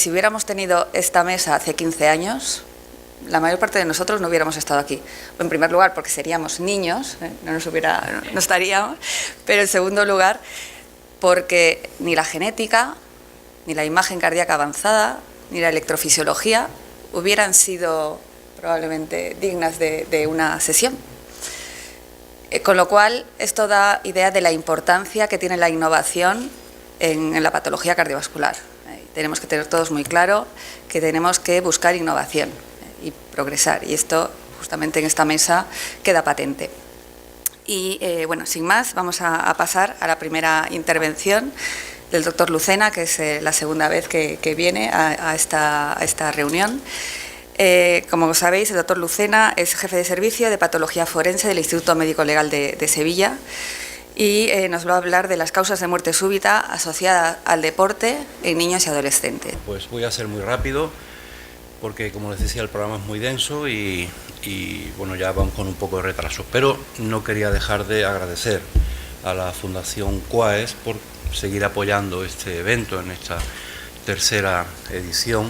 si hubiéramos tenido esta mesa hace 15 años, la mayor parte de nosotros no hubiéramos estado aquí. En primer lugar, porque seríamos niños, no estaríamos, pero en segundo lugar, porque ni la genética, ni la imagen cardíaca avanzada, ni la electrofisiología hubieran sido probablemente dignas de una sesión. Con lo cual, esto da idea de la importancia que tiene la innovación en la patología cardiovascular. Tenemos que tener todos muy claro que tenemos que buscar innovación y progresar, y esto justamente en esta mesa queda patente. Y bueno, sin más, vamos a pasar a la primera intervención del doctor Lucena, que es la segunda vez que viene a esta reunión. Como sabéis, el doctor Lucena es jefe de servicio de patología forense del Instituto Médico Legal de Sevilla, y nos va a hablar de las causas de muerte súbita asociadas al deporte en niños y adolescentes. Pues voy a ser muy rápido, porque como les decía, el programa es muy denso y bueno, ya vamos con un poco de retraso, pero no quería dejar de agradecer a la Fundación CUAES por seguir apoyando este evento en esta tercera edición,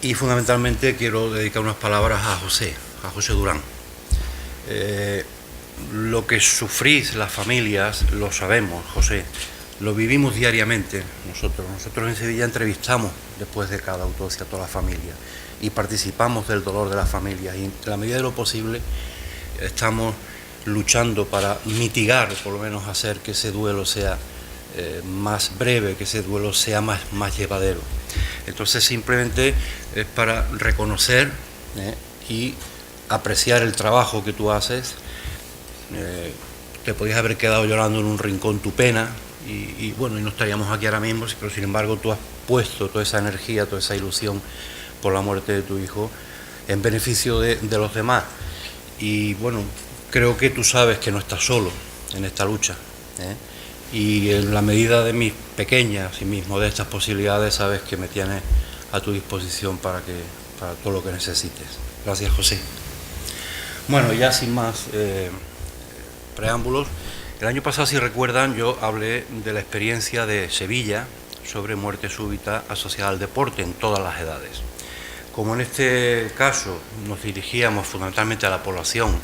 y fundamentalmente quiero dedicar unas palabras a José Durán. Lo que sufrís las familias lo sabemos, José, lo vivimos diariamente nosotros en Sevilla entrevistamos después de cada autopsia a toda la familia y participamos del dolor de la familia, y en la medida de lo posible estamos luchando para mitigar, por lo menos hacer que ese duelo sea más breve, que ese duelo sea más llevadero. Entonces simplemente es para reconocer y apreciar el trabajo que tú haces. Te podías haber quedado llorando en un rincón tu pena y bueno, y no estaríamos aquí ahora mismo, pero sin embargo tú has puesto toda esa energía, toda esa ilusión por la muerte de tu hijo en beneficio de los demás, y bueno, creo que tú sabes que no estás solo en esta lucha, y en la medida de mis pequeñas y mis modestas posibilidades sabes que me tienes a tu disposición para todo lo que necesites. Gracias, José. Bueno, ya sin más preámbulos, el año pasado, si recuerdan, yo hablé de la experiencia de Sevilla sobre muerte súbita asociada al deporte en todas las edades. Como en este caso nos dirigíamos fundamentalmente a la población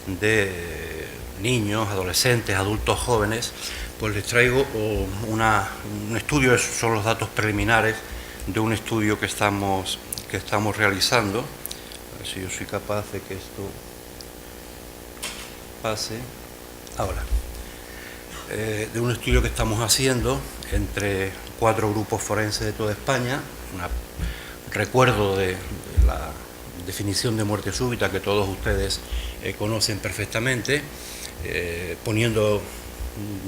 de niños, adolescentes, adultos jóvenes, pues les traigo un estudio, son los datos preliminares de un estudio que estamos realizando. A ver si yo soy capaz de que esto pase ahora. De un estudio que estamos haciendo entre 4 grupos forenses de toda España. Recuerdo de la definición de muerte súbita que todos ustedes conocen perfectamente, poniendo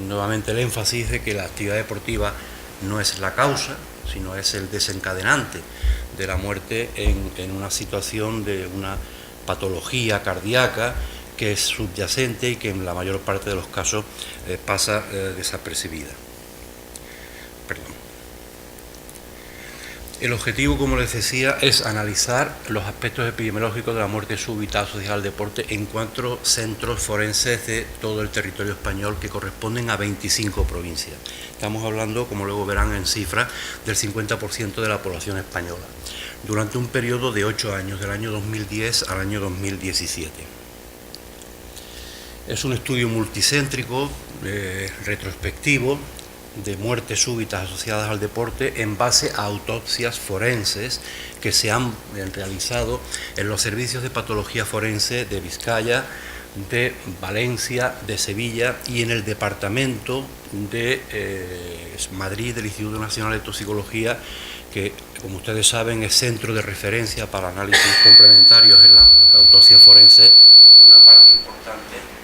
nuevamente el énfasis de que la actividad deportiva no es la causa, sino es el desencadenante de la muerte en una situación de una patología cardíaca que es subyacente y que en la mayor parte de los casos pasa desapercibida. Perdón. El objetivo, como les decía, es analizar los aspectos epidemiológicos de la muerte súbita asociada al deporte en 4 centros forenses de todo el territorio español que corresponden a 25 provincias. Estamos hablando, como luego verán en cifras, del 50% de la población española, durante un periodo de 8 años, del año 2010 al año 2017. Es un estudio multicéntrico, retrospectivo, de muertes súbitas asociadas al deporte en base a autopsias forenses que se han realizado en los servicios de patología forense de Vizcaya, de Valencia, de Sevilla y en el departamento de Madrid del Instituto Nacional de Toxicología, que, como ustedes saben, es centro de referencia para análisis complementarios en la autopsia forense, una parte importante.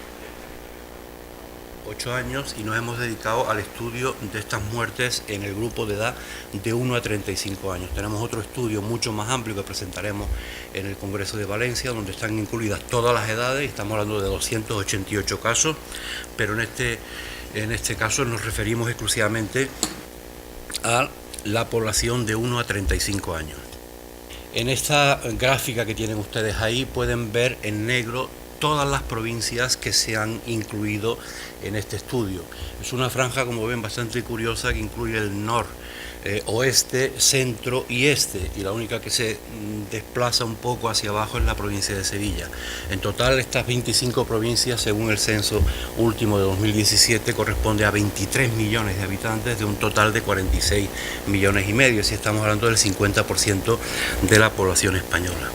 8 años, y nos hemos dedicado al estudio de estas muertes en el grupo de edad de 1 a 35 años. Tenemos otro estudio mucho más amplio que presentaremos en el Congreso de Valencia, donde están incluidas todas las edades, estamos hablando de 288 casos, pero en este caso nos referimos exclusivamente a la población de 1 a 35 años. En esta gráfica que tienen ustedes ahí pueden ver en negro todas las provincias que se han incluido en este estudio. Es una franja, como ven, bastante curiosa, que incluye el oeste, centro y este, y la única que se desplaza un poco hacia abajo es la provincia de Sevilla. En total, estas 25 provincias, según el censo último de 2017, corresponde a 23 millones de habitantes de un total de 46 millones y medio, si estamos hablando del 50% de la población española.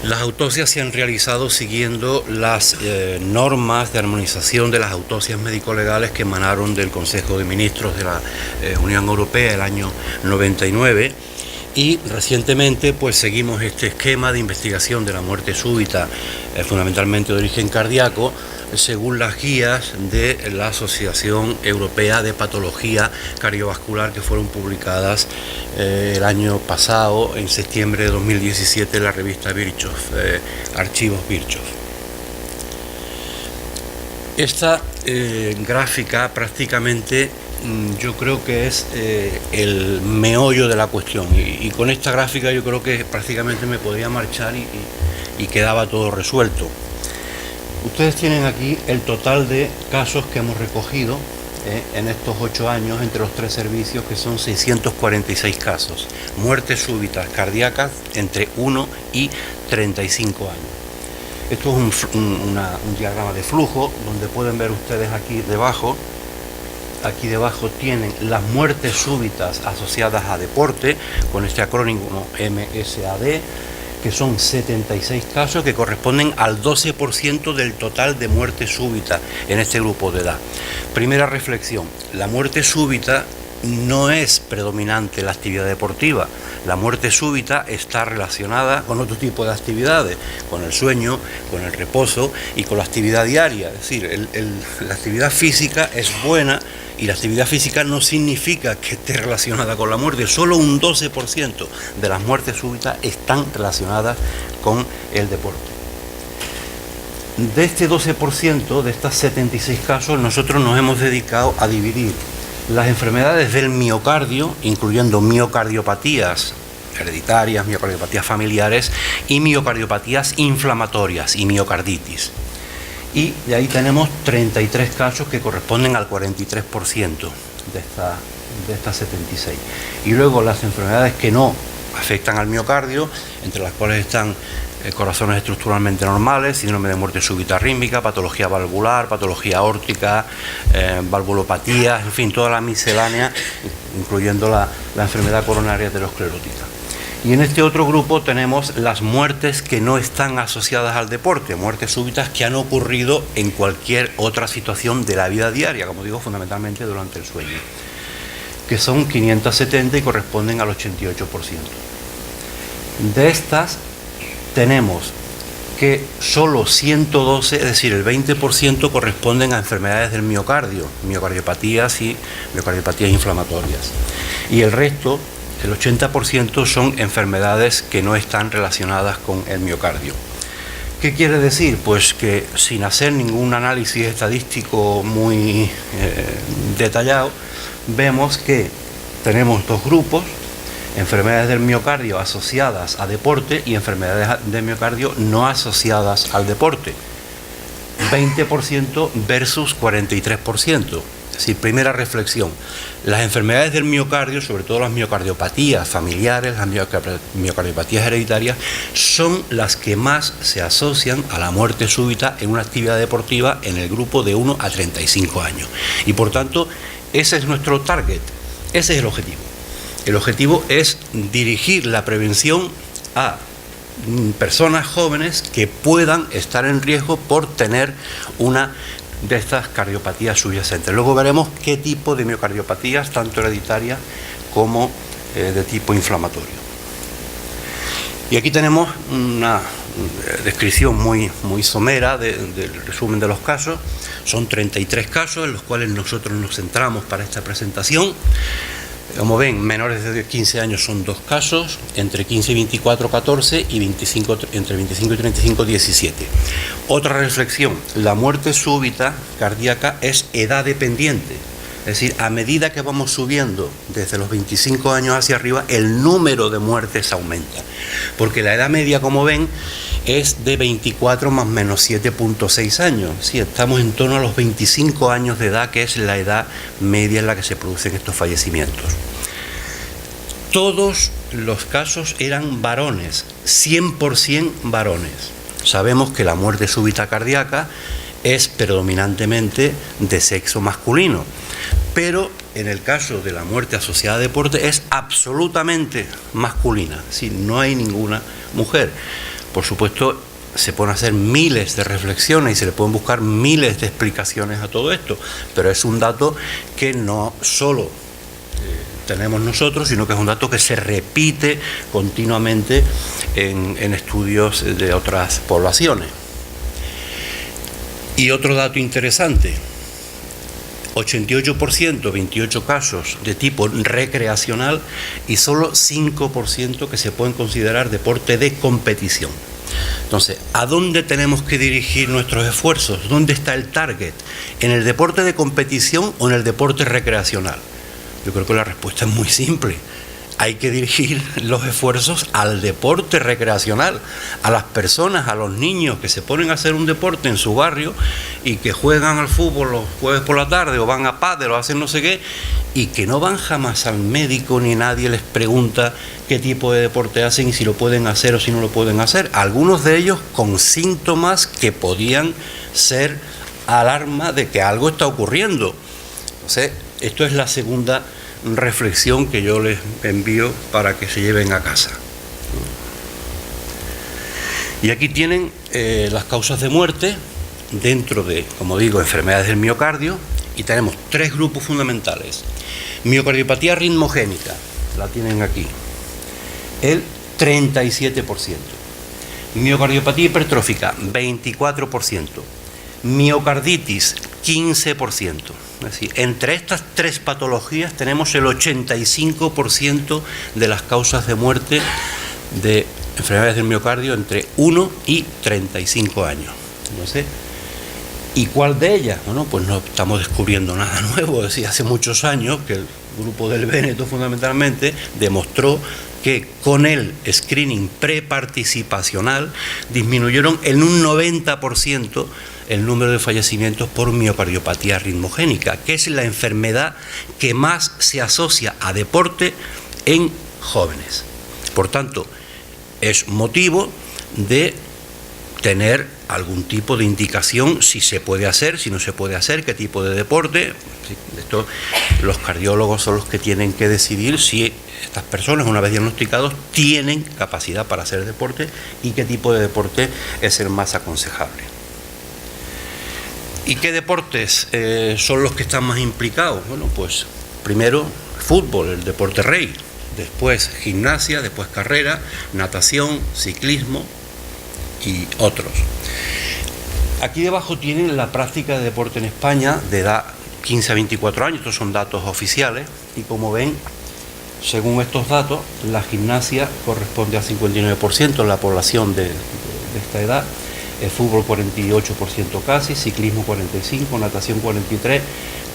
Las autopsias se han realizado siguiendo las normas de armonización de las autopsias médico-legales que emanaron del Consejo de Ministros de la Unión Europea el año 99, y recientemente pues seguimos este esquema de investigación de la muerte súbita, fundamentalmente de origen cardíaco, según las guías de la Asociación Europea de Patología Cardiovascular, que fueron publicadas el año pasado, en septiembre de 2017, en la revista Virchow, Archivos Virchow. Esta gráfica prácticamente yo creo que es el meollo de la cuestión, y con esta gráfica yo creo que prácticamente me podía marchar y quedaba todo resuelto. Ustedes tienen aquí el total de casos que hemos recogido en estos 8 años entre los 3 servicios, que son 646 casos. Muertes súbitas cardíacas entre 1 y 35 años. Esto es un diagrama de flujo, donde pueden ver ustedes aquí debajo. Aquí debajo tienen las muertes súbitas asociadas a deporte, con este acrónimo MSAD, que son 76 casos, que corresponden al 12% del total de muerte súbita en este grupo de edad. Primera reflexión: la muerte súbita no es predominante la actividad deportiva. La muerte súbita está relacionada con otro tipo de actividades, con el sueño, con el reposo y con la actividad diaria. Es decir, la actividad física es buena, y la actividad física no significa que esté relacionada con la muerte. Solo un 12% de las muertes súbitas están relacionadas con el deporte. De este 12%, de estas 76 casos, nosotros nos hemos dedicado a dividir las enfermedades del miocardio, incluyendo miocardiopatías hereditarias, miocardiopatías familiares y miocardiopatías inflamatorias y miocarditis. Y de ahí tenemos 33 casos que corresponden al 43% de estas 76. Y luego las enfermedades que no afectan al miocardio, entre las cuales están corazones estructuralmente normales, síndrome de muerte súbita rítmica, patología valvular, patología aórtica, valvulopatías, en fin, toda la miscelánea, incluyendo la enfermedad coronaria aterosclerótica. Y en este otro grupo tenemos las muertes que no están asociadas al deporte, muertes súbitas que han ocurrido en cualquier otra situación de la vida diaria, como digo, fundamentalmente durante el sueño, que son 570 y corresponden al 88%. De estas tenemos que solo 112, es decir, el 20%, corresponden a enfermedades del miocardio, miocardiopatías y miocardiopatías inflamatorias. Y el resto, el 80%, son enfermedades que no están relacionadas con el miocardio. ¿Qué quiere decir? Pues que sin hacer ningún análisis estadístico muy detallado, vemos que tenemos dos grupos: enfermedades del miocardio asociadas a deporte y enfermedades de miocardio no asociadas al deporte. 20% versus 43%. Es decir, primera reflexión: las enfermedades del miocardio, sobre todo las miocardiopatías familiares, las miocardiopatías hereditarias, son las que más se asocian a la muerte súbita en una actividad deportiva en el grupo de 1 a 35 años. Y por tanto, ese es nuestro target, ese es el objetivo. El objetivo es dirigir la prevención a personas jóvenes que puedan estar en riesgo por tener una de estas cardiopatías subyacentes. Luego veremos qué tipo de miocardiopatías, tanto hereditarias como de tipo inflamatorio. Y aquí tenemos una descripción muy somera del resumen de los casos. Son 33 casos en los cuales nosotros nos centramos para esta presentación. Como ven, menores de 15 años son 2 casos, entre 15 y 24, 14, y entre 25 y 35, 17. Otra reflexión: la muerte súbita cardíaca es edad dependiente. Es decir, a medida que vamos subiendo desde los 25 años hacia arriba, el número de muertes aumenta. Porque la edad media, como ven, es de 24 más menos 7.6 años. Sí, estamos en torno a los 25 años de edad, que es la edad media en la que se producen estos fallecimientos. Todos los casos eran varones, 100% varones. Sabemos que la muerte súbita cardíaca es predominantemente de sexo masculino, pero en el caso de la muerte asociada a deporte es absolutamente masculina, es decir, no hay ninguna mujer. Por supuesto, se pueden hacer miles de reflexiones y se le pueden buscar miles de explicaciones a todo esto, pero es un dato que no solo tenemos nosotros, sino que es un dato que se repite continuamente en estudios de otras poblaciones. Y otro dato interesante: 88%, 28 casos de tipo recreacional y solo 5% que se pueden considerar deporte de competición. Entonces, ¿a dónde tenemos que dirigir nuestros esfuerzos? ¿Dónde está el target? ¿En el deporte de competición o en el deporte recreacional? Yo creo que la respuesta es muy simple. Hay que dirigir los esfuerzos al deporte recreacional, a las personas, a los niños que se ponen a hacer un deporte en su barrio y que juegan al fútbol los jueves por la tarde o van a pádel o hacen no sé qué, y que no van jamás al médico ni nadie les pregunta qué tipo de deporte hacen y si lo pueden hacer o si no lo pueden hacer. Algunos de ellos con síntomas que podían ser alarma de que algo está ocurriendo. Entonces, esto es la segunda reflexión que yo les envío para que se lleven a casa. Y aquí tienen las causas de muerte dentro de, como digo, enfermedades del miocardio, y tenemos tres grupos fundamentales. Miocardiopatía ritmogénica, la tienen aquí, el 37%. Miocardiopatía hipertrófica, 24%. Miocarditis, 15%. Es decir, entre estas tres patologías tenemos el 85% de las causas de muerte de enfermedades del miocardio entre 1 y 35 años. No sé. ¿Y cuál de ellas? Bueno, pues no estamos descubriendo nada nuevo. Es decir, hace muchos años que el grupo del Véneto fundamentalmente demostró que con el screening preparticipacional disminuyeron en un 90% el número de fallecimientos por miocardiopatía ritmogénica, que es la enfermedad que más se asocia a deporte en jóvenes. Por tanto, es motivo de tener algún tipo de indicación si se puede hacer, si no se puede hacer, qué tipo de deporte. Esto, los cardiólogos son los que tienen que decidir si estas personas, una vez diagnosticados, tienen capacidad para hacer deporte y qué tipo de deporte es el más aconsejable. ¿Y qué deportes son los que están más implicados? Bueno, pues primero fútbol, el deporte rey, después gimnasia, después carrera, natación, ciclismo y otros. Aquí debajo tienen la práctica de deporte en España de edad 15 a 24 años, estos son datos oficiales, y como ven, según estos datos, la gimnasia corresponde al 59% de la población de esta edad, el fútbol 48% casi, ciclismo 45%, natación 43%,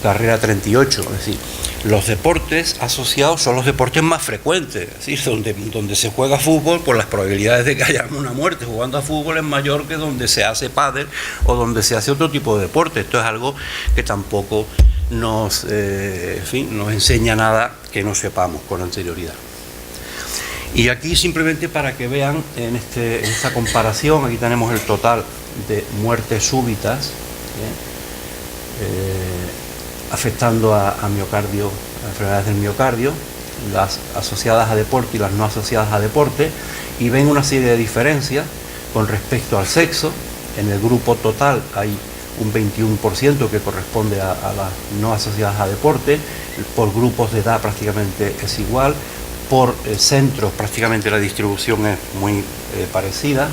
carrera 38%. Es decir, los deportes asociados son los deportes más frecuentes. Es decir, donde se juega fútbol, pues las probabilidades de que haya una muerte jugando a fútbol es mayor que donde se hace pádel o donde se hace otro tipo de deporte. Esto es algo que tampoco nos enseña nada que no sepamos con anterioridad. Y aquí simplemente para que vean en esta comparación, aquí tenemos el total de muertes súbitas afectando a miocardio, a enfermedades del miocardio, las asociadas a deporte y las no asociadas a deporte, y ven una serie de diferencias con respecto al sexo. En el grupo total hay un 21% que corresponde a las no asociadas a deporte, por grupos de edad prácticamente es igual, por centros prácticamente la distribución es muy parecida.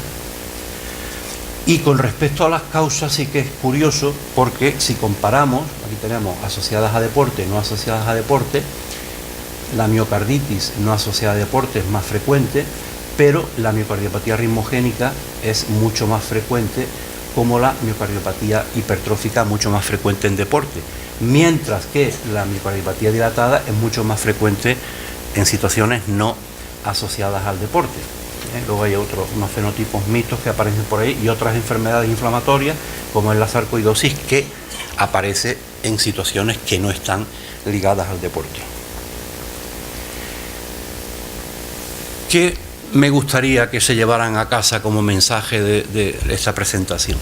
Y con respecto a las causas sí que es curioso, porque si comparamos, aquí tenemos asociadas a deporte, no asociadas a deporte, la miocarditis no asociada a deporte es más frecuente, pero la miocardiopatía ritmogénica es mucho más frecuente, como la miocardiopatía hipertrófica mucho más frecuente en deporte, mientras que la miocardiopatía dilatada es mucho más frecuente en situaciones no asociadas al deporte. Luego hay unos fenotipos mixtos que aparecen por ahí y otras enfermedades inflamatorias, como es la sarcoidosis, que aparece en situaciones que no están ligadas al deporte. ¿Qué me gustaría que se llevaran a casa como mensaje de esta presentación?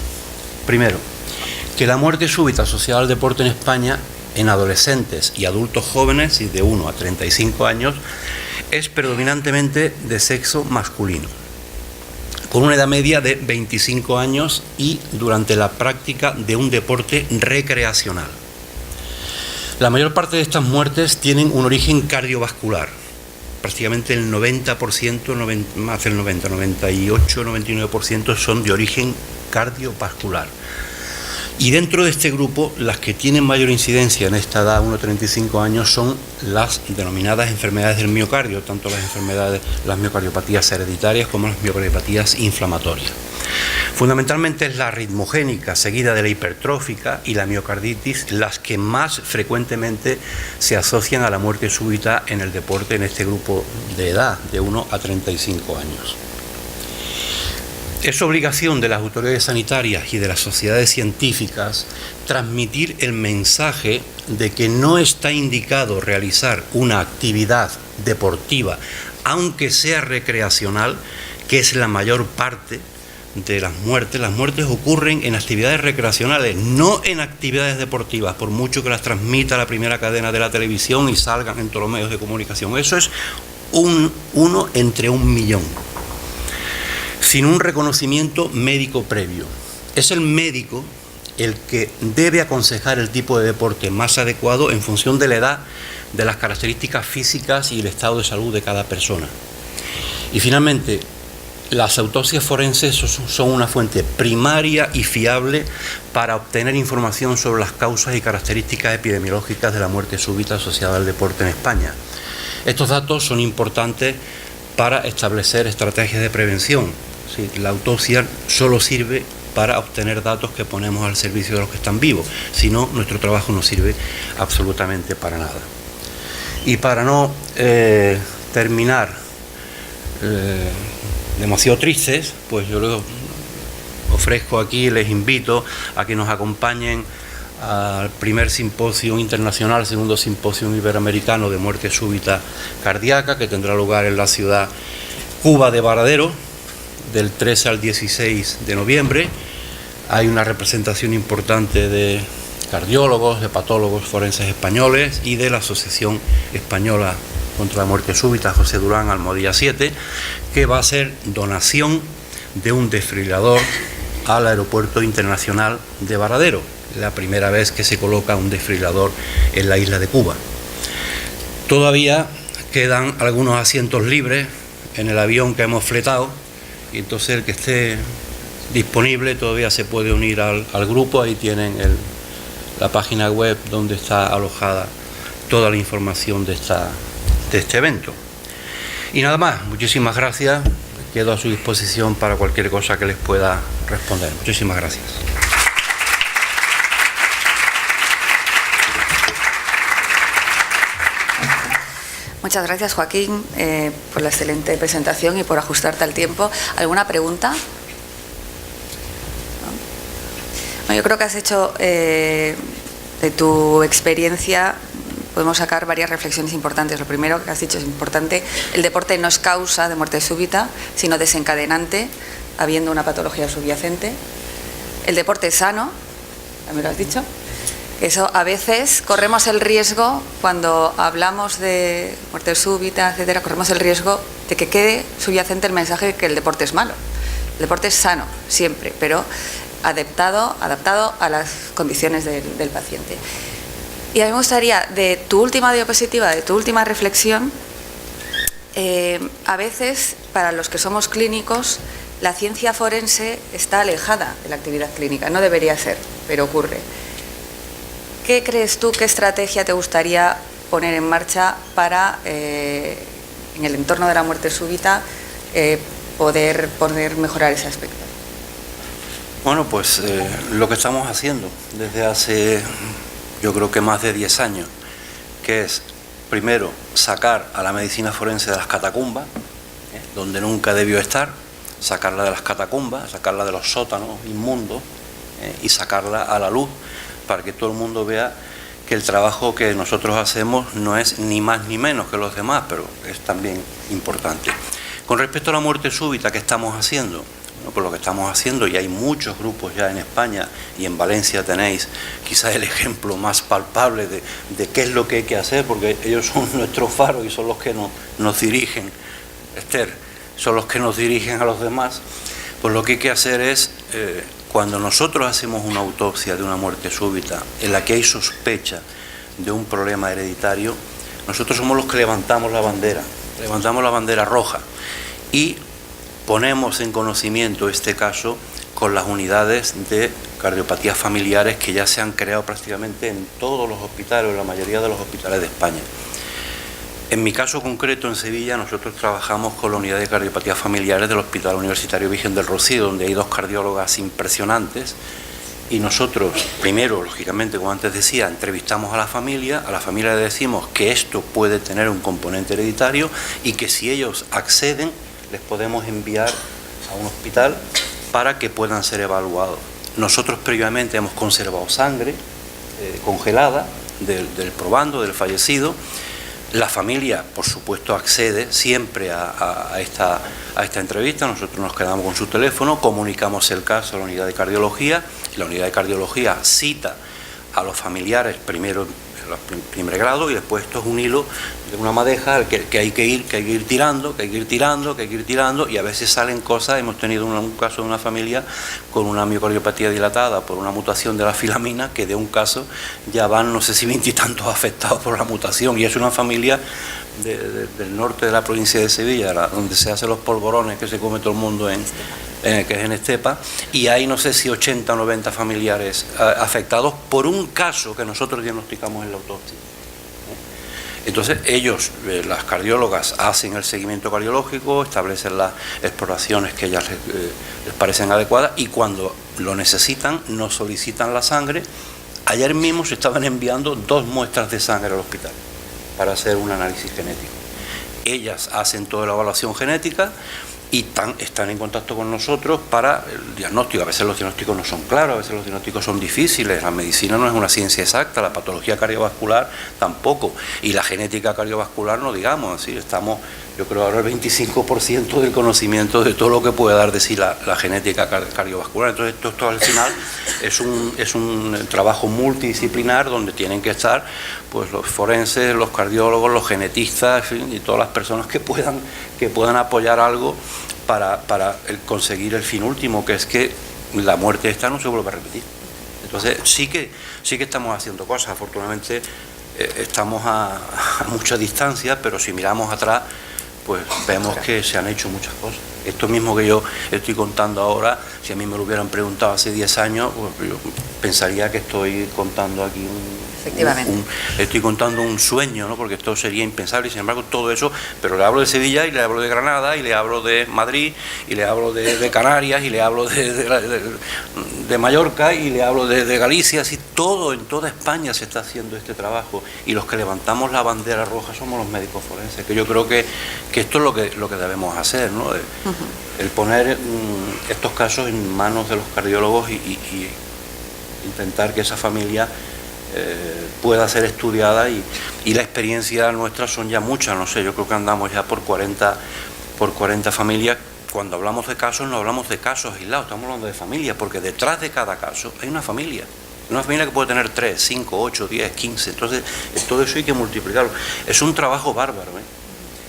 Primero, que la muerte súbita asociada al deporte en España, en adolescentes y adultos jóvenes, y de 1 a 35 años, es predominantemente de sexo masculino, con una edad media de 25 años y durante la práctica de un deporte recreacional. La mayor parte de estas muertes tienen un origen cardiovascular. Prácticamente el 90%, más del 90, 98, 99% son de origen cardiovascular. Y dentro de este grupo, las que tienen mayor incidencia en esta edad, 1-35 años, son las denominadas enfermedades del miocardio, tanto las miocardiopatías hereditarias como las miocardiopatías inflamatorias. Fundamentalmente es la arritmogénica, seguida de la hipertrófica y la miocarditis, las que más frecuentemente se asocian a la muerte súbita en el deporte en este grupo de edad, de 1 a 35 años. Es obligación de las autoridades sanitarias y de las sociedades científicas transmitir el mensaje de que no está indicado realizar una actividad deportiva, aunque sea recreacional, que es la mayor parte de las muertes. Las muertes ocurren en actividades recreacionales, no en actividades deportivas, por mucho que las transmita la primera cadena de la televisión y salgan en todos los medios de comunicación. Eso es uno entre 1.000.000. Sin un reconocimiento médico previo. Es el médico el que debe aconsejar el tipo de deporte más adecuado en función de la edad, de las características físicas y el estado de salud de cada persona. Y finalmente, las autopsias forenses son una fuente primaria y fiable para obtener información sobre las causas y características epidemiológicas de la muerte súbita asociada al deporte en España. Estos datos son importantes para establecer estrategias de prevención. Sí, la autopsia solo sirve para obtener datos que ponemos al servicio de los que están vivos, si no, nuestro trabajo no sirve absolutamente para nada. Y para no terminar demasiado tristes, pues yo les ofrezco aquí, les invito a que nos acompañen al primer simposio internacional, segundo simposio iberoamericano de muerte súbita cardíaca, que tendrá lugar en la ciudad Cuba de Varadero, del 13 al 16 de noviembre. Hay una representación importante de cardiólogos, de patólogos forenses españoles y de la Asociación Española contra la Muerte Súbita, José Durán Almodía 7, que va a ser donación de un desfibrilador al Aeropuerto Internacional de Varadero, la primera vez que se coloca un desfibrilador en la isla de Cuba. Todavía quedan algunos asientos libres en el avión que hemos fletado, y entonces el que esté disponible todavía se puede unir al grupo. Ahí tienen la página web donde está alojada toda la información de este evento. Y nada más, muchísimas gracias, quedo a su disposición para cualquier cosa que les pueda responder. Muchísimas gracias. Muchas gracias, Joaquín, por la excelente presentación y por ajustarte al tiempo. ¿Alguna pregunta? No, yo creo que has hecho de tu experiencia, podemos sacar varias reflexiones importantes. Lo primero que has dicho es importante: el deporte no es causa de muerte súbita, sino desencadenante, habiendo una patología subyacente. El deporte es sano, también lo has dicho. Eso, a veces corremos el riesgo, cuando hablamos de muerte súbita, etcétera, corremos el riesgo de que quede subyacente el mensaje de que el deporte es malo. El deporte es sano, siempre, pero adaptado a las condiciones del paciente. Y a mí me gustaría, de tu última diapositiva, de tu última reflexión, a veces, para los que somos clínicos, la ciencia forense está alejada de la actividad clínica. No debería ser, pero ocurre. ¿Qué crees tú, qué estrategia te gustaría poner en marcha para, en el entorno de la muerte súbita, poder mejorar ese aspecto? Bueno, pues lo que estamos haciendo desde hace, yo creo que más de 10 años, que es, primero, sacar a la medicina forense de las catacumbas, donde nunca debió estar, sacarla de las catacumbas, sacarla de los sótanos inmundos y sacarla a la luz para que todo el mundo vea que el trabajo que nosotros hacemos no es ni más ni menos que los demás, pero es también importante. Con respecto a la muerte súbita, ¿qué estamos haciendo? Bueno, pues lo que estamos haciendo, y hay muchos grupos ya en España, y en Valencia tenéis quizás el ejemplo más palpable de qué es lo que hay que hacer, porque ellos son nuestros faros y son los que nos dirigen, Esther, son los que nos dirigen a los demás. Pues lo que hay que hacer es, cuando nosotros hacemos una autopsia de una muerte súbita en la que hay sospecha de un problema hereditario, nosotros somos los que levantamos la bandera roja y ponemos en conocimiento este caso con las unidades de cardiopatías familiares que ya se han creado prácticamente en todos los hospitales, en la mayoría de los hospitales de España. En mi caso concreto, en Sevilla, nosotros trabajamos con la unidad de cardiopatías familiares del Hospital Universitario Virgen del Rocío, donde hay 2 cardiólogas impresionantes, y nosotros, primero, lógicamente, como antes decía, entrevistamos a la familia le decimos que esto puede tener un componente hereditario y que si ellos acceden, les podemos enviar a un hospital para que puedan ser evaluados. Nosotros previamente hemos conservado sangre congelada del probando, del fallecido. La familia, por supuesto, accede siempre a esta entrevista. Nosotros nos quedamos con su teléfono, comunicamos el caso a la unidad de cardiología, y la unidad de cardiología cita a los familiares primero en primer grado, y después esto es un hilo de una madeja que hay que ir tirando, y a veces salen cosas. Hemos tenido un caso de una familia con una miocardiopatía dilatada por una mutación de la filamina, que de un caso ya van no sé si 20 y tantos afectados por la mutación, y es una familia del norte de la provincia de Sevilla, donde se hacen los polvorones que se come todo el mundo que es en Estepa, y hay no sé si 80 o 90 familiares afectados por un caso que nosotros diagnosticamos en la autopsia. Entonces ellos, las cardiólogas, hacen el seguimiento cardiológico, establecen las exploraciones que ellas les parecen adecuadas, y cuando lo necesitan nos solicitan la sangre. Ayer mismo se estaban enviando 2 muestras de sangre al hospital para hacer un análisis genético. Ellas hacen toda la evaluación genética y están en contacto con nosotros para el diagnóstico. A veces los diagnósticos no son claros, a veces los diagnósticos son difíciles. La medicina no es una ciencia exacta, la patología cardiovascular tampoco, y la genética cardiovascular no digamos. Así estamos, yo creo, ahora el 25% del conocimiento de todo lo que puede dar de sí la genética cardiovascular. Entonces esto al final es un trabajo multidisciplinar donde tienen que estar pues los forenses, los cardiólogos, los genetistas, en fin, y todas las personas que puedan apoyar algo para conseguir el fin último, que es que la muerte esta no se vuelva a repetir. Entonces sí que estamos haciendo cosas. Afortunadamente estamos a mucha distancia, pero si miramos atrás, pues vemos que se han hecho muchas cosas. Esto mismo que yo estoy contando ahora, si a mí me lo hubieran preguntado hace 10 años, pues yo pensaría que estoy contando aquí estoy contando un sueño, ¿no? Porque esto sería impensable, y sin embargo todo eso, pero le hablo de Sevilla, y le hablo de Granada, y le hablo de Madrid, y le hablo de Canarias, y le hablo de Mallorca, y le hablo de Galicia. Así todo, en toda España se está haciendo este trabajo, y los que levantamos la bandera roja somos los médicos forenses, que yo creo que esto es lo que debemos hacer, ¿no? El poner estos casos en manos de los cardiólogos y intentar que esa familia pueda ser estudiada, y la experiencia nuestra son ya muchas, no sé, yo creo que andamos ya por 40 familias. Cuando hablamos de casos no hablamos de casos aislados, estamos hablando de familias, porque detrás de cada caso hay una familia que puede tener 3, 5, 8, 10, 15, entonces todo eso hay que multiplicarlo. Es un trabajo bárbaro,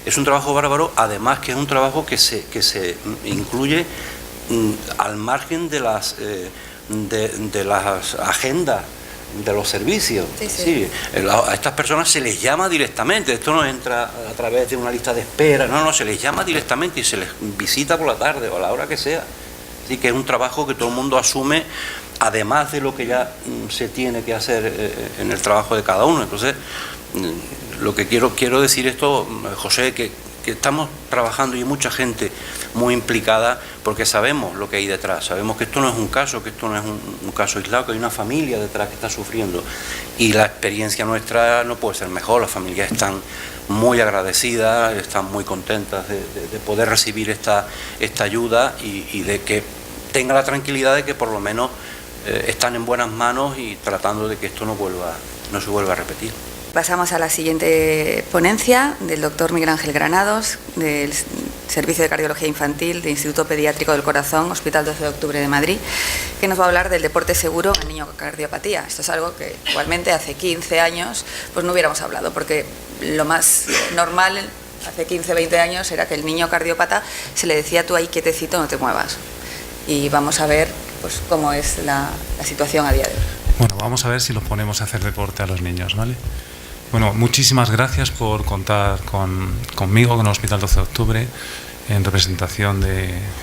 es un trabajo bárbaro, además que es un trabajo que se incluye al margen de las agendas de los servicios. Sí. A estas personas se les llama directamente, esto no entra a través de una lista de espera, no, se les llama directamente y se les visita por la tarde o a la hora que sea. Así que es un trabajo que todo el mundo asume, además de lo que ya se tiene que hacer en el trabajo de cada uno. Entonces, lo que quiero decir esto, José, que estamos trabajando y mucha gente muy implicada porque sabemos lo que hay detrás, sabemos que esto no es un caso, que esto no es un caso aislado, que hay una familia detrás que está sufriendo y la experiencia nuestra no puede ser mejor. Las familias están muy agradecidas, están muy contentas de poder recibir esta ayuda y de que tenga la tranquilidad de que por lo menos están en buenas manos y tratando de que esto no se vuelva a repetir. Pasamos a la siguiente ponencia del doctor Miguel Ángel Granados, del Servicio de Cardiología Infantil del Instituto Pediátrico del Corazón, Hospital 12 de Octubre de Madrid, que nos va a hablar del deporte seguro en niños con cardiopatía. Esto es algo que igualmente hace 15 años pues no hubiéramos hablado, porque lo más normal hace 15, 20 años era que el niño cardiópata se le decía: tú ahí quietecito, no te muevas. Y vamos a ver pues cómo es la situación a día de hoy. Bueno, vamos a ver si los ponemos a hacer deporte a los niños, ¿vale? Bueno, muchísimas gracias por contar conmigo, con el Hospital 12 de Octubre, en representación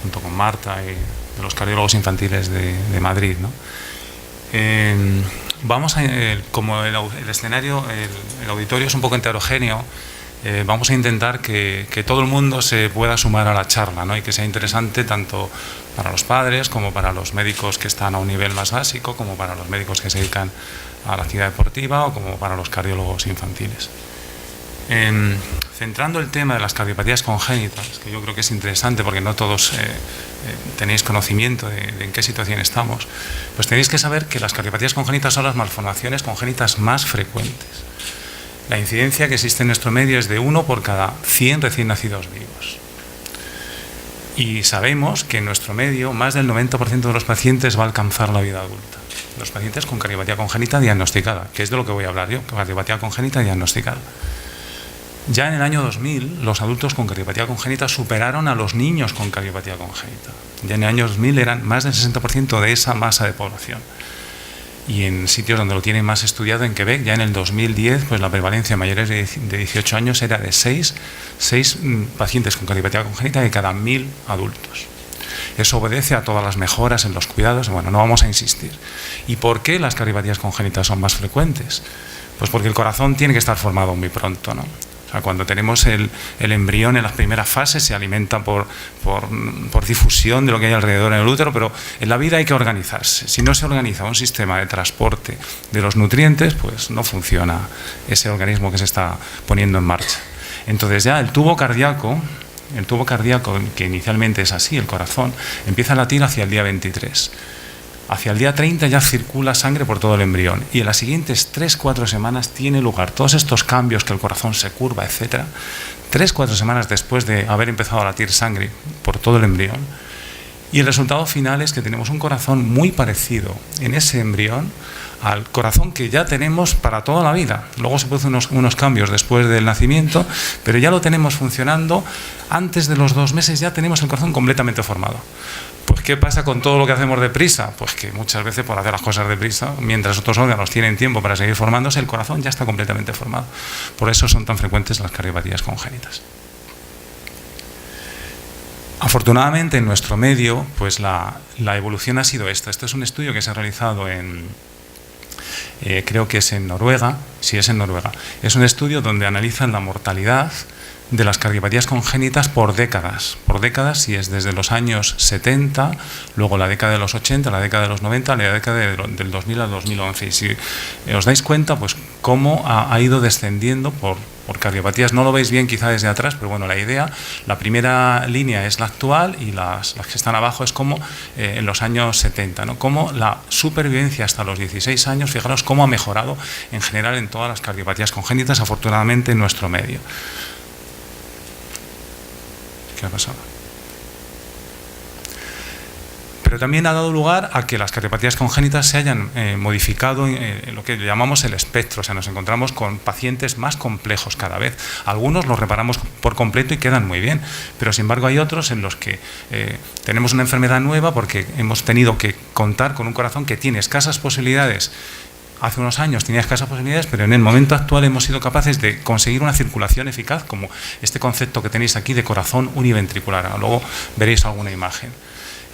junto con Marta y de los cardiólogos infantiles de Madrid, ¿no? Como el escenario, el auditorio es un poco heterogéneo, vamos a intentar que todo el mundo se pueda sumar a la charla, ¿no? Y que sea interesante tanto para los padres como para los médicos que están a un nivel más básico, como para los médicos que se dedican a la actividad deportiva o como para los cardiólogos infantiles. Centrando el tema de las cardiopatías congénitas, que yo creo que es interesante porque no todos tenéis conocimiento de en qué situación estamos, pues tenéis que saber que las cardiopatías congénitas son las malformaciones congénitas más frecuentes. La incidencia que existe en nuestro medio es de 1 por cada 100 recién nacidos vivos. Y sabemos que en nuestro medio más del 90% de los pacientes va a alcanzar la vida adulta. Los pacientes con cardiopatía congénita diagnosticada, que es de lo que voy a hablar yo, cardiopatía congénita diagnosticada. Ya en el año 2000, los adultos con cardiopatía congénita superaron a los niños con cardiopatía congénita. Ya en el año 2000 eran más del 60% de esa masa de población. Y en sitios donde lo tienen más estudiado, en Quebec, ya en el 2010, pues la prevalencia en mayores de 18 años era de 6 pacientes con cardiopatía congénita de cada 1000 adultos. Eso obedece a todas las mejoras en los cuidados. Bueno, no vamos a insistir. ¿Y por qué las cardiopatías congénitas son más frecuentes? Pues porque el corazón tiene que estar formado muy pronto, ¿no? O sea, cuando tenemos el embrión en las primeras fases se alimenta por difusión de lo que hay alrededor en el útero, pero en la vida hay que organizarse. Si no se organiza un sistema de transporte de los nutrientes, pues no funciona ese organismo que se está poniendo en marcha. Entonces ya el tubo cardíaco, que inicialmente es así, el corazón, empieza a latir hacia el día 23. Hacia el día 30 ya circula sangre por todo el embrión y en las siguientes 3-4 semanas tiene lugar todos estos cambios, que el corazón se curva, etc. 3-4 semanas después de haber empezado a latir sangre por todo el embrión, y el resultado final es que tenemos un corazón muy parecido en ese embrión al corazón que ya tenemos para toda la vida. Luego se producen unos cambios después del nacimiento, pero ya lo tenemos funcionando. Antes de los 2 meses ya tenemos el corazón completamente formado. Pues ¿qué pasa con todo lo que hacemos deprisa? Pues que muchas veces por hacer las cosas deprisa, mientras otros órganos tienen tiempo para seguir formándose, el corazón ya está completamente formado. Por eso son tan frecuentes las cardiopatías congénitas. Afortunadamente en nuestro medio, pues la evolución ha sido esta. Este es un estudio que se ha realizado creo que es en Noruega. Sí, es en Noruega. Es un estudio donde analizan la mortalidad de las cardiopatías congénitas por décadas, y es desde los años 70, luego la década de los 80, la década de los 90, la década del 2000 al 2011. Y si os dais cuenta, pues cómo ha ido descendiendo por cardiopatías. No lo veis bien quizá desde atrás, pero bueno, la primera línea es la actual y las que están abajo es como en los años 70, ¿no? Cómo la supervivencia hasta los 16 años, fijaros cómo ha mejorado en general en todas las cardiopatías congénitas, afortunadamente en nuestro medio. ¿Qué ha pasado? Pero también ha dado lugar a que las cardiopatías congénitas se hayan modificado en lo que llamamos el espectro. O sea, nos encontramos con pacientes más complejos cada vez. Algunos los reparamos por completo y quedan muy bien, pero sin embargo hay otros en los que tenemos una enfermedad nueva porque hemos tenido que contar con un corazón que tiene escasas posibilidades. Hace unos años tenía escasas posibilidades, pero en el momento actual hemos sido capaces de conseguir una circulación eficaz, como este concepto que tenéis aquí de corazón univentricular. Luego veréis alguna imagen.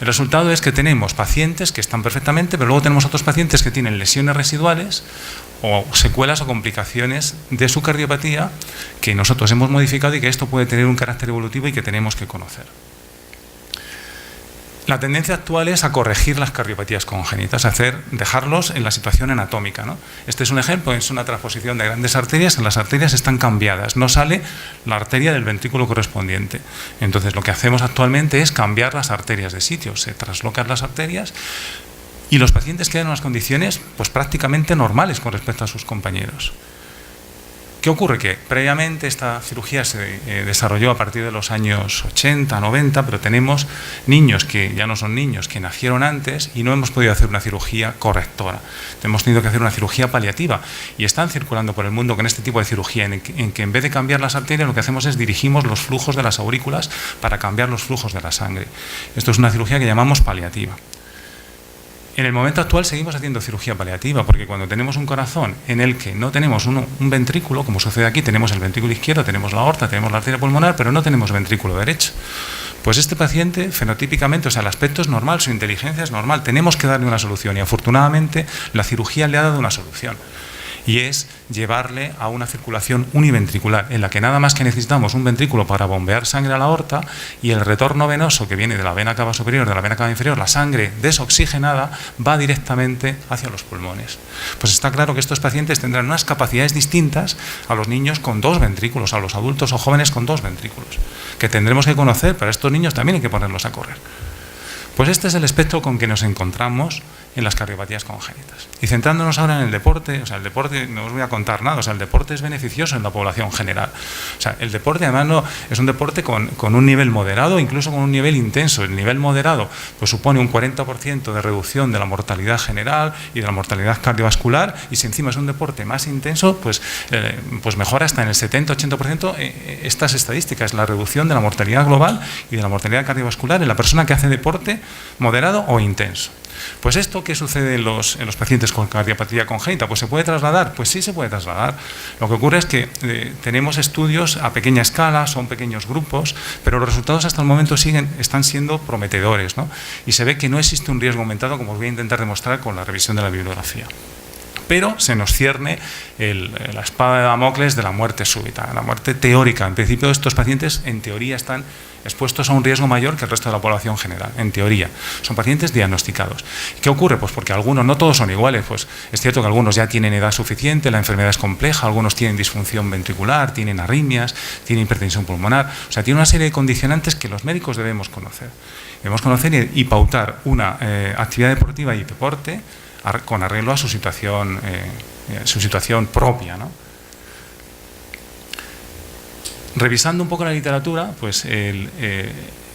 El resultado es que tenemos pacientes que están perfectamente, pero luego tenemos otros pacientes que tienen lesiones residuales o secuelas o complicaciones de su cardiopatía que nosotros hemos modificado y que esto puede tener un carácter evolutivo y que tenemos que conocer. La tendencia actual es a corregir las cardiopatías congénitas, dejarlos en la situación anatómica, ¿no? Este es un ejemplo, es una transposición de grandes arterias, las arterias están cambiadas, no sale la arteria del ventrículo correspondiente. Entonces lo que hacemos actualmente es cambiar las arterias de sitio, se traslocan las arterias y los pacientes quedan en unas condiciones pues, prácticamente normales con respecto a sus compañeros. ¿Qué ocurre? Que previamente esta cirugía se desarrolló a partir de los años 80, 90, pero tenemos niños que ya no son niños, que nacieron antes y no hemos podido hacer una cirugía correctora. Hemos tenido que hacer una cirugía paliativa y están circulando por el mundo con este tipo de cirugía en que en vez de cambiar las arterias lo que hacemos es dirigimos los flujos de las aurículas para cambiar los flujos de la sangre. Esto es una cirugía que llamamos paliativa. En el momento actual seguimos haciendo cirugía paliativa porque cuando tenemos un corazón en el que no tenemos un ventrículo, como sucede aquí, tenemos el ventrículo izquierdo, tenemos la aorta, tenemos la arteria pulmonar, pero no tenemos ventrículo derecho. Pues este paciente fenotípicamente, o sea, el aspecto es normal, su inteligencia es normal, tenemos que darle una solución y afortunadamente la cirugía le ha dado una solución. Y es llevarle a una circulación univentricular, en la que nada más que necesitamos un ventrículo para bombear sangre a la aorta y el retorno venoso que viene de la vena cava superior, de la vena cava inferior, la sangre desoxigenada, va directamente hacia los pulmones. Pues está claro que estos pacientes tendrán unas capacidades distintas a los niños con 2 ventrículos, a los adultos o jóvenes con 2 ventrículos, que tendremos que conocer, pero a estos niños también hay que ponerlos a correr. Pues este es el espectro con que nos encontramos en las cardiopatías congénitas. Y centrándonos ahora en el deporte, o sea, el deporte no os voy a contar nada, o sea, el deporte es beneficioso en la población general. O sea, el deporte además no, es un deporte con un nivel moderado, incluso con un nivel intenso. El nivel moderado pues supone un 40% de reducción de la mortalidad general y de la mortalidad cardiovascular, y si encima es un deporte más intenso, pues mejora hasta en el 70-80% estas estadísticas, la reducción de la mortalidad global y de la mortalidad cardiovascular en la persona que hace deporte moderado o intenso. Pues esto, ¿qué sucede en los pacientes con cardiopatía congénita? ¿Pues se puede trasladar? Pues sí se puede trasladar. Lo que ocurre es que tenemos estudios a pequeña escala, son pequeños grupos, pero los resultados hasta el momento están siendo prometedores, ¿no? Y se ve que no existe un riesgo aumentado, como os voy a intentar demostrar con la revisión de la bibliografía. Pero se nos cierne la espada de Damocles de la muerte súbita, la muerte teórica. En principio, estos pacientes, en teoría, están expuestos a un riesgo mayor que el resto de la población general, en teoría. Son pacientes diagnosticados. ¿Qué ocurre? Pues porque algunos, no todos son iguales, pues es cierto que algunos ya tienen edad suficiente, la enfermedad es compleja, algunos tienen disfunción ventricular, tienen arritmias, tienen hipertensión pulmonar, o sea, tiene una serie de condicionantes que los médicos debemos conocer. Debemos conocer y pautar una actividad deportiva y deporte con arreglo a su situación propia, ¿no? Revisando un poco la literatura, pues el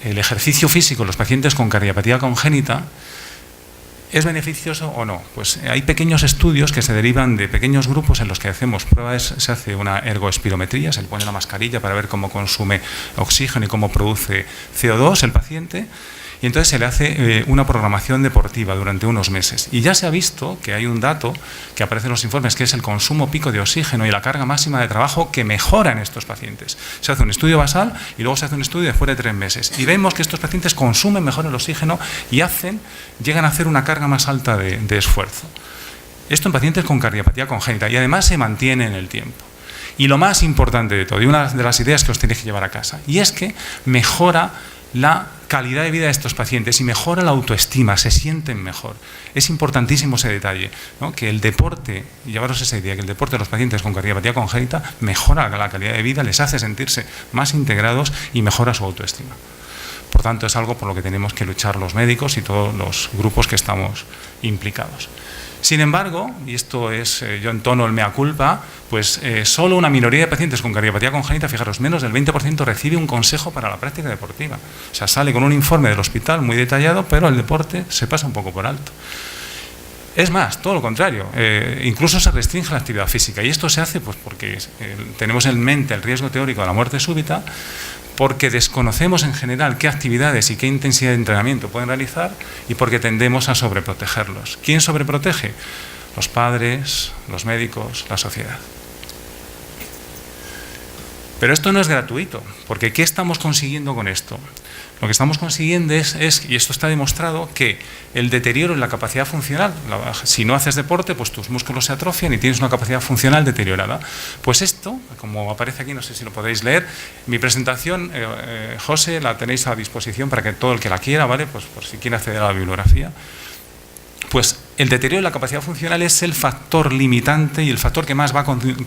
ejercicio físico en los pacientes con cardiopatía congénita ¿es beneficioso o no? Pues hay pequeños estudios que se derivan de pequeños grupos en los que hacemos pruebas, se hace una ergoespirometría, se le pone la mascarilla para ver cómo consume oxígeno y cómo produce CO2 el paciente. Y entonces se le hace una programación deportiva durante unos meses. Y ya se ha visto que hay un dato que aparece en los informes, que es el consumo pico de oxígeno y la carga máxima de trabajo que mejora en estos pacientes. Se hace un estudio basal y luego se hace un estudio después de 3 meses. Y vemos que estos pacientes consumen mejor el oxígeno y llegan a hacer una carga más alta de esfuerzo. Esto en pacientes con cardiopatía congénita y además se mantiene en el tiempo. Y lo más importante de todo, y una de las ideas que os tenéis que llevar a casa, y es que mejora la calidad de vida de estos pacientes y mejora la autoestima, se sienten mejor. Es importantísimo ese detalle, ¿no? Que el deporte, llevaros esa idea, que el deporte de los pacientes con cardiopatía congénita mejora la calidad de vida, les hace sentirse más integrados y mejora su autoestima. Por tanto, es algo por lo que tenemos que luchar los médicos y todos los grupos que estamos implicados. Sin embargo, y esto es, yo entono el mea culpa, pues solo una minoría de pacientes con cardiopatía congénita, fijaros, menos del 20% recibe un consejo para la práctica deportiva. O sea, sale con un informe del hospital muy detallado, pero el deporte se pasa un poco por alto. Es más, todo lo contrario, incluso se restringe la actividad física. Y esto se hace pues porque tenemos en mente el riesgo teórico de la muerte súbita, porque desconocemos en general qué actividades y qué intensidad de entrenamiento pueden realizar y porque tendemos a sobreprotegerlos. ¿Quién sobreprotege? Los padres, los médicos, la sociedad. Pero esto no es gratuito, porque ¿qué estamos consiguiendo con esto? lo que estamos consiguiendo es, y esto está demostrado, que el deterioro en la capacidad funcional, si no haces deporte, pues tus músculos se atrofian y tienes una capacidad funcional deteriorada. Pues esto, como aparece aquí, no sé si lo podéis leer, mi presentación, José, la tenéis a disposición para que todo el que la quiera, ¿vale? Pues por si quiere acceder a la bibliografía. Pues el deterioro de la capacidad funcional es el factor limitante y el factor que más va a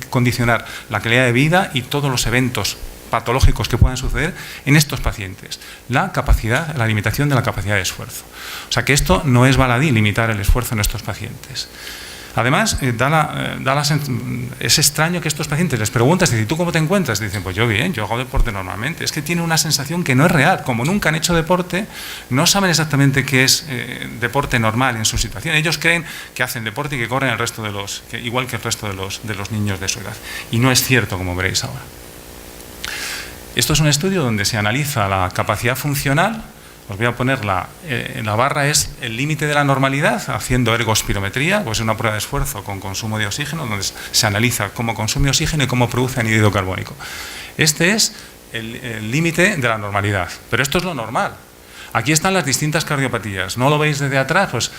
condicionar la calidad de vida y todos los eventos patológicos que puedan suceder en estos pacientes. La limitación de la capacidad de esfuerzo. O sea que esto no es baladí, limitar el esfuerzo en estos pacientes. Además, es extraño que estos pacientes les preguntas, ¿y tú cómo te encuentras? Dicen, pues yo bien, yo hago deporte normalmente. Es que tienen una sensación que no es real. Como nunca han hecho deporte, no saben exactamente qué es deporte normal en su situación. Ellos creen que hacen deporte y que corren igual que el resto de los niños de su edad. Y no es cierto, como veréis ahora. Esto es un estudio donde se analiza la capacidad funcional. Os voy a poner la barra es el límite de la normalidad, haciendo ergospirometría, pues es una prueba de esfuerzo con consumo de oxígeno, donde se analiza cómo consume oxígeno y cómo produce anhídrido carbónico. Este es el límite de la normalidad, pero esto es lo normal. Aquí están las distintas cardiopatías. ¿No lo veis desde atrás? Pues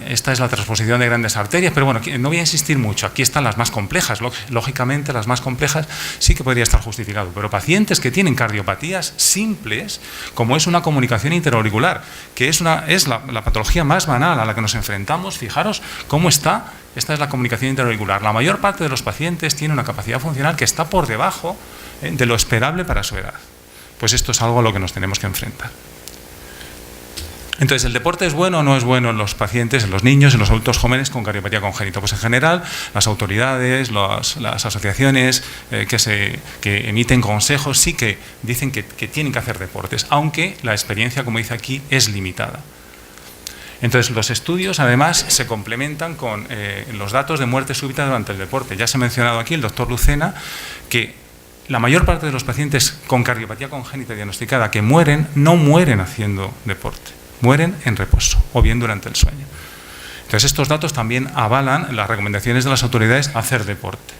esta es la transposición de grandes arterias, pero bueno, no voy a insistir mucho. Aquí están las más complejas. Lógicamente, las más complejas sí que podría estar justificado. Pero pacientes que tienen cardiopatías simples, como es una comunicación interauricular, que es la patología más banal a la que nos enfrentamos, fijaros cómo está. Esta es la comunicación interauricular. La mayor parte de los pacientes tiene una capacidad funcional que está por debajo de lo esperable para su edad. Pues esto es algo a lo que nos tenemos que enfrentar. Entonces, ¿el deporte es bueno o no es bueno en los pacientes, en los niños, en los adultos jóvenes con cardiopatía congénita? Pues en general, las autoridades, las asociaciones que emiten consejos sí que dicen que tienen que hacer deportes, aunque la experiencia, como dice aquí, es limitada. Entonces, los estudios, además, se complementan con los datos de muerte súbita durante el deporte. Ya se ha mencionado aquí el doctor Lucena que la mayor parte de los pacientes con cardiopatía congénita diagnosticada que mueren, no mueren haciendo deporte. Mueren en reposo o bien durante el sueño. Entonces, estos datos también avalan las recomendaciones de las autoridades a hacer deporte.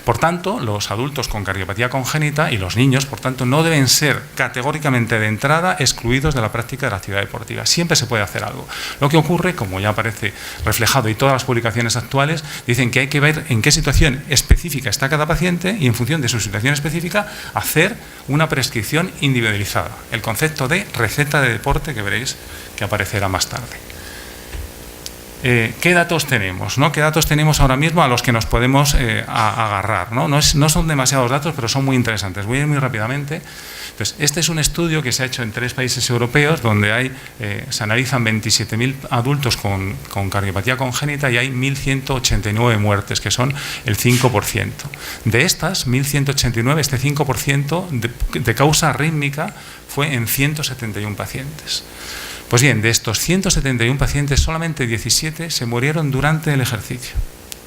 Por tanto, los adultos con cardiopatía congénita y los niños, por tanto, no deben ser categóricamente de entrada excluidos de la práctica de la actividad deportiva. Siempre se puede hacer algo. Lo que ocurre, como ya aparece reflejado y todas las publicaciones actuales, dicen que hay que ver en qué situación específica está cada paciente y en función de su situación específica hacer una prescripción individualizada. El concepto de receta de deporte que veréis que aparecerá más tarde. ¿Qué datos tenemos? ¿No? ¿Qué datos tenemos ahora mismo a los que nos podemos agarrar? No son demasiados datos, pero son muy interesantes. Voy a ir muy rápidamente. Entonces, este es un estudio que se ha hecho en 3 países europeos donde se analizan 27.000 adultos con cardiopatía congénita y hay 1.189 muertes, que son el 5%. De estas 1.189, este 5% de causa arrítmica fue en 171 pacientes. Pues bien, de estos 171 pacientes, solamente 17 se murieron durante el ejercicio.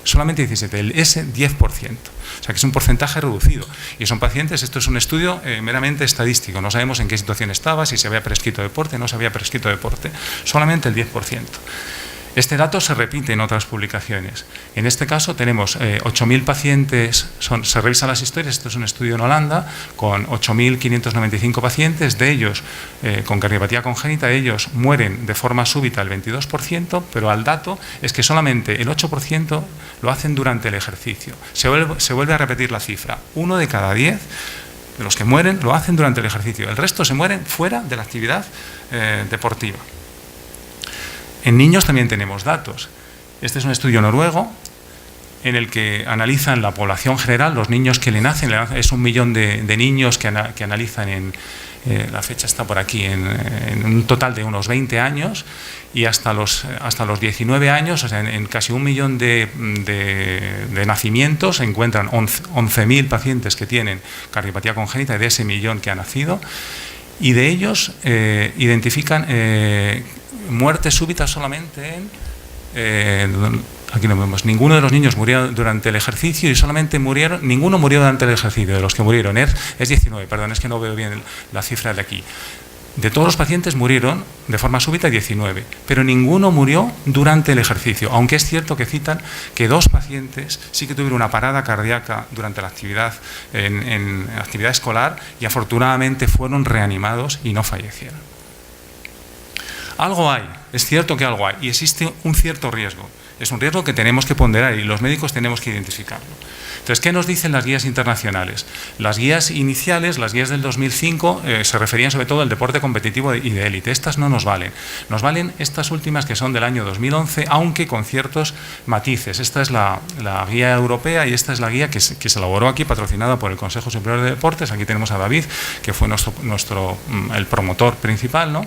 Solamente 17, ese 10%. O sea que es un porcentaje reducido. Y son pacientes, esto es un estudio meramente estadístico. No sabemos en qué situación estaba, si se había prescrito deporte, no se había prescrito deporte. Solamente el 10%. Este dato se repite en otras publicaciones. En este caso tenemos 8.000 pacientes, se revisan las historias, esto es un estudio en Holanda, con 8.595 pacientes, de ellos con cardiopatía congénita, ellos mueren de forma súbita el 22%, pero el dato es que solamente el 8% lo hacen durante el ejercicio. Se vuelve a repetir la cifra, 1 de cada 10 de los que mueren lo hacen durante el ejercicio, el resto se mueren fuera de la actividad deportiva. En niños también tenemos datos. Este es un estudio noruego en el que analizan la población general, los niños que le nacen, es 1 millón de niños que analizan la fecha está por aquí, en un total de unos 20 años y hasta los 19 años, o sea, en casi 1 millón de nacimientos se encuentran 11.000 pacientes que tienen cardiopatía congénita de ese millón que ha nacido y de ellos identifican muerte súbita solamente aquí lo vemos, ninguno de los niños murió durante el ejercicio y ninguno murió durante el ejercicio, de los que murieron, es 19, perdón, es que no veo bien la cifra de aquí. De todos los pacientes murieron de forma súbita 19, pero ninguno murió durante el ejercicio, aunque es cierto que citan que 2 pacientes sí que tuvieron una parada cardíaca durante la actividad en actividad escolar y afortunadamente fueron reanimados y no fallecieron. Algo hay, es cierto que algo hay y existe un cierto riesgo. Es un riesgo que tenemos que ponderar y los médicos tenemos que identificarlo. Entonces, ¿qué nos dicen las guías internacionales? Las guías iniciales, las guías del 2005, se referían sobre todo al deporte competitivo y de élite. Estas no nos valen. Nos valen estas últimas que son del año 2011, aunque con ciertos matices. Esta es la guía europea y esta es la guía que se elaboró aquí, patrocinada por el Consejo Superior de Deportes. Aquí tenemos a David, que fue el promotor principal, ¿no?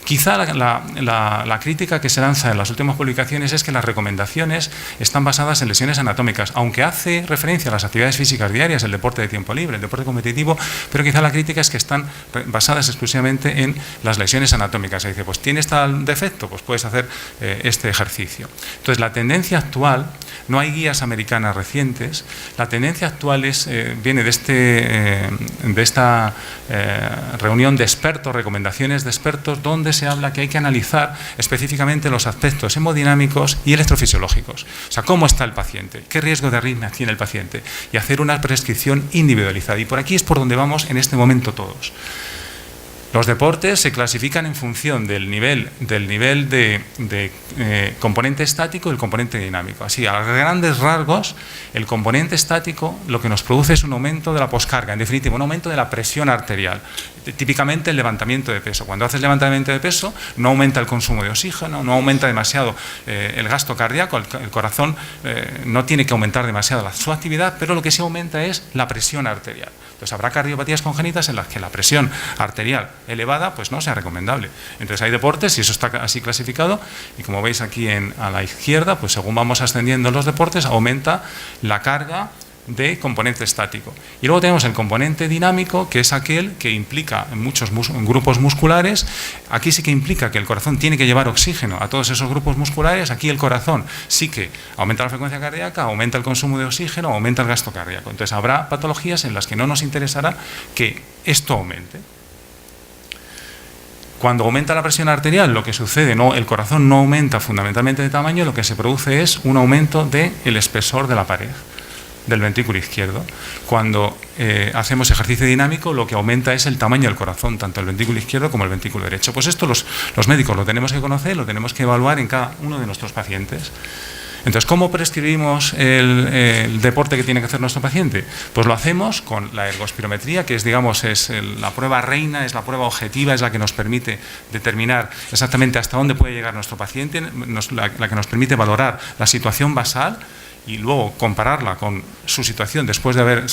Quizá la crítica que se lanza en las últimas publicaciones es que las recomendaciones están basadas en lesiones anatómicas, aunque hace referencia a las actividades físicas diarias, el deporte de tiempo libre, el deporte competitivo, pero quizá la crítica es que están basadas exclusivamente en las lesiones anatómicas. Se dice, pues tienes tal defecto, pues puedes hacer este ejercicio. Entonces, la tendencia actual, no hay guías americanas recientes, la tendencia actual viene de esta reunión de expertos, recomendaciones de expertos, donde se habla que hay que analizar específicamente los aspectos hemodinámicos y electrofisiológicos. O sea, cómo está el paciente, qué riesgo de arritmia tiene el paciente y hacer una prescripción individualizada. Y por aquí es por donde vamos en este momento todos. Los deportes se clasifican en función del nivel de componente estático y el componente dinámico. Así, a grandes rasgos, el componente estático lo que nos produce es un aumento de la poscarga, en definitiva, un aumento de la presión arterial. Típicamente el levantamiento de peso. Cuando haces levantamiento de peso, no aumenta el consumo de oxígeno, no aumenta demasiado el gasto cardíaco, el corazón no tiene que aumentar demasiado su actividad, pero lo que sí aumenta es la presión arterial. Entonces habrá cardiopatías congénitas en las que la presión arterial elevada pues no sea recomendable. Entonces hay deportes, y eso está así clasificado, y como veis aquí a la izquierda, pues según vamos ascendiendo en los deportes, aumenta la carga de componente estático. Y luego tenemos el componente dinámico, que es aquel que implica en muchos grupos musculares. Aquí sí que implica que el corazón tiene que llevar oxígeno a todos esos grupos musculares. Aquí el corazón sí que aumenta la frecuencia cardíaca, aumenta el consumo de oxígeno, aumenta el gasto cardíaco. Entonces habrá patologías en las que no nos interesará que esto aumente. Cuando aumenta la presión arterial, lo que sucede, el corazón no aumenta fundamentalmente de tamaño, lo que se produce es un aumento del espesor de la pared del ventrículo izquierdo. Cuando hacemos ejercicio dinámico, lo que aumenta es el tamaño del corazón, tanto el ventrículo izquierdo como el ventrículo derecho. Pues esto los médicos lo tenemos que conocer, lo tenemos que evaluar en cada uno de nuestros pacientes. Entonces, ¿cómo prescribimos el deporte que tiene que hacer nuestro paciente? Pues lo hacemos con la ergospirometría, que es, digamos, la prueba reina, es la prueba objetiva, es la que nos permite determinar exactamente hasta dónde puede llegar nuestro paciente, la que nos permite valorar la situación basal y luego compararla con su situación después de haberse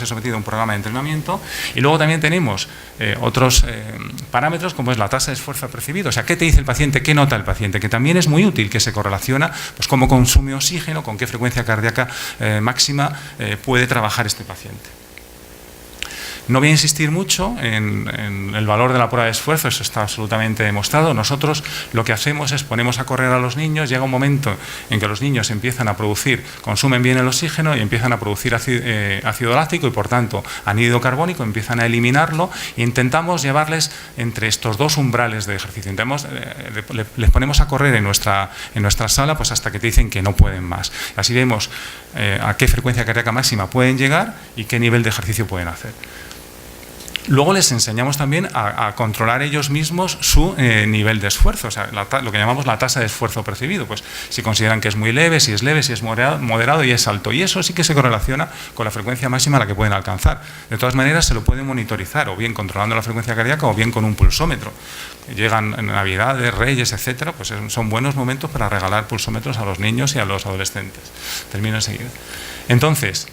sometido a un programa de entrenamiento. Y luego también tenemos otros parámetros, como es la tasa de esfuerzo percibido. O sea, ¿qué te dice el paciente? ¿Qué nota el paciente? Que también es muy útil, que se correlaciona pues cómo consume oxígeno, con qué frecuencia cardíaca máxima puede trabajar este paciente. No voy a insistir mucho en el valor de la prueba de esfuerzo, eso está absolutamente demostrado. Nosotros lo que hacemos es ponemos a correr a los niños, llega un momento en que los niños empiezan a producir, consumen bien el oxígeno y empiezan a producir ácido láctico y por tanto anhídrido carbónico, empiezan a eliminarlo e intentamos llevarles entre estos dos umbrales de ejercicio. Les ponemos a correr en nuestra sala pues hasta que te dicen que no pueden más. Así vemos a qué frecuencia cardíaca máxima pueden llegar y qué nivel de ejercicio pueden hacer. Luego les enseñamos también a controlar ellos mismos su nivel de esfuerzo, o sea, lo que llamamos la tasa de esfuerzo percibido. Pues si consideran que es muy leve, si es moderado y es alto. Y eso sí que se correlaciona con la frecuencia máxima a la que pueden alcanzar. De todas maneras, se lo pueden monitorizar, o bien controlando la frecuencia cardíaca, o bien con un pulsómetro. Llegan en Navidades, Reyes, etcétera, pues son buenos momentos para regalar pulsómetros a los niños y a los adolescentes. Termino enseguida. Entonces,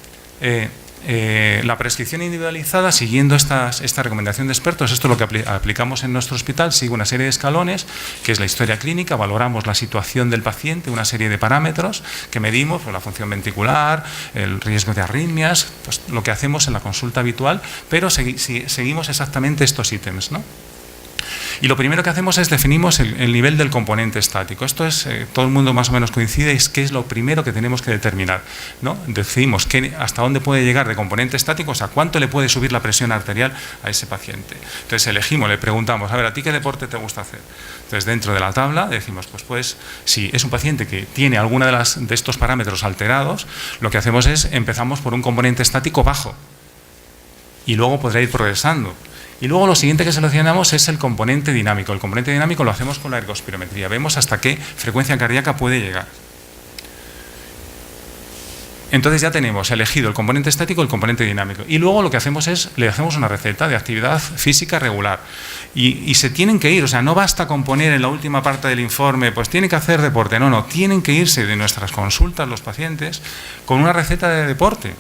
la prescripción individualizada, siguiendo esta recomendación de expertos, esto es lo que aplicamos en nuestro hospital, sigue una serie de escalones, que es la historia clínica, valoramos la situación del paciente, una serie de parámetros que medimos, pues la función ventricular, el riesgo de arritmias, pues lo que hacemos en la consulta habitual, pero seguimos exactamente estos ítems, ¿no? Y lo primero que hacemos es definimos el nivel del componente estático. Esto es, todo el mundo más o menos coincide, es que es lo primero que tenemos que determinar, ¿no? Decidimos hasta dónde puede llegar de componente estático, o sea, cuánto le puede subir la presión arterial a ese paciente. Entonces elegimos, le preguntamos, a ver, ¿a ti qué deporte te gusta hacer? Entonces dentro de la tabla decimos, pues si es un paciente que tiene alguna de estos parámetros alterados, lo que hacemos es, empezamos por un componente estático bajo y luego podrá ir progresando. Y luego lo siguiente que seleccionamos es el componente dinámico. El componente dinámico lo hacemos con la ergospirometría. Vemos hasta qué frecuencia cardíaca puede llegar. Entonces ya tenemos elegido el componente estático y el componente dinámico. Y luego lo que hacemos es, le hacemos una receta de actividad física regular. Y se tienen que ir, o sea, no basta con poner en la última parte del informe, pues tienen que hacer deporte. No, tienen que irse de nuestras consultas los pacientes con una receta de deporte.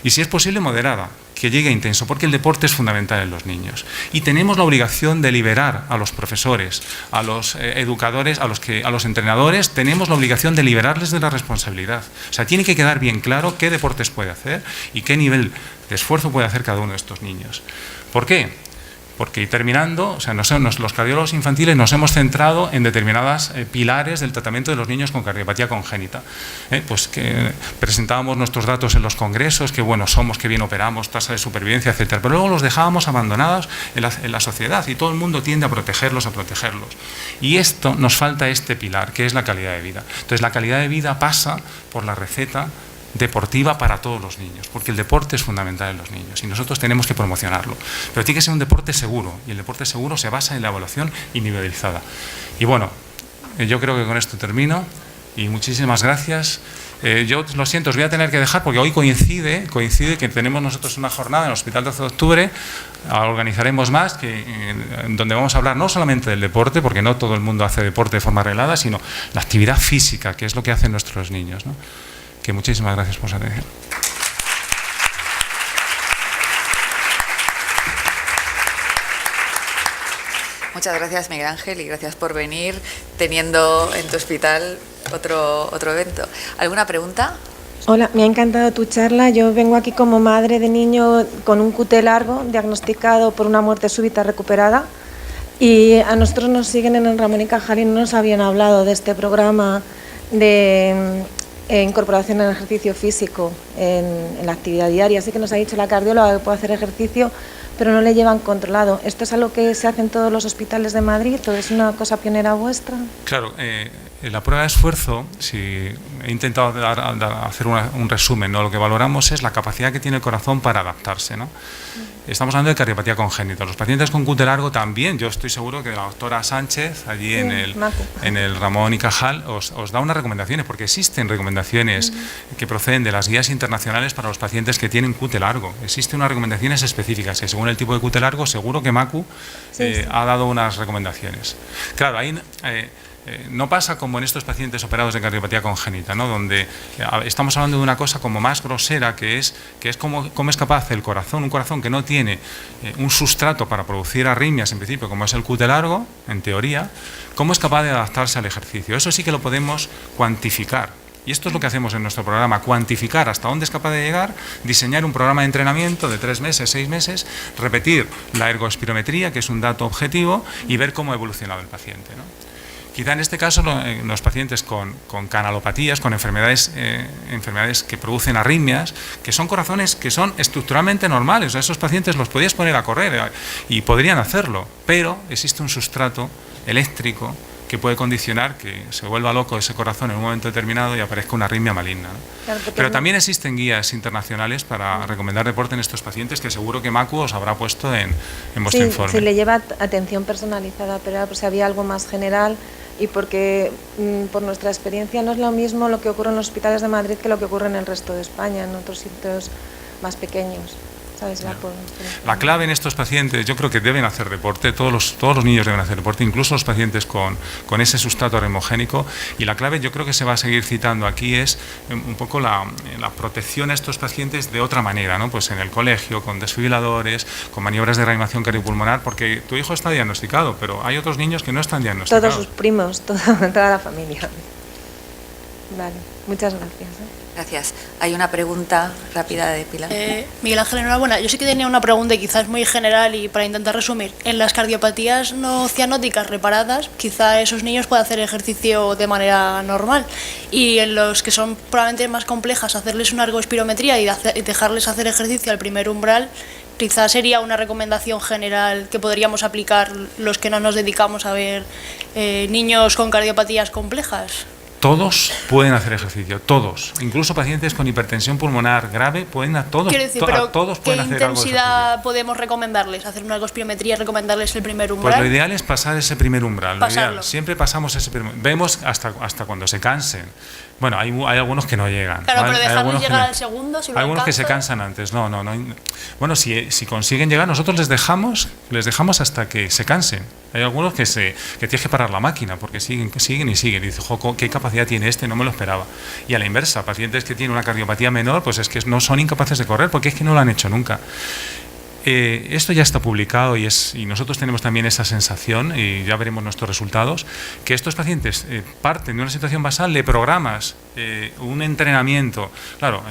Y si es posible, moderada, que llegue intenso, porque el deporte es fundamental en los niños. Y tenemos la obligación de liberar a los profesores, a los educadores, a los entrenadores, tenemos la obligación de liberarles de la responsabilidad. O sea, tiene que quedar bien claro qué deportes puede hacer y qué nivel de esfuerzo puede hacer cada uno de estos niños. ¿Por qué? Porque terminando, o sea, los cardiólogos infantiles nos hemos centrado en determinadas pilares del tratamiento de los niños con cardiopatía congénita. Pues que presentábamos nuestros datos en los congresos, qué buenos somos, qué bien operamos, tasa de supervivencia, etcétera. Pero luego los dejábamos abandonados en la sociedad y todo el mundo tiende a protegerlos. Y nos falta este pilar, que es la calidad de vida. Entonces, la calidad de vida pasa por la receta deportiva para todos los niños, porque el deporte es fundamental en los niños y nosotros tenemos que promocionarlo. Pero tiene que ser un deporte seguro y el deporte seguro se basa en la evaluación individualizada. Y bueno, yo creo que con esto termino y muchísimas gracias. Yo lo siento, os voy a tener que dejar porque hoy coincide que tenemos nosotros una jornada en el Hospital 12 de Octubre, organizaremos más, donde vamos a hablar no solamente del deporte, porque no todo el mundo hace deporte de forma arreglada, sino la actividad física, que es lo que hacen nuestros niños, ¿no? Que muchísimas gracias por su atención. Muchas gracias, Miguel Ángel, y gracias por venir teniendo en tu hospital otro evento. ¿Alguna pregunta? Hola, me ha encantado tu charla. Yo vengo aquí como madre de niño con un QT largo, diagnosticado por una muerte súbita recuperada, y a nosotros nos siguen en el Ramón y Cajal y no nos habían hablado de este programa de incorporación al ejercicio físico en la actividad diaria. Así que nos ha dicho la cardióloga que puede hacer ejercicio, pero no le llevan controlado. ¿Esto es algo que se hace en todos los hospitales de Madrid o es una cosa pionera vuestra? Claro, la prueba de esfuerzo, si he intentado hacer un resumen, ¿no? Lo que valoramos es la capacidad que tiene el corazón para adaptarse, ¿no? Estamos hablando de cardiopatía congénita. Los pacientes con QT largo también, yo estoy seguro que la doctora Sánchez, allí en el Ramón y Cajal, os da unas recomendaciones, porque existen recomendaciones que proceden de las guías internacionales para los pacientes que tienen QT largo. Existen unas recomendaciones específicas, que según el tipo de QT largo, seguro que Macu ha dado unas recomendaciones. Claro, ahí no pasa como en estos pacientes operados de cardiopatía congénita, ¿no? Donde estamos hablando de una cosa como más grosera, que es cómo es capaz el corazón, un corazón que no tiene un sustrato para producir arritmias en principio, como es el QT largo, en teoría, cómo es capaz de adaptarse al ejercicio. Eso sí que lo podemos cuantificar. Y esto es lo que hacemos en nuestro programa, cuantificar hasta dónde es capaz de llegar, diseñar un programa de entrenamiento de 3 meses, 6 meses, repetir la ergospirometría, que es un dato objetivo, y ver cómo ha evolucionado el paciente, ¿no? Quizá en este caso los pacientes con canalopatías, con enfermedades que producen arritmias, que son corazones que son estructuralmente normales. O sea, esos pacientes los podías poner a correr y podrían hacerlo, pero existe un sustrato eléctrico que puede condicionar que se vuelva loco ese corazón en un momento determinado y aparezca una arritmia maligna, ¿no? Claro, pero también existen guías internacionales para recomendar deporte en estos pacientes, que seguro que Macu os habrá puesto en vuestro informe. Sí, le lleva atención personalizada, pero era por si había algo más general y porque por nuestra experiencia no es lo mismo lo que ocurre en los hospitales de Madrid que lo que ocurre en el resto de España, en otros sitios más pequeños. La clave en estos pacientes, yo creo que deben hacer deporte, todos los niños deben hacer deporte, incluso los pacientes con ese sustrato arritmogénico, y la clave, yo creo que se va a seguir citando aquí, es un poco la protección a estos pacientes de otra manera, ¿no? Pues en el colegio, con desfibriladores, con maniobras de reanimación cardiopulmonar, porque tu hijo está diagnosticado, pero hay otros niños que no están diagnosticados. Todos sus primos, toda la familia. Vale, muchas gracias. Gracias. Hay una pregunta rápida de Pilar. Miguel Ángel, enhorabuena. Yo sí que tenía una pregunta y quizás muy general y para intentar resumir. En las cardiopatías no cianóticas reparadas, quizá esos niños puedan hacer ejercicio de manera normal. Y en los que son probablemente más complejas, hacerles una ergospirometría y dejarles hacer ejercicio al primer umbral, quizás sería una recomendación general que podríamos aplicar los que no nos dedicamos a ver niños con cardiopatías complejas. Todos pueden hacer ejercicio, todos. Incluso pacientes con hipertensión pulmonar grave pueden a todos. Quiero decir, pero todos ¿qué pueden hacer algo de intensidad ejercicio. podemos recomendarles? ¿Hacer una ergospirometría, recomendarles el primer umbral? Pues lo ideal es pasar ese primer umbral. Lo Pasarlo. ideal, siempre pasamos ese primer. Vemos hasta cuando se cansen. Bueno, hay algunos que no llegan. Claro, ¿vale? pero dejarles llegar al segundo, si lo algunos que se alcanzan. cansan antes. No. Bueno, si consiguen llegar, nosotros les dejamos hasta que se cansen. Hay algunos que tienes que parar la máquina porque siguen. Y dices, ojo, ¿qué capacidad tiene este? No me lo esperaba. Y a la inversa, pacientes que tienen una cardiopatía menor, pues es que no son incapaces de correr porque es que no lo han hecho nunca. Esto ya está publicado y nosotros tenemos también esa sensación, y ya veremos nuestros resultados, que estos pacientes parten de una situación basal, le programas un entrenamiento. Claro,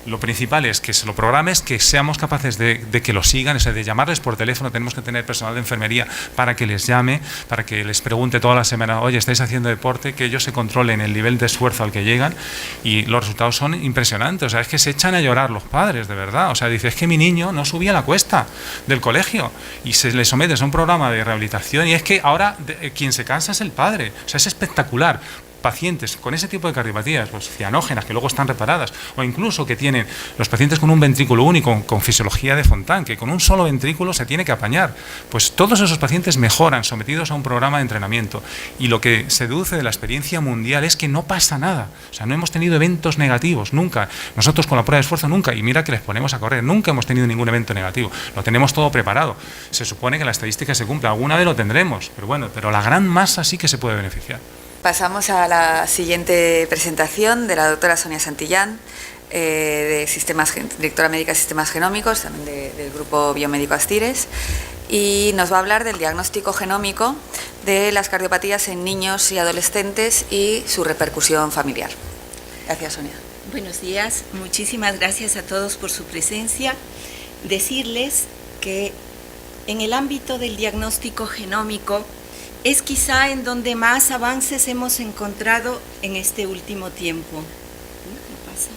lo principal es que se lo programes, que seamos capaces de que lo sigan, de llamarles por teléfono. Tenemos que tener personal de enfermería para que les llame, para que les pregunte toda la semana, oye, ¿estáis haciendo deporte? Que ellos se controlen el nivel de esfuerzo al que llegan, y los resultados son impresionantes. O sea, es que se echan a llorar los padres, de verdad. O sea, dice, es que mi niño no subía la cuesta del colegio y se le somete a un programa de rehabilitación, y es que ahora quien se cansa es el padre. O sea, es espectacular. Pacientes con ese tipo de cardiopatías, pues cianógenas, que luego están reparadas, o incluso que tienen los pacientes con un ventrículo único, con fisiología de Fontán, que con un solo ventrículo se tiene que apañar, pues todos esos pacientes mejoran sometidos a un programa de entrenamiento, y lo que se deduce de la experiencia mundial es que no pasa nada. O sea, no hemos tenido eventos negativos, nunca. Nosotros con la prueba de esfuerzo nunca, y mira que les ponemos a correr, nunca hemos tenido ningún evento negativo. Lo tenemos todo preparado. Se supone que la estadística se cumple, alguna vez lo tendremos, pero la gran masa sí que se puede beneficiar. Pasamos a la siguiente presentación de la doctora Sonia Santillán, directora médica de Sistemas Genómicos, también del Grupo Biomédico Astires, y nos va a hablar del diagnóstico genómico de las cardiopatías en niños y adolescentes y su repercusión familiar. Gracias, Sonia. Buenos días, muchísimas gracias a todos por su presencia. Decirles que en el ámbito del diagnóstico genómico es quizá en donde más avances hemos encontrado en este último tiempo. ¿No pasa?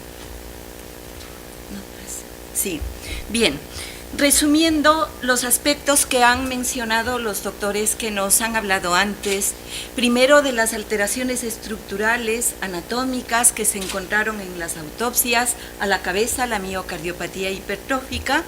No pasa. Sí. Bien, resumiendo los aspectos que han mencionado los doctores que nos han hablado antes, primero de las alteraciones estructurales, anatómicas que se encontraron en las autopsias a la cabeza, la miocardiopatía hipertrófica,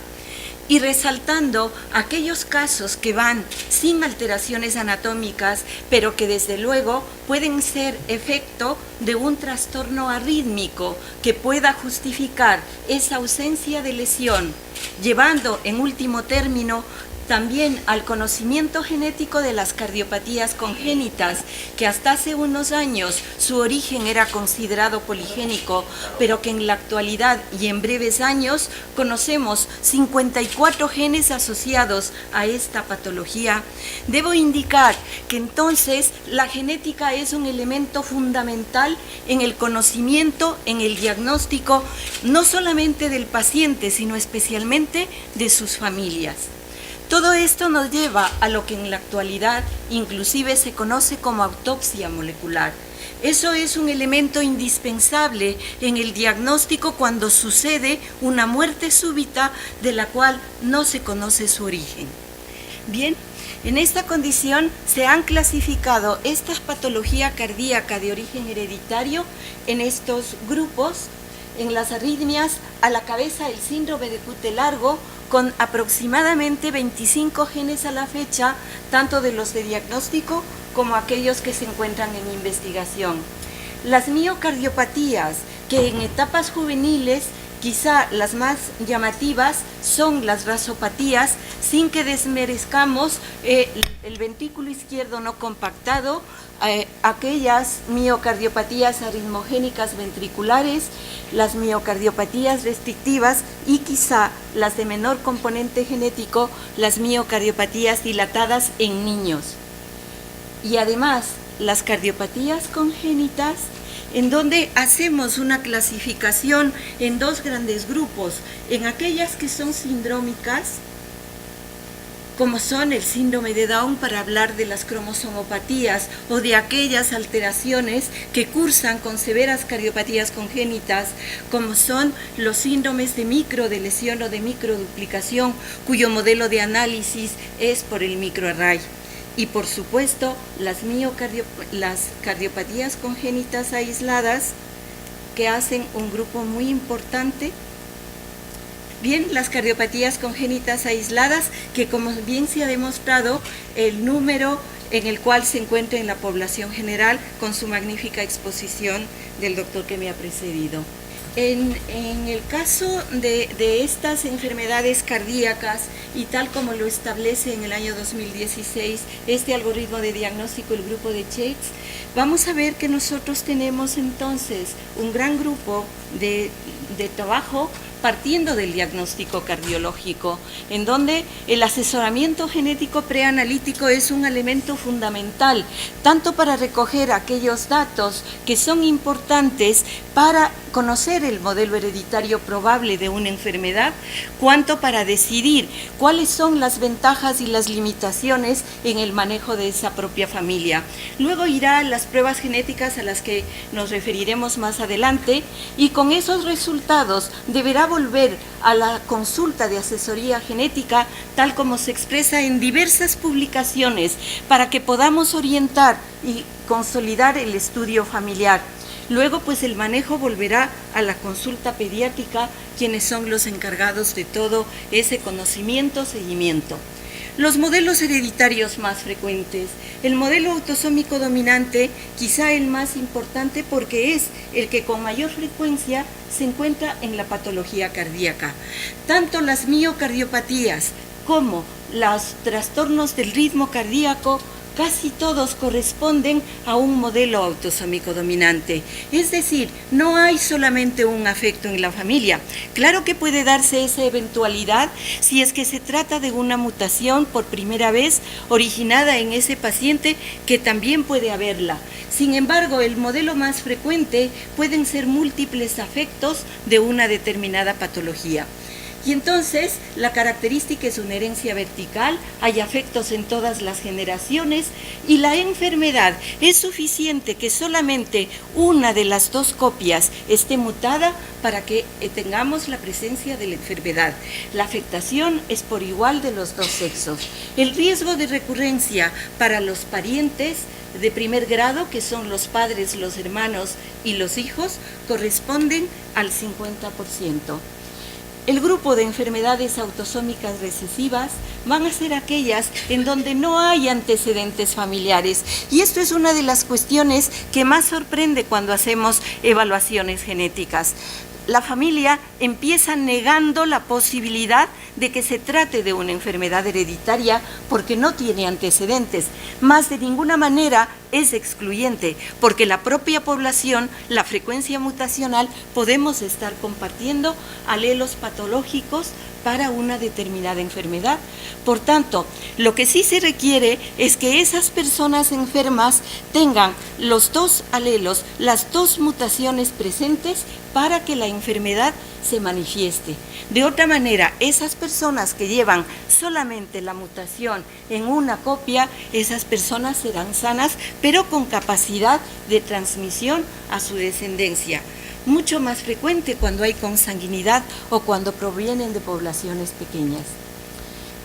y resaltando aquellos casos que van sin alteraciones anatómicas, pero que desde luego pueden ser efecto de un trastorno arrítmico que pueda justificar esa ausencia de lesión, llevando en último término también al conocimiento genético de las cardiopatías congénitas, que hasta hace unos años su origen era considerado poligénico, pero que en la actualidad y en breves años conocemos 54 genes asociados a esta patología. Debo indicar que entonces la genética es un elemento fundamental en el conocimiento, en el diagnóstico, no solamente del paciente, sino especialmente de sus familias. Todo esto nos lleva a lo que en la actualidad inclusive se conoce como autopsia molecular. Eso es un elemento indispensable en el diagnóstico cuando sucede una muerte súbita de la cual no se conoce su origen. Bien, en esta condición se han clasificado esta patología cardíaca de origen hereditario en estos grupos. En las arritmias, a la cabeza el síndrome de Cute largo, con aproximadamente 25 genes a la fecha, tanto de los de diagnóstico como aquellos que se encuentran en investigación. Las miocardiopatías, que en etapas juveniles quizá las más llamativas son las rasopatías, sin que desmerezcamos el ventrículo izquierdo no compactado, aquellas miocardiopatías arritmogénicas ventriculares, las miocardiopatías restrictivas y quizá las de menor componente genético, las miocardiopatías dilatadas en niños. Y además, las cardiopatías congénitas, en donde hacemos una clasificación en dos grandes grupos, en aquellas que son sindrómicas, como son el síndrome de Down, para hablar de las cromosomopatías, o de aquellas alteraciones que cursan con severas cardiopatías congénitas, como son los síndromes de microdeleción o de microduplicación, cuyo modelo de análisis es por el microarray. Y por supuesto, las cardiopatías congénitas aisladas, que hacen un grupo muy importante. Bien, las cardiopatías congénitas aisladas, que como bien se ha demostrado, el número en el cual se encuentra en la población general, con su magnífica exposición del doctor que me ha precedido. En el caso de estas enfermedades cardíacas, y tal como lo establece en el año 2016 este algoritmo de diagnóstico, el grupo de Chaix, vamos a ver que nosotros tenemos entonces un gran grupo de trabajo partiendo del diagnóstico cardiológico, en donde el asesoramiento genético preanalítico es un elemento fundamental, tanto para recoger aquellos datos que son importantes para conocer el modelo hereditario probable de una enfermedad, cuanto para decidir cuáles son las ventajas y las limitaciones en el manejo de esa propia familia. Luego irá a las pruebas genéticas, a las que nos referiremos más adelante, y con esos resultados deberá volver a la consulta de asesoría genética, tal como se expresa en diversas publicaciones, para que podamos orientar y consolidar el estudio familiar. Luego, pues el manejo volverá a la consulta pediátrica, quienes son los encargados de todo ese conocimiento, seguimiento. Los modelos hereditarios más frecuentes. El modelo autosómico dominante, quizá el más importante porque es el que con mayor frecuencia se encuentra en la patología cardíaca. Tanto las miocardiopatías como los trastornos del ritmo cardíaco, casi todos corresponden a un modelo autosómico dominante. Es decir, no hay solamente un afecto en la familia. Claro que puede darse esa eventualidad si es que se trata de una mutación por primera vez originada en ese paciente, que también puede haberla. Sin embargo, el modelo más frecuente pueden ser múltiples afectos de una determinada patología. Y entonces la característica es una herencia vertical, hay afectos en todas las generaciones, y la enfermedad es suficiente que solamente una de las dos copias esté mutada para que tengamos la presencia de la enfermedad. La afectación es por igual de los dos sexos. El riesgo de recurrencia para los parientes de primer grado, que son los padres, los hermanos y los hijos, corresponden al 50%. El grupo de enfermedades autosómicas recesivas van a ser aquellas en donde no hay antecedentes familiares, y esto es una de las cuestiones que más sorprende cuando hacemos evaluaciones genéticas. La familia empieza negando la posibilidad de que se trate de una enfermedad hereditaria porque no tiene antecedentes, más de ninguna manera es excluyente, porque la propia población, la frecuencia mutacional, podemos estar compartiendo alelos patológicos para una determinada enfermedad. Por tanto, lo que sí se requiere es que esas personas enfermas tengan los dos alelos, las dos mutaciones presentes para que la enfermedad se manifieste. De otra manera, esas personas que llevan solamente la mutación en una copia, esas personas serán sanas, pero con capacidad de transmisión a su descendencia. Mucho más frecuente cuando hay consanguinidad o cuando provienen de poblaciones pequeñas.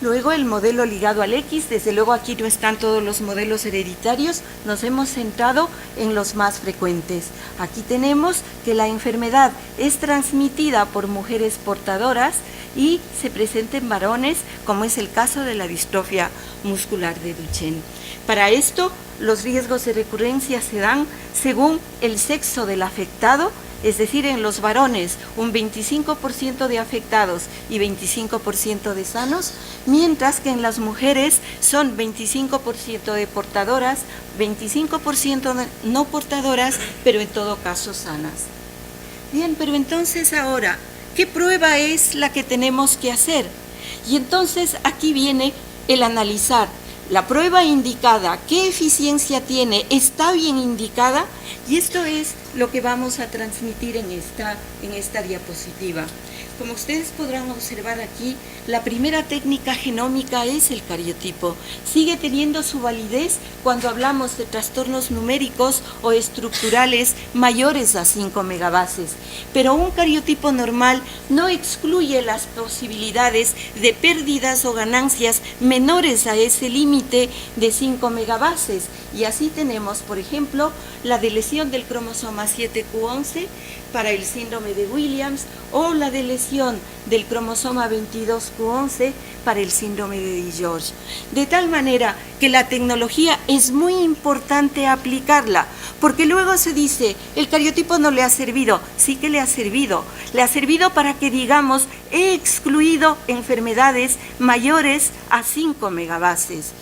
Luego, el modelo ligado al X, desde luego aquí no están todos los modelos hereditarios, nos hemos centrado en los más frecuentes. Aquí tenemos que la enfermedad es transmitida por mujeres portadoras y se presenta en varones, como es el caso de la distrofia muscular de Duchenne. Para esto, los riesgos de recurrencia se dan según el sexo del afectado, es decir, en los varones un 25% de afectados y 25% de sanos, mientras que en las mujeres son 25% de portadoras, 25% de no portadoras, pero en todo caso sanas. Bien, pero entonces ahora, ¿qué prueba es la que tenemos que hacer? Y entonces aquí viene el analizar la prueba indicada, qué eficiencia tiene, está bien indicada, Y esto es lo que vamos a transmitir en esta diapositiva. Como ustedes podrán observar aquí, la primera técnica genómica es el cariotipo. Sigue teniendo su validez cuando hablamos de trastornos numéricos o estructurales mayores a 5 megabases. Pero un cariotipo normal no excluye las posibilidades de pérdidas o ganancias menores a ese límite de 5 megabases. Y así tenemos, por ejemplo, la deleción del cromosoma 7q11 para el síndrome de Williams o la deleción del cromosoma 22q11 para el síndrome de DiGeorge. De tal manera que la tecnología es muy importante aplicarla, porque luego se dice, el cariotipo no le ha servido. Sí que le ha servido para que digamos, he excluido enfermedades mayores a 5 megabases.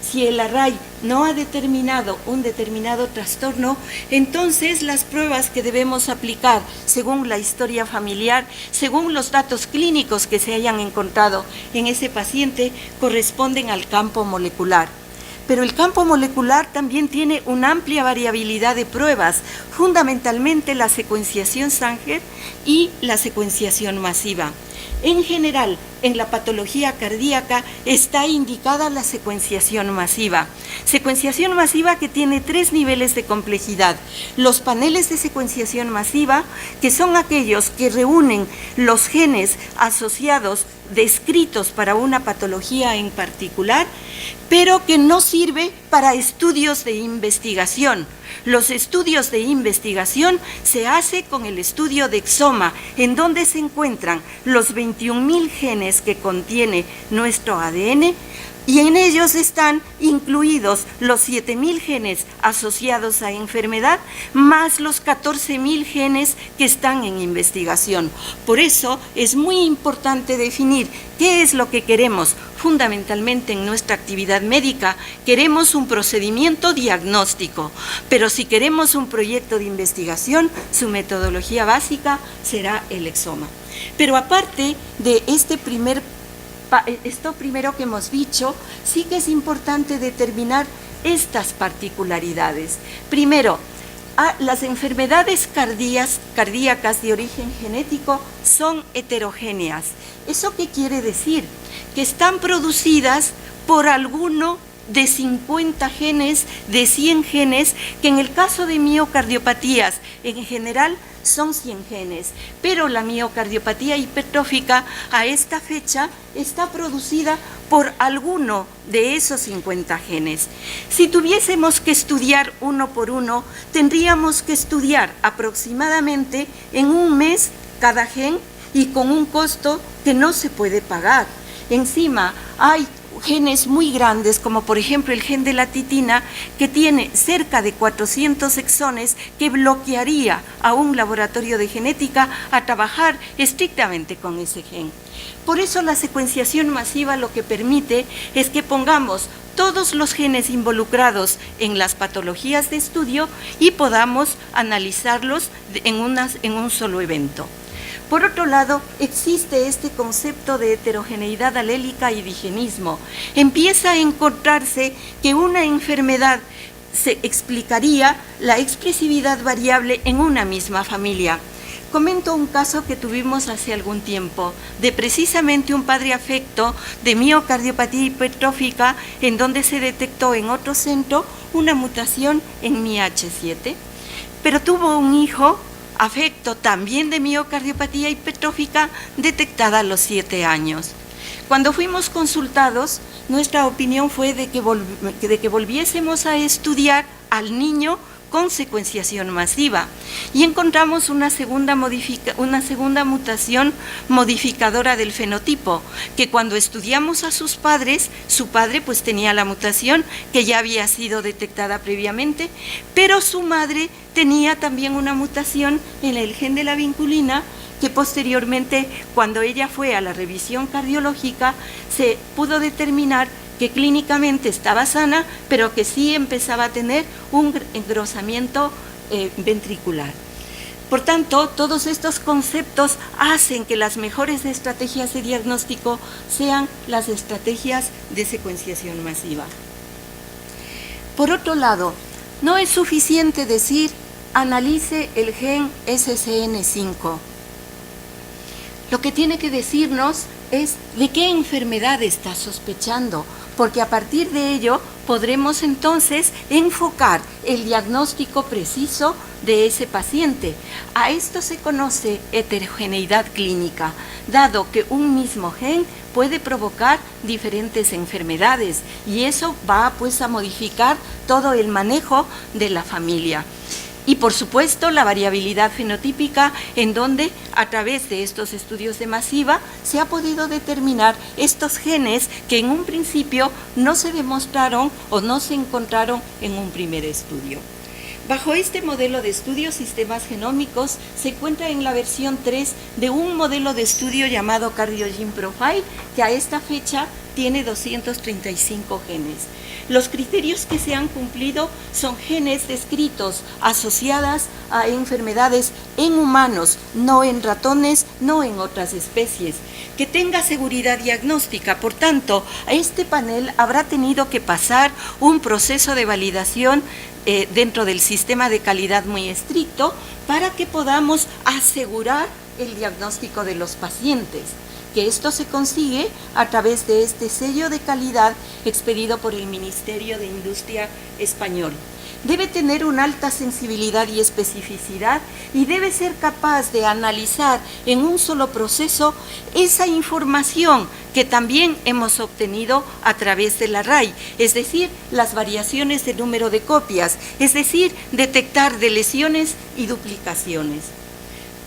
Si el array no ha determinado un determinado trastorno, entonces las pruebas que debemos aplicar según la historia familiar, según los datos clínicos que se hayan encontrado en ese paciente, corresponden al campo molecular. Pero el campo molecular también tiene una amplia variabilidad de pruebas, fundamentalmente la secuenciación Sanger y la secuenciación masiva. En general, en la patología cardíaca está indicada la secuenciación masiva. Secuenciación masiva que tiene 3 niveles de complejidad. Los paneles de secuenciación masiva, que son aquellos que reúnen los genes asociados descritos para una patología en particular, pero que no sirve para estudios de investigación. Los estudios de investigación se hace con el estudio de exoma, en donde se encuentran los 21.000 genes que contiene nuestro ADN, y en ellos están incluidos los 7.000 genes asociados a enfermedad, más los 14.000 genes que están en investigación. Por eso es muy importante definir qué es lo que queremos. Fundamentalmente en nuestra actividad médica queremos un procedimiento diagnóstico, pero si queremos un proyecto de investigación, su metodología básica será el exoma. Pero aparte de esto primero que hemos dicho, sí que es importante determinar estas particularidades. Primero, las enfermedades cardíacas de origen genético son heterogéneas. ¿Eso qué quiere decir? Que están producidas por alguno de 50 genes, de 100 genes, que en el caso de miocardiopatías en general son 100 genes, pero la miocardiopatía hipertrófica a esta fecha está producida por alguno de esos 50 genes. Si tuviésemos que estudiar uno por uno, tendríamos que estudiar aproximadamente en un mes cada gen y con un costo que no se puede pagar. Encima hay genes muy grandes, como por ejemplo el gen de la titina, que tiene cerca de 400 exones, que bloquearía a un laboratorio de genética a trabajar estrictamente con ese gen. Por eso la secuenciación masiva lo que permite es que pongamos todos los genes involucrados en las patologías de estudio y podamos analizarlos en un solo evento. Por otro lado, existe este concepto de heterogeneidad alélica y digenismo. Empieza a encontrarse que una enfermedad se explicaría la expresividad variable en una misma familia. Comento un caso que tuvimos hace algún tiempo, de precisamente un padre afecto de miocardiopatía hipertrófica, en donde se detectó en otro centro una mutación en MIH7, pero tuvo un hijo afecto también de miocardiopatía hipertrófica detectada a los 7 años. Cuando fuimos consultados, nuestra opinión fue de que volviésemos a estudiar al niño con secuenciación masiva y encontramos una segunda mutación modificadora del fenotipo, que cuando estudiamos a sus padres, su padre pues tenía la mutación que ya había sido detectada previamente, pero su madre tenía también una mutación en el gen de la vinculina, que posteriormente, cuando ella fue a la revisión cardiológica, se pudo determinar que clínicamente estaba sana, pero que sí empezaba a tener un engrosamiento ventricular. Por tanto, todos estos conceptos hacen que las mejores estrategias de diagnóstico sean las estrategias de secuenciación masiva. Por otro lado, no es suficiente decir analice el gen SCN5. Lo que tiene que decirnos es de qué enfermedad está sospechando, porque a partir de ello podremos entonces enfocar el diagnóstico preciso de ese paciente. A esto se conoce heterogeneidad clínica, dado que un mismo gen puede provocar diferentes enfermedades y eso va pues a modificar todo el manejo de la familia. Y por supuesto la variabilidad fenotípica, en donde a través de estos estudios de masiva se ha podido determinar estos genes que en un principio no se demostraron o no se encontraron en un primer estudio. Bajo este modelo de estudio, sistemas genómicos, se encuentra en la versión 3 de un modelo de estudio llamado CardioGene Profile, que a esta fecha tiene 235 genes. Los criterios que se han cumplido son genes descritos asociadas a enfermedades en humanos, no en ratones, no en otras especies. Que tenga seguridad diagnóstica, por tanto, este panel habrá tenido que pasar un proceso de validación dentro del sistema de calidad muy estricto para que podamos asegurar el diagnóstico de los pacientes, que esto se consigue a través de este sello de calidad expedido por el Ministerio de Industria español. Debe tener una alta sensibilidad y especificidad y debe ser capaz de analizar en un solo proceso esa información que también hemos obtenido a través de la RAI, es decir, las variaciones de número de copias, es decir, detectar deleciones y duplicaciones.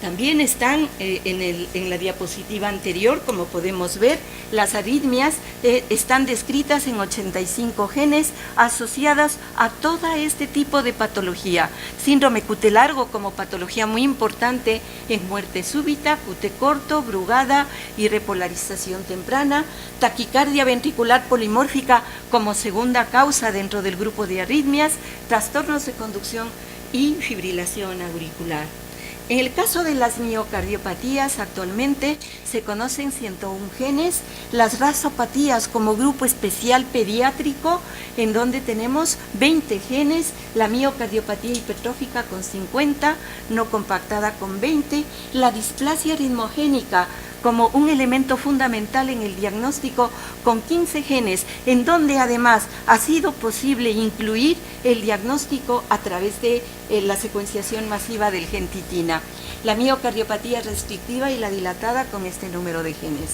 También están en la diapositiva anterior, como podemos ver, las arritmias están descritas en 85 genes asociadas a todo este tipo de patología. Síndrome QT largo como patología muy importante en muerte súbita, QT corto, brugada y repolarización temprana, taquicardia ventricular polimórfica como segunda causa dentro del grupo de arritmias, trastornos de conducción y fibrilación auricular. En el caso de las miocardiopatías, actualmente se conocen 101 genes, las rasopatías como grupo especial pediátrico, en donde tenemos 20 genes, la miocardiopatía hipertrófica con 50, no compactada con 20, la displasia ritmogénica como un elemento fundamental en el diagnóstico con 15 genes, en donde además ha sido posible incluir el diagnóstico a través de la secuenciación masiva del gen titina. La miocardiopatía restrictiva y la dilatada con este número de genes.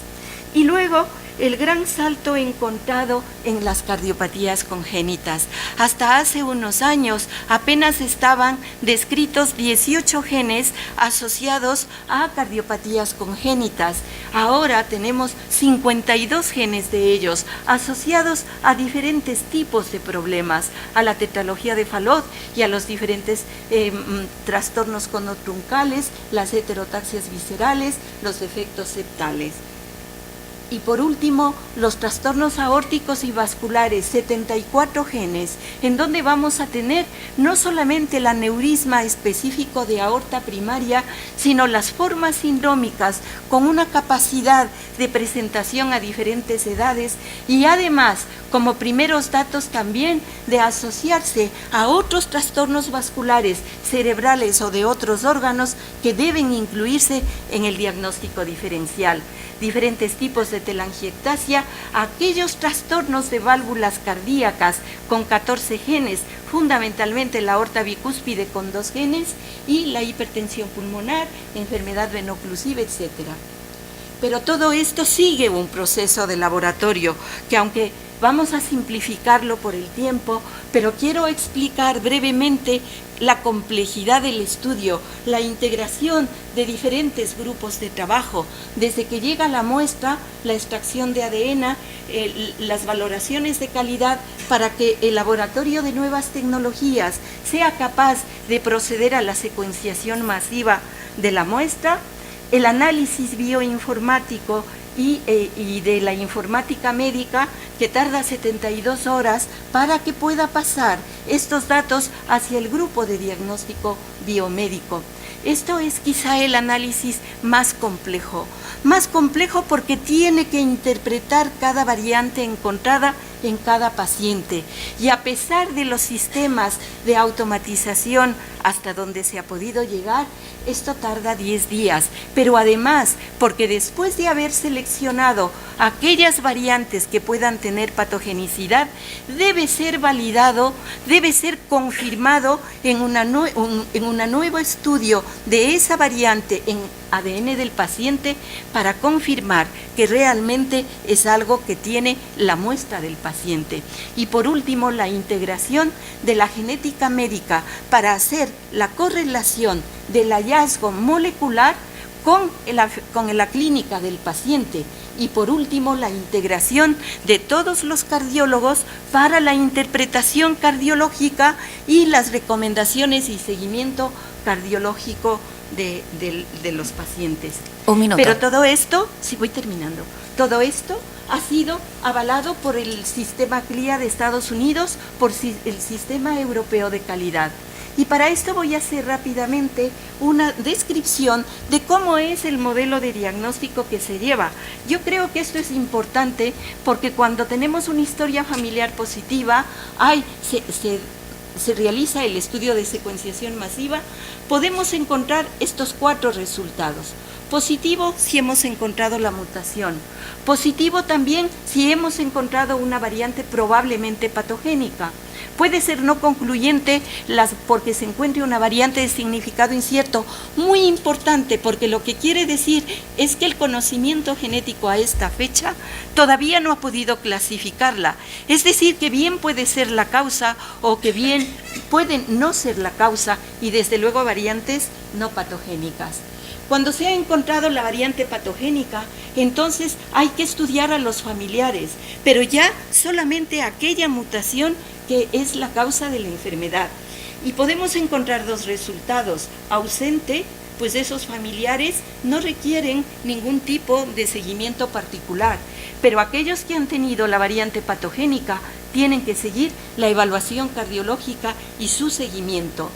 Y luego el gran salto encontrado en las cardiopatías congénitas. Hasta hace unos años apenas estaban descritos 18 genes asociados a cardiopatías congénitas. Ahora tenemos 52 genes de ellos asociados a diferentes tipos de problemas, a la tetralogía de Fallot y a los diferentes trastornos conotruncales, las heterotaxias viscerales, los defectos septales. Y por último, los trastornos aórticos y vasculares, 74 genes, en donde vamos a tener no solamente el aneurisma específico de aorta primaria, sino las formas sindrómicas con una capacidad de presentación a diferentes edades y además, como primeros datos también, de asociarse a otros trastornos vasculares, cerebrales o de otros órganos que deben incluirse en el diagnóstico diferencial. Diferentes tipos de telangiectasia, aquellos trastornos de válvulas cardíacas con 14 genes, fundamentalmente la aorta bicúspide con 2 genes y la hipertensión pulmonar, enfermedad venoclusiva, etc. Pero todo esto sigue un proceso de laboratorio que, aunque vamos a simplificarlo por el tiempo, pero quiero explicar brevemente la complejidad del estudio, la integración de diferentes grupos de trabajo, desde que llega la muestra, la extracción de ADN, las valoraciones de calidad para que el laboratorio de nuevas tecnologías sea capaz de proceder a la secuenciación masiva de la muestra, el análisis bioinformático y de la informática médica, que tarda 72 horas para que pueda pasar estos datos hacia el grupo de diagnóstico biomédico. Esto es quizá el análisis más complejo porque tiene que interpretar cada variante encontrada en cada paciente. Y a pesar de los sistemas de automatización hasta donde se ha podido llegar, esto tarda 10 días. Pero además, porque después de haber seleccionado aquellas variantes que puedan tener patogenicidad, debe ser validado, debe ser confirmado en un nuevo estudio de esa variante en ADN del paciente para confirmar que realmente es algo que tiene la muestra del paciente. Y por último, la integración de la genética médica para hacer la correlación del hallazgo molecular con la clínica del paciente. Y por último, la integración de todos los cardiólogos para la interpretación cardiológica y las recomendaciones y seguimiento cardiológico de los pacientes. Un minuto. Pero todo esto, sí, voy terminando, todo esto ha sido avalado por el sistema CLIA de Estados Unidos, por el Sistema Europeo de Calidad. Y para esto voy a hacer rápidamente una descripción de cómo es el modelo de diagnóstico que se lleva. Yo creo que esto es importante porque cuando tenemos una historia familiar positiva, se realiza el estudio de secuenciación masiva, podemos encontrar estos 4 resultados. Positivo si hemos encontrado la mutación. Positivo también si hemos encontrado una variante probablemente patogénica. Puede ser no concluyente porque se encuentre una variante de significado incierto, muy importante, porque lo que quiere decir es que el conocimiento genético a esta fecha todavía no ha podido clasificarla. Es decir, que bien puede ser la causa o que bien pueden no ser la causa y desde luego variantes no patogénicas. Cuando se ha encontrado la variante patogénica, entonces hay que estudiar a los familiares, pero ya solamente aquella mutación que es la causa de la enfermedad. Y podemos encontrar 2 resultados. Ausente, pues esos familiares no requieren ningún tipo de seguimiento particular, pero aquellos que han tenido la variante patogénica tienen que seguir la evaluación cardiológica y su seguimiento.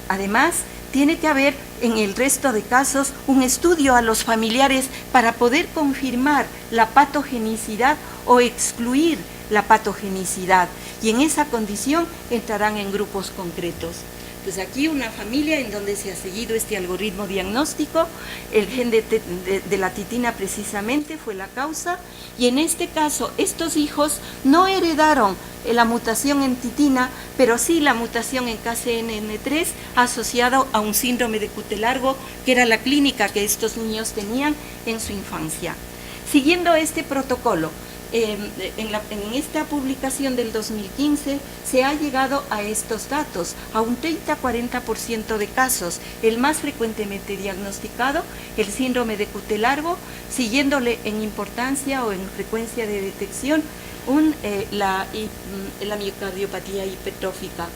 Además, tiene que haber en el resto de casos un estudio a los familiares para poder confirmar la patogenicidad o excluir la patogenicidad, y en esa condición entrarán en grupos concretos. Pues aquí una familia en donde se ha seguido este algoritmo diagnóstico, el gen de la titina precisamente fue la causa, y en este caso estos hijos no heredaron la mutación en titina, pero sí la mutación en KCNN3 asociado a un síndrome de cutelargo, que era la clínica que estos niños tenían en su infancia. Siguiendo este protocolo, en esta publicación del 2015 se ha llegado a estos datos, a un 30-40% de casos, el más frecuentemente diagnosticado, el síndrome de cutelargo, siguiéndole en importancia o en frecuencia de detección la miocardiopatía hipertrófica.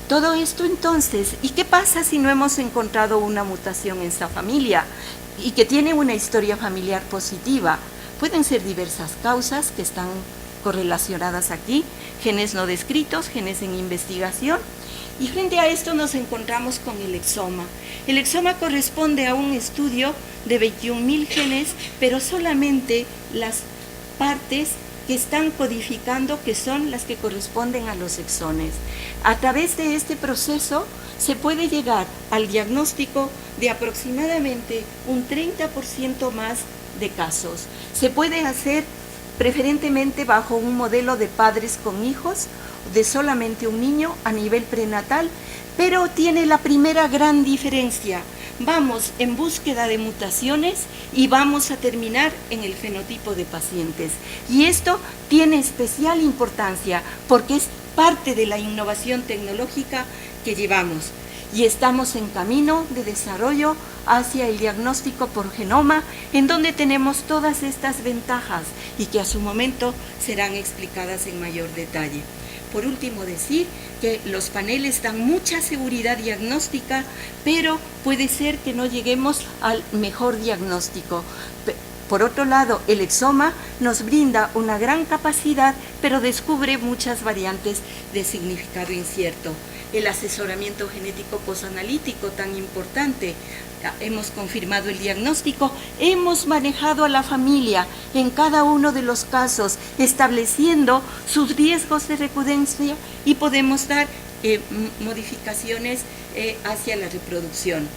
Todo esto entonces, ¿y qué pasa si no hemos encontrado una mutación en esa familia y que tiene una historia familiar positiva? Pueden ser diversas causas que están correlacionadas aquí, genes no descritos, genes en investigación, y frente a esto nos encontramos con el exoma. El exoma corresponde a un estudio de 21.000 genes, pero solamente las partes que están codificando, que son las que corresponden a los exones. A través de este proceso se puede llegar al diagnóstico de aproximadamente un 30% más de casos. Se puede hacer preferentemente bajo un modelo de padres con hijos, de solamente un niño a nivel prenatal, pero tiene la primera gran diferencia. Vamos en búsqueda de mutaciones y vamos a terminar en el fenotipo de pacientes. Y esto tiene especial importancia porque es parte de la innovación tecnológica que llevamos. Y estamos en camino de desarrollo hacia el diagnóstico por genoma, en donde tenemos todas estas ventajas y que a su momento serán explicadas en mayor detalle. Por último, decir que los paneles dan mucha seguridad diagnóstica, pero puede ser que no lleguemos al mejor diagnóstico. Por otro lado, el exoma nos brinda una gran capacidad, pero descubre muchas variantes de significado incierto. el asesoramiento genético posanalítico tan importante. Hemos confirmado el diagnóstico, hemos manejado a la familia en cada uno de los casos, estableciendo sus riesgos de recurrencia y podemos dar modificaciones hacia la reproducción.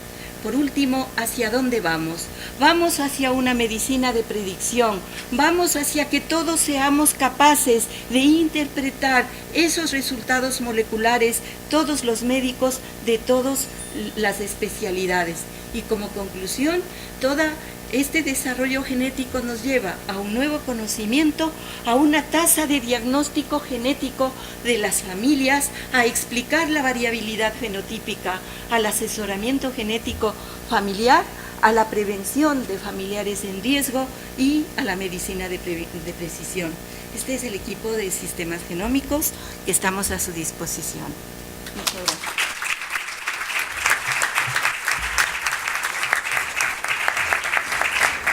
Por último, ¿hacia dónde vamos? Vamos hacia una medicina de predicción, vamos hacia que todos seamos capaces de interpretar esos resultados moleculares, todos los médicos de todas las especialidades. Y como conclusión, todo este desarrollo genético nos lleva a un nuevo conocimiento, a una tasa de diagnóstico genético de las familias, a explicar la variabilidad fenotípica, al asesoramiento genético familiar, a la prevención de familiares en riesgo y a la medicina de precisión. Este es el equipo de sistemas genómicos que estamos a su disposición. Muchas gracias.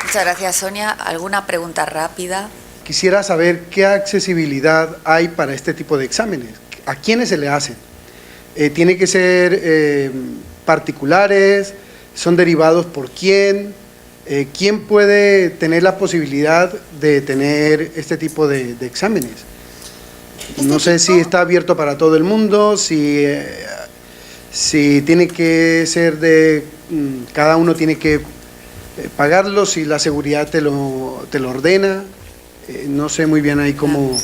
Muchas gracias, Sonia. ¿Alguna pregunta rápida? Quisiera saber qué accesibilidad hay para este tipo de exámenes. ¿A quiénes se le hacen? ¿Tiene que ser particulares? ¿Son derivados por quién? ¿Quién puede tener la posibilidad de tener este tipo de exámenes? No sé si está abierto para todo el mundo, si tiene que ser de... cada uno tiene que pagarlo, si la seguridad te lo ordena. No sé muy bien ahí cómo...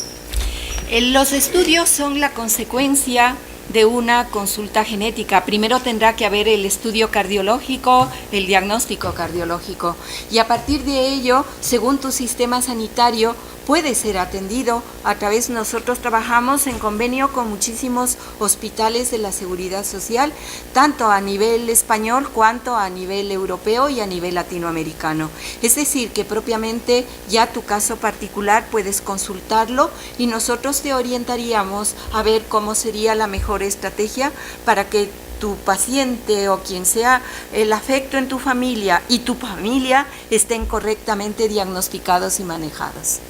Los estudios son la consecuencia de una consulta genética. Primero tendrá que haber el estudio cardiológico, el diagnóstico cardiológico, y a partir de ello, según tu sistema sanitario, puede ser atendido. A través, nosotros trabajamos en convenio con muchísimos hospitales de la Seguridad Social, tanto a nivel español cuanto a nivel europeo y a nivel latinoamericano. Es decir, que propiamente ya tu caso particular puedes consultarlo y nosotros te orientaríamos a ver cómo sería la mejor estrategia para que tu paciente o quien sea el afecto en tu familia y tu familia estén correctamente diagnosticados y manejados.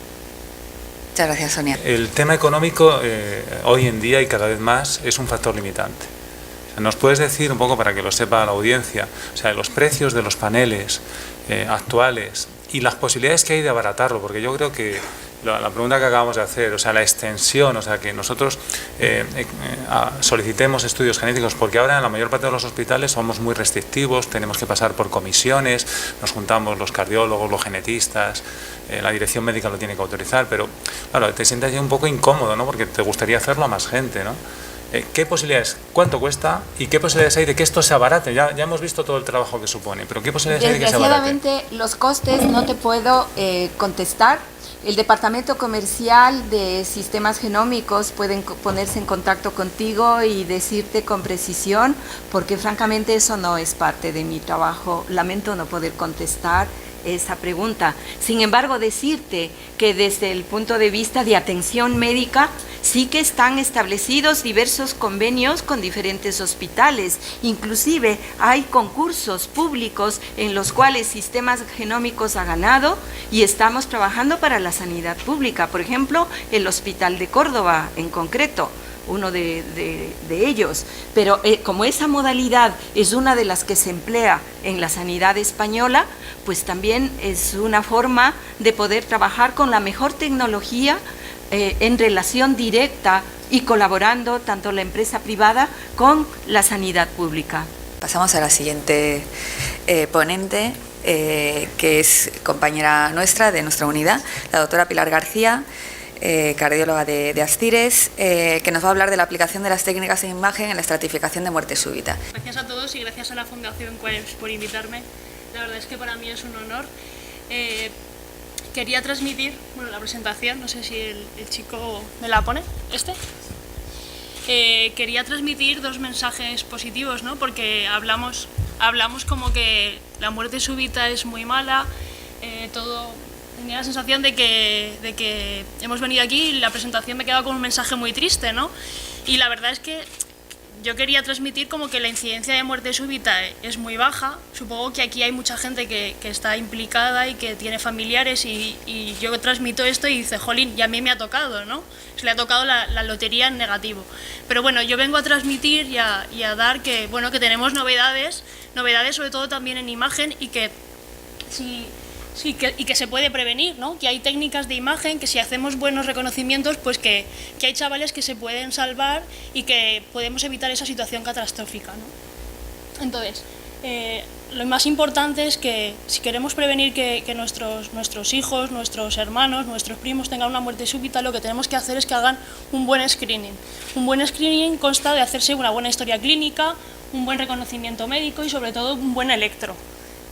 Muchas gracias, Sonia. El tema económico hoy en día y cada vez más es un factor limitante. O sea, ¿nos puedes decir un poco para que lo sepa la audiencia, o sea, los precios de los paneles actuales y las posibilidades que hay de abaratarlo? Porque yo creo que la pregunta que acabamos de hacer, o sea, la extensión, o sea, que nosotros solicitemos estudios genéticos, porque ahora en la mayor parte de los hospitales somos muy restrictivos, tenemos que pasar por comisiones, nos juntamos los cardiólogos, los genetistas, la dirección médica lo tiene que autorizar, pero claro, te sientes ya un poco incómodo, ¿no? Porque te gustaría hacerlo a más gente, ¿no? ¿Qué posibilidades, cuánto cuesta y qué posibilidades hay de que esto se abarate? Ya hemos visto todo el trabajo que supone, pero ¿qué posibilidades hay de que se abarate? Desgraciadamente, los costes no te puedo contestar. El Departamento Comercial de Sistemas Genómicos pueden ponerse en contacto contigo y decirte con precisión, porque francamente eso no es parte de mi trabajo. Lamento no poder contestar esa pregunta. Sin embargo, decirte que desde el punto de vista de atención médica sí que están establecidos diversos convenios con diferentes hospitales. Inclusive hay concursos públicos en los cuales Sistemas Genómicos ha ganado y estamos trabajando para la sanidad pública. Por ejemplo, el Hospital de Córdoba en concreto, uno de ellos, pero como esa modalidad es una de las que se emplea en la sanidad española, pues también es una forma de poder trabajar con la mejor tecnología en relación directa y colaborando tanto la empresa privada con la sanidad pública. Pasamos a la siguiente ponente, que es compañera nuestra, de nuestra unidad, la doctora Pilar García, cardióloga de Astires, que nos va a hablar de la aplicación de las técnicas de imagen en la estratificación de muerte súbita. Gracias a todos y gracias a la Fundación Quaerps por invitarme. La verdad es que para mí es un honor. Quería transmitir, bueno, la presentación, no sé si el chico me la pone, quería transmitir dos mensajes positivos, ¿no? Porque hablamos como que la muerte súbita es muy mala, tenía la sensación de que hemos venido aquí y la presentación me quedaba con un mensaje muy triste, ¿no? Y la verdad es que yo quería transmitir como que la incidencia de muerte súbita es muy baja. Supongo que aquí hay mucha gente que está implicada y que tiene familiares y yo transmito esto y dice, jolín, y a mí me ha tocado, ¿no? Se le ha tocado la lotería en negativo. Pero bueno, yo vengo a transmitir y a dar que, bueno, que tenemos novedades sobre todo también en imagen y que que se puede prevenir, ¿no? Que hay técnicas de imagen, que si hacemos buenos reconocimientos, pues que hay chavales que se pueden salvar y que podemos evitar esa situación catastrófica, ¿no? Entonces, lo más importante es que si queremos prevenir que nuestros hijos, nuestros hermanos, nuestros primos tengan una muerte súbita, lo que tenemos que hacer es que hagan un buen screening. Un buen screening consta de hacerse una buena historia clínica, un buen reconocimiento médico y sobre todo un buen electro.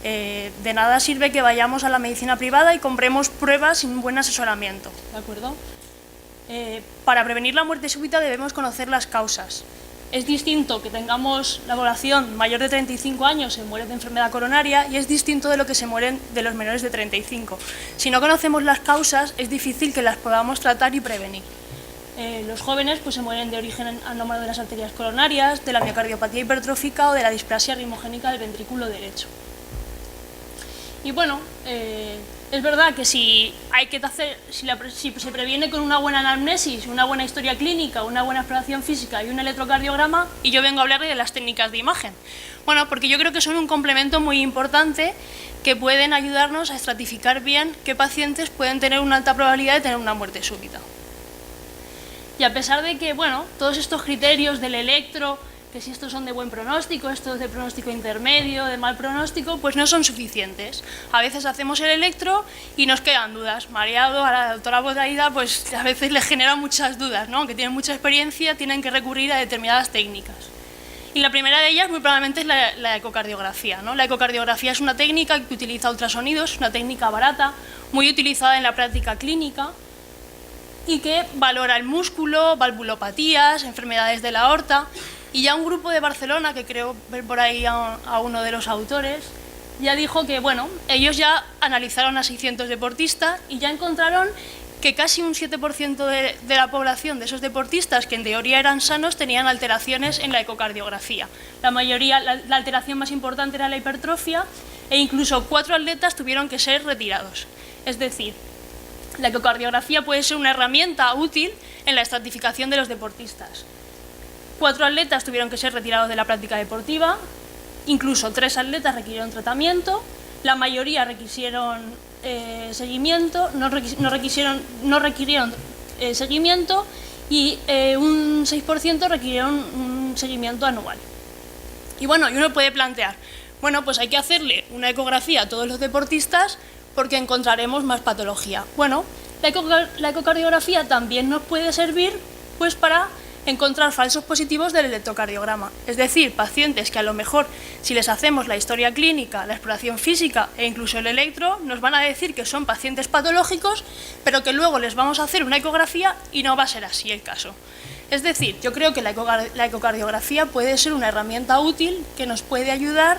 De nada sirve que vayamos a la medicina privada y compremos pruebas sin un buen asesoramiento, ¿de acuerdo? Para prevenir la muerte súbita debemos conocer las causas. Es distinto que tengamos la población mayor de 35 años se muere de enfermedad coronaria y es distinto de lo que se mueren de los menores de 35. Si no conocemos las causas es difícil que las podamos tratar y prevenir. Los jóvenes pues, se mueren de origen anómalo de las arterias coronarias, de la miocardiopatía hipertrófica o de la displasia ritmogénica del ventrículo derecho. Y bueno, es verdad que si se previene con una buena anamnesis, una buena historia clínica, una buena exploración física y un electrocardiograma, y yo vengo a hablar de las técnicas de imagen. Bueno, porque yo creo que son un complemento muy importante que pueden ayudarnos a estratificar bien qué pacientes pueden tener una alta probabilidad de tener una muerte súbita. Y a pesar de que, bueno, todos estos criterios del electro, que si estos son de buen pronóstico, estos de pronóstico intermedio, de mal pronóstico, pues no son suficientes. A veces hacemos el electro y nos quedan dudas. Mareado, a la doctora Botaida, pues a veces les genera muchas dudas, ¿no? Aunque tienen mucha experiencia, tienen que recurrir a determinadas técnicas. Y la primera de ellas muy probablemente es la ecocardiografía, ¿no? La ecocardiografía es una técnica que utiliza ultrasonidos, es una técnica barata, muy utilizada en la práctica clínica y que valora el músculo, valvulopatías, enfermedades de la aorta. Y ya un grupo de Barcelona, que creo ver por ahí a uno de los autores, ya dijo que, bueno, ellos ya analizaron a 600 deportistas y ya encontraron que casi un 7% de la población de esos deportistas, que en teoría eran sanos, tenían alteraciones en la ecocardiografía. La mayoría, la alteración más importante era la hipertrofia e incluso 4 atletas tuvieron que ser retirados. Es decir, la ecocardiografía puede ser una herramienta útil en la estratificación de los deportistas. 4 atletas tuvieron que ser retirados de la práctica deportiva, incluso 3 atletas requirieron tratamiento, la mayoría requirieron seguimiento, no requirieron seguimiento y un 6% requirieron un seguimiento anual. Y bueno, y uno puede plantear, bueno, pues hay que hacerle una ecografía a todos los deportistas porque encontraremos más patología. Bueno, la ecocardiografía también nos puede servir pues para encontrar falsos positivos del electrocardiograma, es decir, pacientes que a lo mejor si les hacemos la historia clínica, la exploración física e incluso el electro, nos van a decir que son pacientes patológicos, pero que luego les vamos a hacer una ecografía y no va a ser así el caso. Es decir, yo creo que la ecocardiografía puede ser una herramienta útil que nos puede ayudar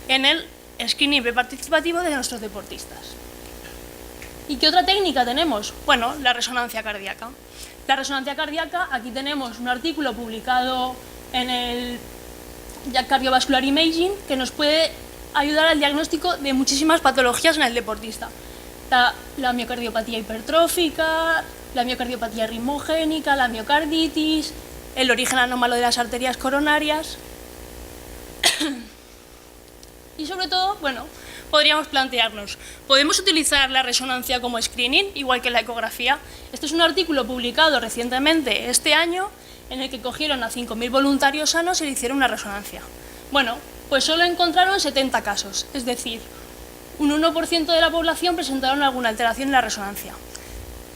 en el screening preparticipativo de nuestros deportistas. ¿Y qué otra técnica tenemos? Bueno, la resonancia cardíaca. La resonancia cardíaca, aquí tenemos un artículo publicado en el Cardiovascular Imaging que nos puede ayudar al diagnóstico de muchísimas patologías en el deportista. La miocardiopatía hipertrófica, la miocardiopatía ritmogénica, la miocarditis, el origen anómalo de las arterias coronarias. Y sobre todo, bueno, podríamos plantearnos, ¿podemos utilizar la resonancia como screening, igual que la ecografía? Este es un artículo publicado recientemente este año en el que cogieron a 5.000 voluntarios sanos y le hicieron una resonancia. Bueno, pues solo encontraron 70 casos, es decir, un 1% de la población presentaron alguna alteración en la resonancia.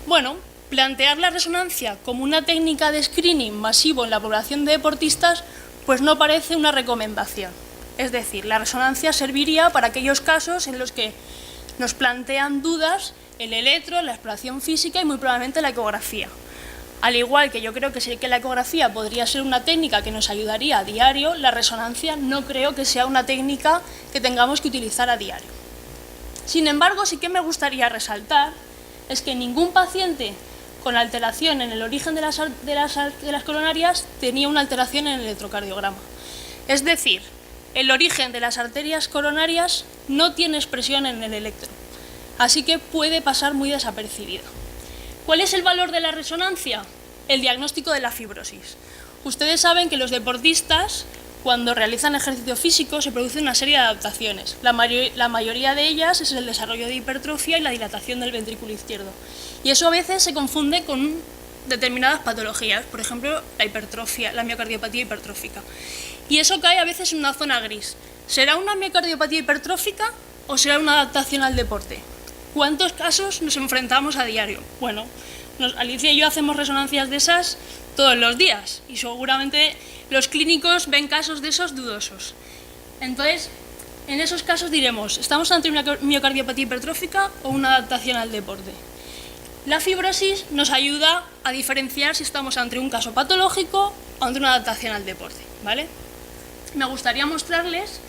Bueno, plantear la resonancia como una técnica de screening masivo en la población de deportistas, pues no parece una recomendación. Es decir, la resonancia serviría para aquellos casos en los que nos plantean dudas el electro, la exploración física y muy probablemente la ecografía. Al igual que yo creo que la ecografía podría ser una técnica que nos ayudaría a diario, la resonancia no creo que sea una técnica que tengamos que utilizar a diario. Sin embargo, sí que me gustaría resaltar es que ningún paciente con la alteración en el origen de las coronarias, tenía una alteración en el electrocardiograma. Es decir, el origen de las arterias coronarias no tiene expresión en el electro, así que puede pasar muy desapercibido. ¿Cuál es el valor de la resonancia? El diagnóstico de la fibrosis. Ustedes saben que los deportistas, cuando realizan ejercicio físico, se produce una serie de adaptaciones. La mayoría de ellas es el desarrollo de hipertrofia y la dilatación del ventrículo izquierdo. Y eso a veces se confunde con determinadas patologías, por ejemplo, la hipertrofia, la miocardiopatía hipertrófica. Y eso cae a veces en una zona gris. ¿Será una miocardiopatía hipertrófica o será una adaptación al deporte? ¿Cuántos casos nos enfrentamos a diario? Bueno, Alicia y yo hacemos resonancias de esas todos los días y seguramente los clínicos ven casos de esos dudosos. Entonces, en esos casos diremos, ¿estamos ante una miocardiopatía hipertrófica o una adaptación al deporte? La fibrosis nos ayuda a diferenciar si estamos ante un caso patológico o ante una adaptación al deporte, ¿vale? Me gustaría mostrarles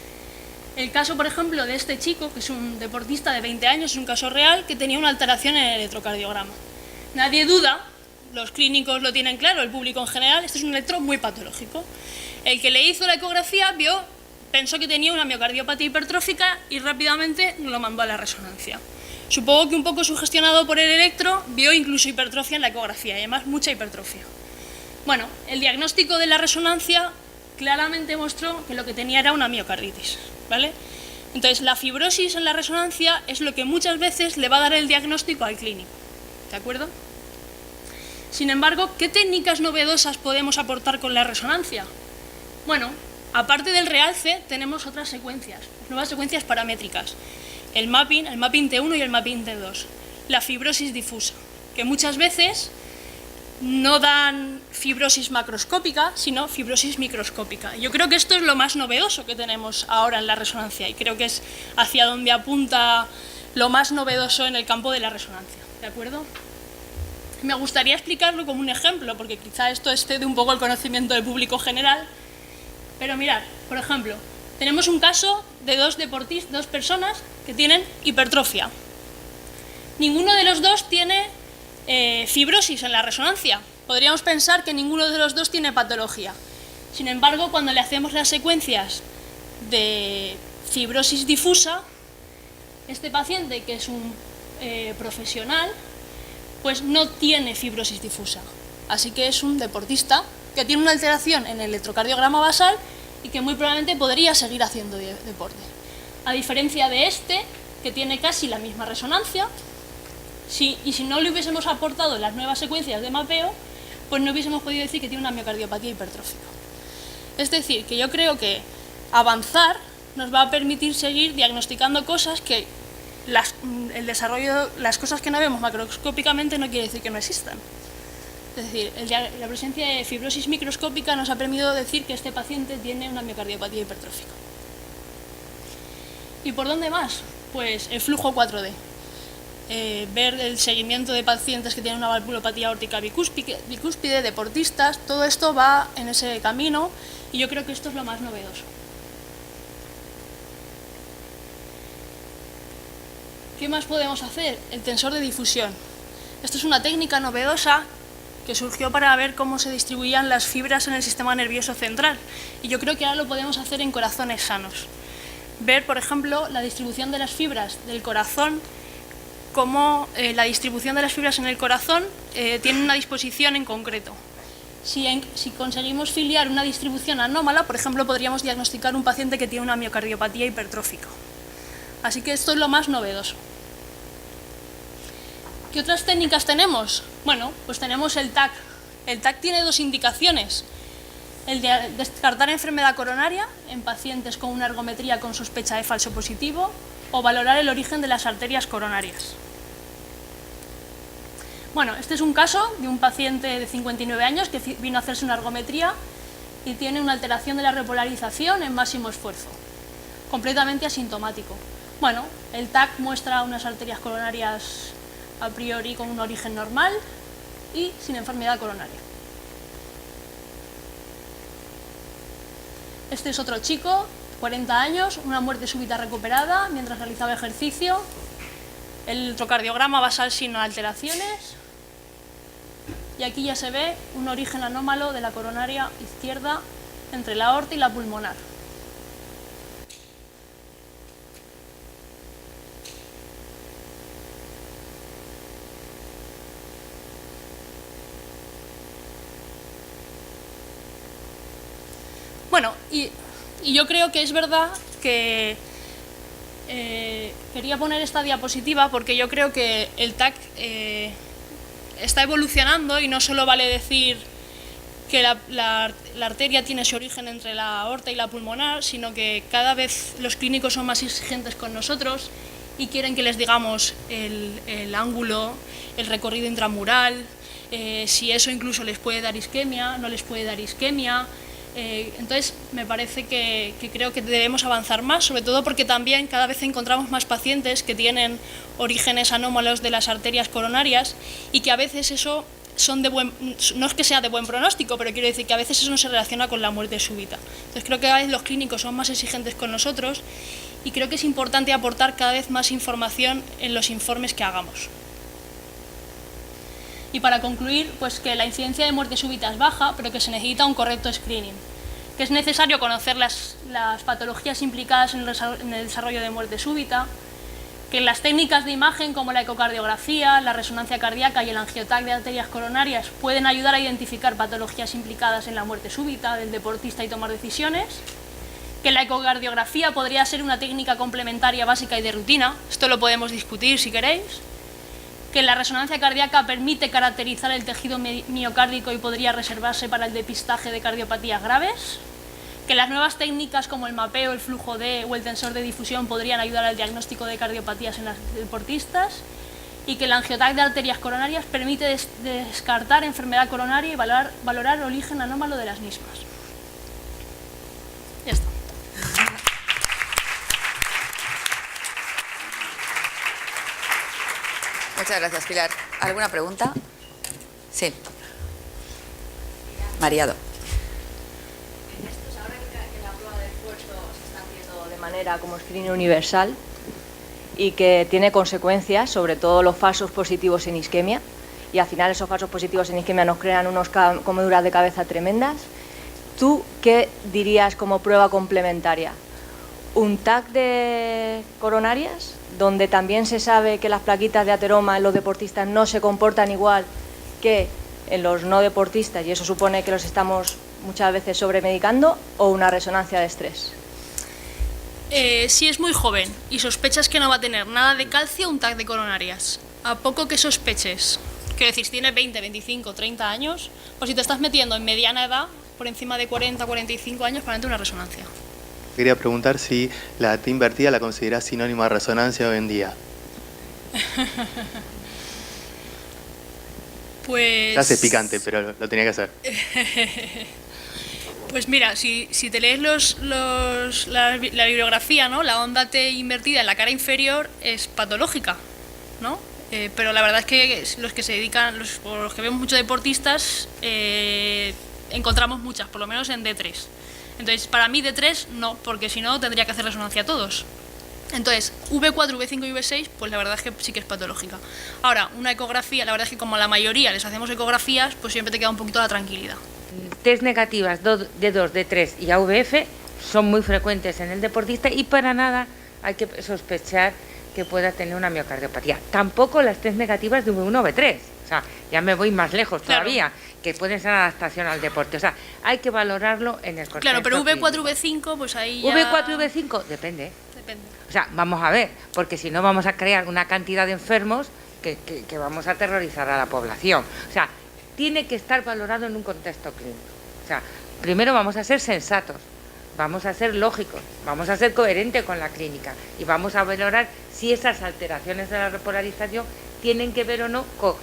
el caso, por ejemplo, de este chico, que es un deportista de 20 años, es un caso real, que tenía una alteración en el electrocardiograma. Nadie duda, los clínicos lo tienen claro, el público en general, este es un electro muy patológico. El que le hizo la ecografía pensó que tenía una miocardiopatía hipertrófica y rápidamente lo mandó a la resonancia. Supongo que un poco sugestionado por el electro, vio incluso hipertrofia en la ecografía, y además mucha hipertrofia. Bueno, el diagnóstico de la resonancia claramente mostró que lo que tenía era una miocarditis, ¿vale? Entonces, la fibrosis en la resonancia es lo que muchas veces le va a dar el diagnóstico al clínico, ¿de acuerdo? Sin embargo, ¿qué técnicas novedosas podemos aportar con la resonancia? Bueno, aparte del realce, tenemos otras secuencias, nuevas secuencias paramétricas. El mapping T1 y el mapping T2. La fibrosis difusa, que muchas veces no dan fibrosis macroscópica, sino fibrosis microscópica. Yo creo que esto es lo más novedoso que tenemos ahora en la resonancia y creo que es hacia donde apunta lo más novedoso en el campo de la resonancia, ¿de acuerdo? Me gustaría explicarlo como un ejemplo, porque quizá esto excede un poco el conocimiento del público general, pero mirad, por ejemplo, tenemos un caso de dos personas que tienen hipertrofia. Ninguno de los dos tiene fibrosis en la resonancia. Podríamos pensar que ninguno de los dos tiene patología. Sin embargo, cuando le hacemos las secuencias de fibrosis difusa, este paciente, que es un profesional, pues no tiene fibrosis difusa. Así que es un deportista que tiene una alteración en el electrocardiograma basal y que muy probablemente podría seguir haciendo deporte. A diferencia de este, que tiene casi la misma resonancia, y si no le hubiésemos aportado las nuevas secuencias de mapeo, pues no hubiésemos podido decir que tiene una miocardiopatía hipertrófica. Es decir, que yo creo que avanzar nos va a permitir seguir diagnosticando cosas que las cosas que no vemos macroscópicamente no quiere decir que no existan. Es decir, la presencia de fibrosis microscópica nos ha permitido decir que este paciente tiene una miocardiopatía hipertrófica. ¿Y por dónde más? Pues el flujo 4D. Ver el seguimiento de pacientes que tienen una valvulopatía aórtica bicúspide, deportistas, todo esto va en ese camino y yo creo que esto es lo más novedoso. ¿Qué más podemos hacer? El tensor de difusión. Esto es una técnica novedosa que surgió para ver cómo se distribuían las fibras en el sistema nervioso central y yo creo que ahora lo podemos hacer en corazones sanos. Ver, por ejemplo, la distribución de las fibras del corazón, cómo la distribución de las fibras en el corazón tiene una disposición en concreto. Si conseguimos filiar una distribución anómala, por ejemplo, podríamos diagnosticar un paciente que tiene una miocardiopatía hipertrófica. Así que esto es lo más novedoso. ¿Qué otras técnicas tenemos? Bueno, pues tenemos el TAC. El TAC tiene dos indicaciones. El de descartar enfermedad coronaria en pacientes con una ergometría con sospecha de falso positivo o valorar el origen de las arterias coronarias. Bueno, este es un caso de un paciente de 59 años que vino a hacerse una ergometría y tiene una alteración de la repolarización en máximo esfuerzo, completamente asintomático. Bueno, el TAC muestra unas arterias coronarias a priori con un origen normal y sin enfermedad coronaria. Este es otro chico, 40 años, una muerte súbita recuperada mientras realizaba ejercicio, el electrocardiograma basal sin alteraciones y aquí ya se ve un origen anómalo de la coronaria izquierda entre la aorta y la pulmonar. Bueno, y yo creo que es verdad que quería poner esta diapositiva porque yo creo que el TAC está evolucionando y no solo vale decir que la arteria tiene su origen entre la aorta y la pulmonar, sino que cada vez los clínicos son más exigentes con nosotros y quieren que les digamos el ángulo, el recorrido intramural, si eso incluso les puede dar isquemia, no les puede dar isquemia. Entonces me parece que creo que debemos avanzar más, sobre todo porque también cada vez encontramos más pacientes que tienen orígenes anómalos de las arterias coronarias y que a veces eso no es que sea de buen pronóstico, pero quiero decir que a veces eso no se relaciona con la muerte súbita. Entonces creo que cada vez los clínicos son más exigentes con nosotros y creo que es importante aportar cada vez más información en los informes que hagamos. Y para concluir, pues que la incidencia de muerte súbita es baja, pero que se necesita un correcto screening, que es necesario conocer las patologías implicadas en el desarrollo de muerte súbita, que las técnicas de imagen como la ecocardiografía, la resonancia cardíaca y el angiotac de arterias coronarias pueden ayudar a identificar patologías implicadas en la muerte súbita del deportista y tomar decisiones, que la ecocardiografía podría ser una técnica complementaria básica y de rutina, esto lo podemos discutir si queréis, que la resonancia cardíaca permite caracterizar el tejido miocárdico y podría reservarse para el depistaje de cardiopatías graves, que las nuevas técnicas como el mapeo, el flujo D o el tensor de difusión podrían ayudar al diagnóstico de cardiopatías en los deportistas y que el angiotac de arterias coronarias permite descartar enfermedad coronaria y valorar el origen anómalo de las mismas. Ya está. Muchas gracias, Pilar. ¿Alguna pregunta? Sí. Mariado. Ahora que la prueba de esfuerzo se está haciendo de manera como screening universal y que tiene consecuencias, sobre todo los falsos positivos en isquemia, y al final esos falsos positivos en isquemia nos crean unos comeduras de cabeza tremendas, ¿tú qué dirías como prueba complementaria? ¿Un TAC de coronarias, donde también se sabe que las plaquitas de ateroma en los deportistas no se comportan igual que en los no deportistas y eso supone que los estamos muchas veces sobremedicando, o una resonancia de estrés? Si es muy joven y sospechas que no va a tener nada de calcio, un TAC de coronarias. A poco que sospeches, quiero decir, si tienes 20, 25, 30 años, o si te estás metiendo en mediana edad, por encima de 40, 45 años, para una resonancia. Quería preguntar si la T invertida la considerás sinónimo de resonancia hoy en día. Pues... Ya sé, es picante, pero lo tenía que hacer. Pues mira, si te lees la bibliografía, ¿no? La onda T invertida en la cara inferior es patológica, ¿no? Pero la verdad es que los que se dedican, los que vemos muchos deportistas, encontramos muchas, por lo menos en D3. Entonces, para mí D3 no, porque si no tendría que hacer resonancia a todos. Entonces, V4, V5 y V6, pues la verdad es que sí que es patológica. Ahora, una ecografía, la verdad es que como la mayoría les hacemos ecografías, pues siempre te queda un poquito la tranquilidad. Test negativas D2, D3 y AVF son muy frecuentes en el deportista y para nada hay que sospechar que pueda tener una miocardiopatía. Tampoco las test negativas de V1 o V3. O sea, ya me voy más lejos todavía, que pueden ser adaptación al deporte. O sea, hay que valorarlo en el contexto. Claro, pero V4, clínico. V5, pues ahí ya... V4 y V5, depende. O sea, vamos a ver, porque si no vamos a crear una cantidad de enfermos que vamos a aterrorizar a la población. O sea, tiene que estar valorado en un contexto clínico. O sea, primero vamos a ser sensatos, vamos a ser lógicos, vamos a ser coherentes con la clínica y vamos a valorar si esas alteraciones de la repolarización tienen que ver o no con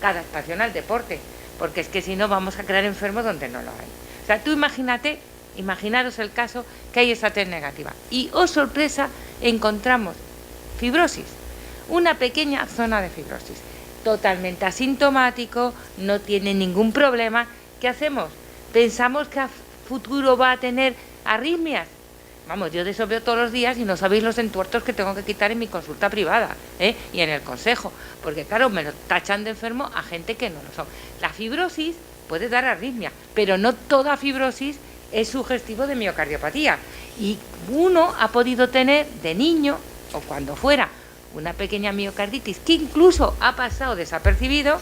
adaptación al deporte, porque es que si no vamos a crear enfermos donde no lo hay. O sea, tú imaginaros el caso que hay esa test negativa y, oh sorpresa, encontramos fibrosis, una pequeña zona de fibrosis, totalmente asintomático, no tiene ningún problema. ¿Qué hacemos? Pensamos que a futuro va a tener arritmias. Vamos, yo de eso veo todos los días y no sabéis los entuertos que tengo que quitar en mi consulta privada, y en el consejo, porque claro, me lo tachan de enfermo a gente que no lo son. La fibrosis puede dar arritmia, pero no toda fibrosis es sugestivo de miocardiopatía. Y uno ha podido tener de niño, o cuando fuera, una pequeña miocarditis que incluso ha pasado desapercibido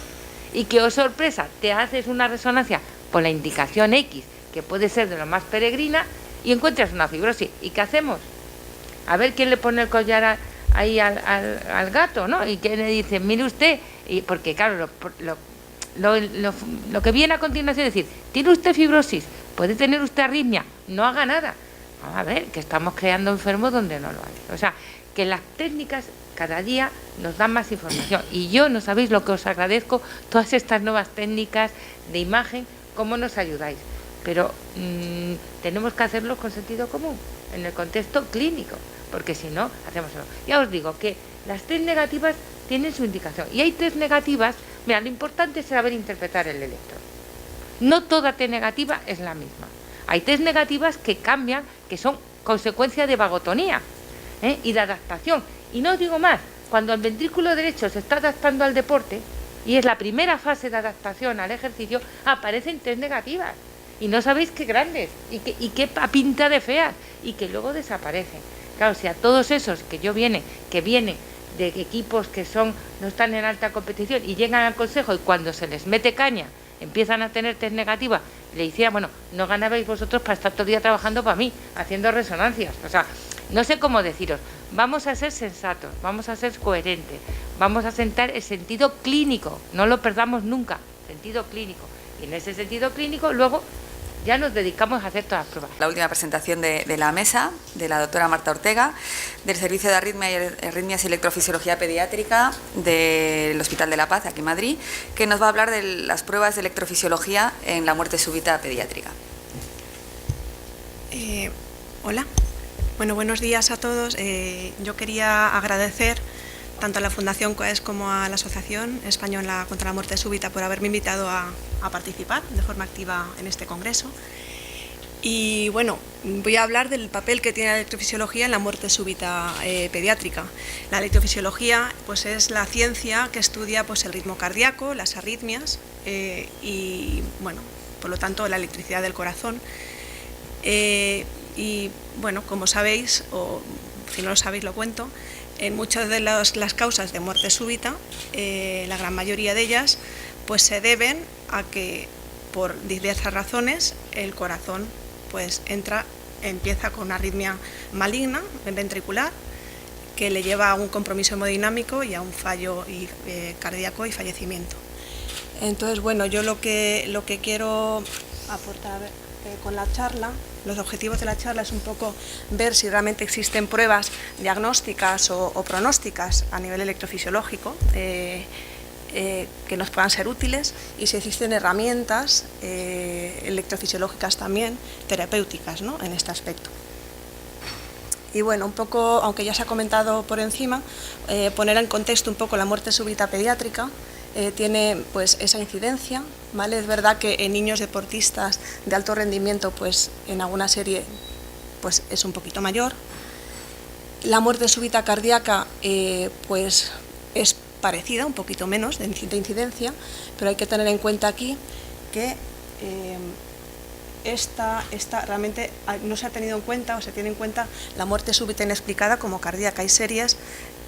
y que, oh sorpresa, te haces una resonancia por la indicación X, que puede ser de lo más peregrina, y encuentras una fibrosis. ¿Y qué hacemos? A ver quién le pone el collar ahí al gato, ¿no? Y quién le dice, mire usted, y porque claro, lo que viene a continuación es decir, ¿tiene usted fibrosis? ¿Puede tener usted arritmia? No haga nada. Vamos a ver, que estamos creando enfermos donde no lo hay. O sea, que las técnicas cada día nos dan más información. Y yo, no sabéis lo que os agradezco, todas estas nuevas técnicas de imagen, cómo nos ayudáis. Pero tenemos que hacerlo con sentido común, en el contexto clínico, porque si no, hacemos eso. Ya os digo que las test negativas tienen su indicación. Y hay test negativas, mira, lo importante es saber interpretar el electro. No toda T negativa es la misma. Hay test negativas que cambian, que son consecuencia de vagotonía y de adaptación. Y no os digo más, cuando el ventrículo derecho se está adaptando al deporte, y es la primera fase de adaptación al ejercicio, aparecen test negativas. Y no sabéis qué grandes, y qué pinta de feas, y que luego desaparecen. Claro, si a todos esos que vienen de equipos que no están en alta competición y llegan al consejo y cuando se les mete caña empiezan a tener test negativas, le decía, bueno, no ganabais vosotros para estar todo el día trabajando para mí, haciendo resonancias. O sea, no sé cómo deciros, vamos a ser sensatos, vamos a ser coherentes, vamos a sentar el sentido clínico, no lo perdamos nunca, sentido clínico. Y en ese sentido clínico luego ya nos dedicamos a hacer todas las pruebas. La última presentación de la mesa, de la doctora Marta Ortega, del Servicio de Arritmias y Electrofisiología Pediátrica del Hospital de la Paz, aquí en Madrid, que nos va a hablar de las pruebas de electrofisiología en la muerte súbita pediátrica. Hola, bueno, buenos días a todos. Yo quería agradecer tanto a la Fundación COES como a la Asociación Española contra la Muerte Súbita por haberme invitado a participar de forma activa en este congreso. Y bueno, voy a hablar del papel que tiene la electrofisiología en la muerte súbita pediátrica. La electrofisiología pues, es la ciencia que estudia pues, el ritmo cardíaco, las arritmias y, bueno, por lo tanto, la electricidad del corazón. Y, bueno, como sabéis, o si no lo sabéis lo cuento, en muchas de las causas de muerte súbita, la gran mayoría de ellas, pues se deben a que por diversas razones el corazón pues empieza con una arritmia maligna ventricular que le lleva a un compromiso hemodinámico y a un fallo cardíaco y fallecimiento. Entonces, bueno, yo lo que quiero aportar con la charla, los objetivos de la charla es un poco ver si realmente existen pruebas diagnósticas o pronósticas a nivel electrofisiológico que nos puedan ser útiles y si existen herramientas electrofisiológicas también terapéuticas, ¿no?, en este aspecto. Y bueno, un poco, aunque ya se ha comentado por encima, poner en contexto un poco la muerte súbita pediátrica. Tiene pues esa incidencia, ¿vale? Es verdad que en niños deportistas de alto rendimiento pues en alguna serie pues es un poquito mayor. La muerte súbita cardíaca pues es parecida, un poquito menos de incidencia, pero hay que tener en cuenta aquí que esta realmente no se ha tenido en cuenta o se tiene en cuenta la muerte súbita inexplicada como cardíaca. Hay series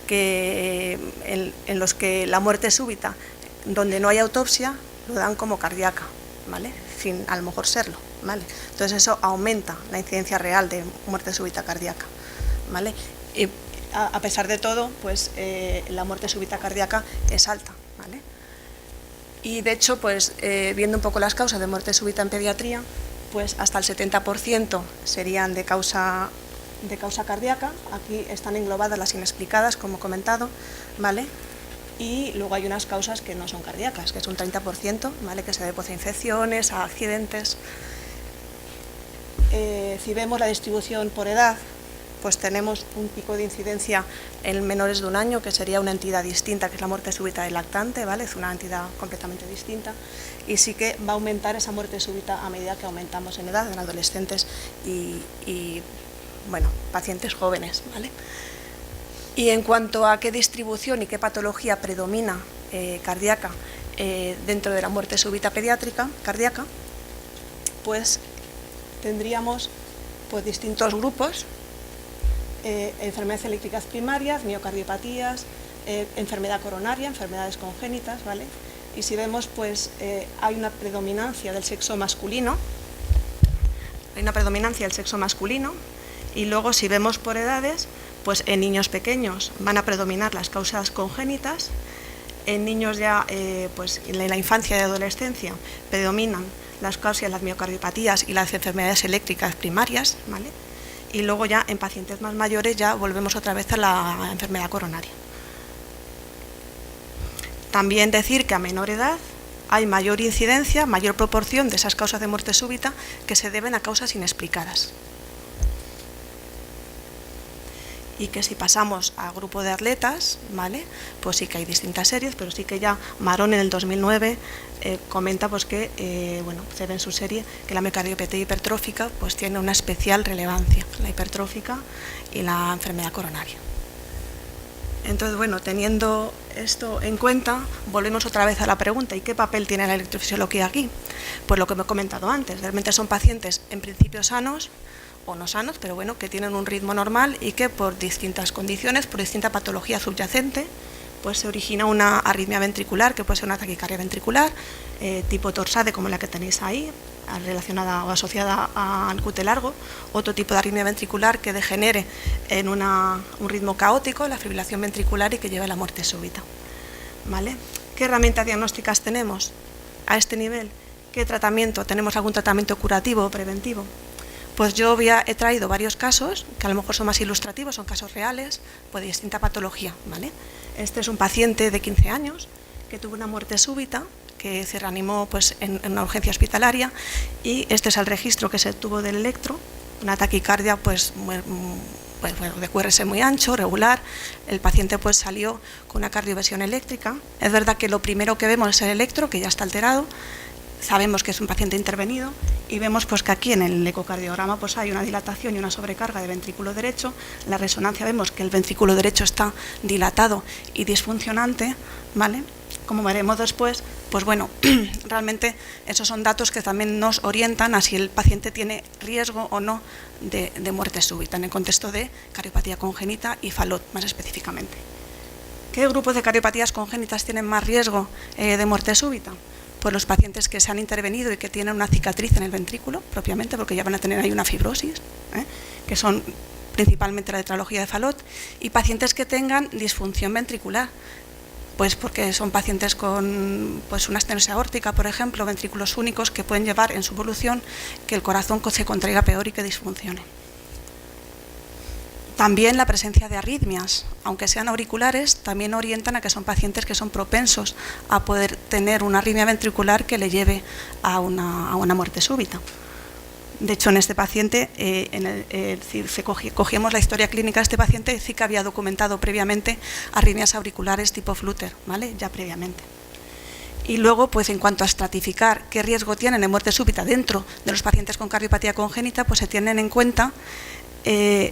en los que la muerte súbita, donde no hay autopsia, lo dan como cardíaca, ¿vale?, sin a lo mejor serlo, ¿vale? Entonces eso aumenta la incidencia real de muerte súbita cardíaca, ¿vale? Y a pesar de todo, pues la muerte súbita cardíaca es alta, ¿vale? Y de hecho, pues viendo un poco las causas de muerte súbita en pediatría, pues hasta el 70% serían de causa cardíaca. Aquí están englobadas las inexplicadas, como he comentado, ¿vale? Y luego hay unas causas que no son cardíacas, que es un 30%, ¿vale?, que se debe pues, a infecciones, a accidentes. Si vemos la distribución por edad, pues tenemos un pico de incidencia en menores de un año, que sería una entidad distinta, que es la muerte súbita del lactante, ¿vale?, es una entidad completamente distinta, y sí que va a aumentar esa muerte súbita a medida que aumentamos en edad, en adolescentes y bueno, pacientes jóvenes, ¿vale? Y en cuanto a qué distribución y qué patología predomina cardíaca dentro de la muerte súbita pediátrica cardíaca, pues tendríamos pues distintos grupos: enfermedades eléctricas primarias, miocardiopatías, enfermedad coronaria, enfermedades congénitas, ¿vale? Y si vemos, pues hay una predominancia del sexo masculino, y luego si vemos por edades, pues en niños pequeños van a predominar las causas congénitas, en niños ya pues en la infancia y adolescencia predominan las causas, las miocardiopatías y las enfermedades eléctricas primarias, ¿vale? Y luego ya en pacientes más mayores ya volvemos otra vez a la enfermedad coronaria. También decir que a menor edad hay mayor incidencia, mayor proporción de esas causas de muerte súbita que se deben a causas inexplicadas. Y que si pasamos a grupo de atletas, ¿vale? Pues sí que hay distintas series, pero sí que ya Marón en el 2009 comenta pues que, bueno, se ve en su serie que la miocardiopatía hipertrófica pues tiene una especial relevancia, la hipertrófica y la enfermedad coronaria. Entonces, bueno, teniendo esto en cuenta, volvemos otra vez a la pregunta: ¿y qué papel tiene la electrofisiología aquí? Pues lo que me he comentado antes, realmente son pacientes en principio sanos o no sanos, pero bueno, que tienen un ritmo normal y que por distintas condiciones, por distinta patología subyacente, pues se origina una arritmia ventricular, que puede ser una taquicardia ventricular, tipo torsade, como la que tenéis ahí, relacionada o asociada al QT largo, otro tipo de arritmia ventricular que degenere en un ritmo caótico, la fibrilación ventricular, y que lleve a la muerte súbita, ¿vale? ¿Qué herramientas diagnósticas tenemos a este nivel? ¿Qué tratamiento? ¿Tenemos algún tratamiento curativo o preventivo? Pues yo he traído varios casos, que a lo mejor son más ilustrativos, son casos reales, pues de distinta patología, ¿vale? Este es un paciente de 15 años que tuvo una muerte súbita, que se reanimó pues, en una urgencia hospitalaria, y este es el registro que se tuvo del electro, una taquicardia pues, de QRS muy ancho, regular. El paciente pues, salió con una cardioversión eléctrica. Es verdad que lo primero que vemos es el electro, que ya está alterado. Sabemos que es un paciente intervenido y vemos pues, que aquí en el ecocardiograma pues, hay una dilatación y una sobrecarga de ventrículo derecho. En la resonancia vemos que el ventrículo derecho está dilatado y disfuncionante, ¿vale? Como veremos después, pues bueno, realmente esos son datos que también nos orientan a si el paciente tiene riesgo o no de muerte súbita, en el contexto de cardiopatía congénita y Fallot más específicamente. ¿Qué grupos de cardiopatías congénitas tienen más riesgo de muerte súbita? Pues los pacientes que se han intervenido y que tienen una cicatriz en el ventrículo, propiamente, porque ya van a tener ahí una fibrosis, que son principalmente la tetralogía de Fallot, y pacientes que tengan disfunción ventricular, pues porque son pacientes con pues una estenosis aórtica, por ejemplo, ventrículos únicos, que pueden llevar en su evolución que el corazón se contraiga peor y que disfuncione. También la presencia de arritmias, aunque sean auriculares, también orientan a que son pacientes que son propensos a poder tener una arritmia ventricular que le lleve a una muerte súbita. De hecho, en este paciente, si cogíamos la historia clínica de este paciente, sí que había documentado previamente arritmias auriculares tipo Flutter, ¿vale? Ya previamente. Y luego, pues en cuanto a estratificar qué riesgo tienen de muerte súbita dentro de los pacientes con cardiopatía congénita, pues se tienen en cuenta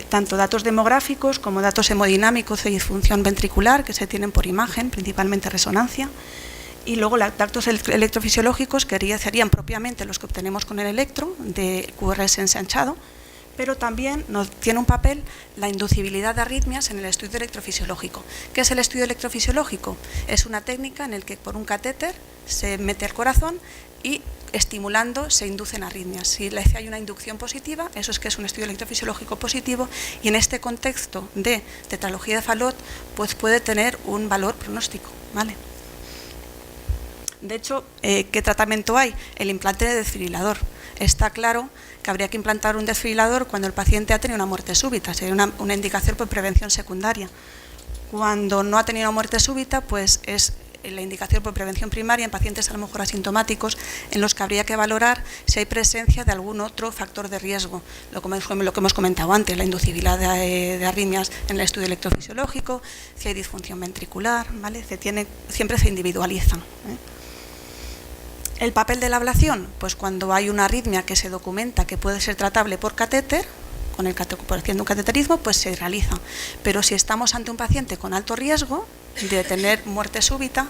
tanto datos demográficos como datos hemodinámicos de disfunción ventricular que se tienen por imagen, principalmente resonancia, y luego los datos electrofisiológicos que serían propiamente los que obtenemos con el electro de QRS ensanchado, pero también nos tiene un papel la inducibilidad de arritmias en el estudio electrofisiológico. ¿Qué es el estudio electrofisiológico? Es una técnica en la que por un catéter se mete al corazón y estimulando se inducen arritmias. Si hay una inducción positiva, eso es que es un estudio electrofisiológico positivo, y en este contexto de tetralogía de Fallot pues puede tener un valor pronóstico, ¿vale? De hecho, ¿qué tratamiento hay? El implante de desfibrilador. Está claro que habría que implantar un desfibrilador cuando el paciente ha tenido una muerte súbita, sería una indicación por prevención secundaria. Cuando no ha tenido una muerte súbita, pues es la indicación por prevención primaria en pacientes a lo mejor asintomáticos, en los que habría que valorar si hay presencia de algún otro factor de riesgo, lo que hemos comentado antes, la inducibilidad de arritmias en el estudio electrofisiológico, si hay disfunción ventricular, ¿vale? Siempre se individualizan, El papel de la ablación, pues cuando hay una arritmia que se documenta que puede ser tratable por catéter, haciendo un cateterismo, pues se realiza. Pero si estamos ante un paciente con alto riesgo de tener muerte súbita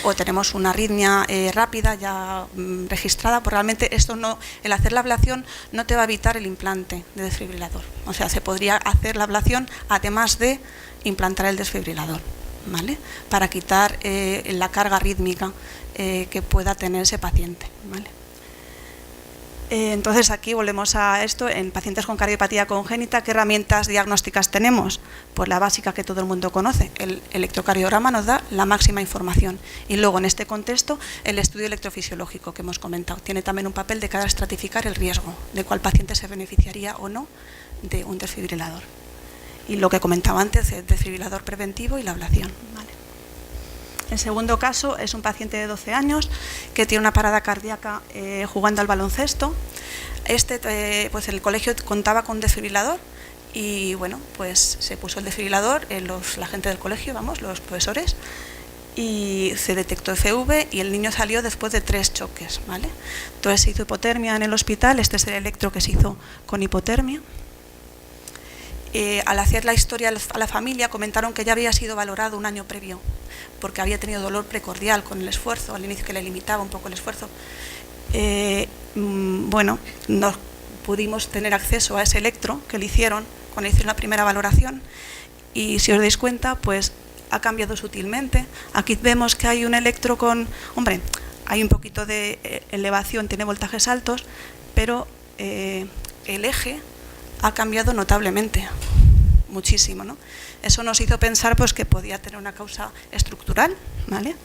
o tenemos una arritmia rápida ya registrada, pues realmente el hacer la ablación no te va a evitar el implante de desfibrilador. O sea, se podría hacer la ablación además de implantar el desfibrilador, ¿vale? Para quitar la carga rítmica que pueda tener ese paciente, ¿vale? Entonces aquí volvemos a esto, en pacientes con cardiopatía congénita, ¿qué herramientas diagnósticas tenemos? Pues la básica que todo el mundo conoce, el electrocardiograma nos da la máxima información y luego en este contexto el estudio electrofisiológico que hemos comentado, tiene también un papel de cara a estratificar el riesgo de cuál paciente se beneficiaría o no de un desfibrilador. Y lo que comentaba antes, el desfibrilador preventivo y la ablación, ¿vale? El segundo caso es un paciente de 12 años que tiene una parada cardíaca jugando al baloncesto. Pues el colegio contaba con desfibrilador y bueno, pues se puso el desfibrilador, la gente del colegio, los profesores, y se detectó FV y el niño salió después de 3 choques, ¿vale? Entonces se hizo hipotermia en el hospital, este es el electro que se hizo con hipotermia. Al hacer la historia a la familia comentaron que ya había sido valorado un año previo porque había tenido dolor precordial con el esfuerzo, al inicio que le limitaba un poco el esfuerzo. Bueno, no pudimos tener acceso a ese electro que le hicieron cuando hicieron la primera valoración y si os dais cuenta, pues ha cambiado sutilmente. Aquí vemos que hay un electro hay un poquito de elevación, tiene voltajes altos, pero el eje ha cambiado notablemente, muchísimo, ¿no? Eso nos hizo pensar pues, que podía tener una causa estructural, ¿vale?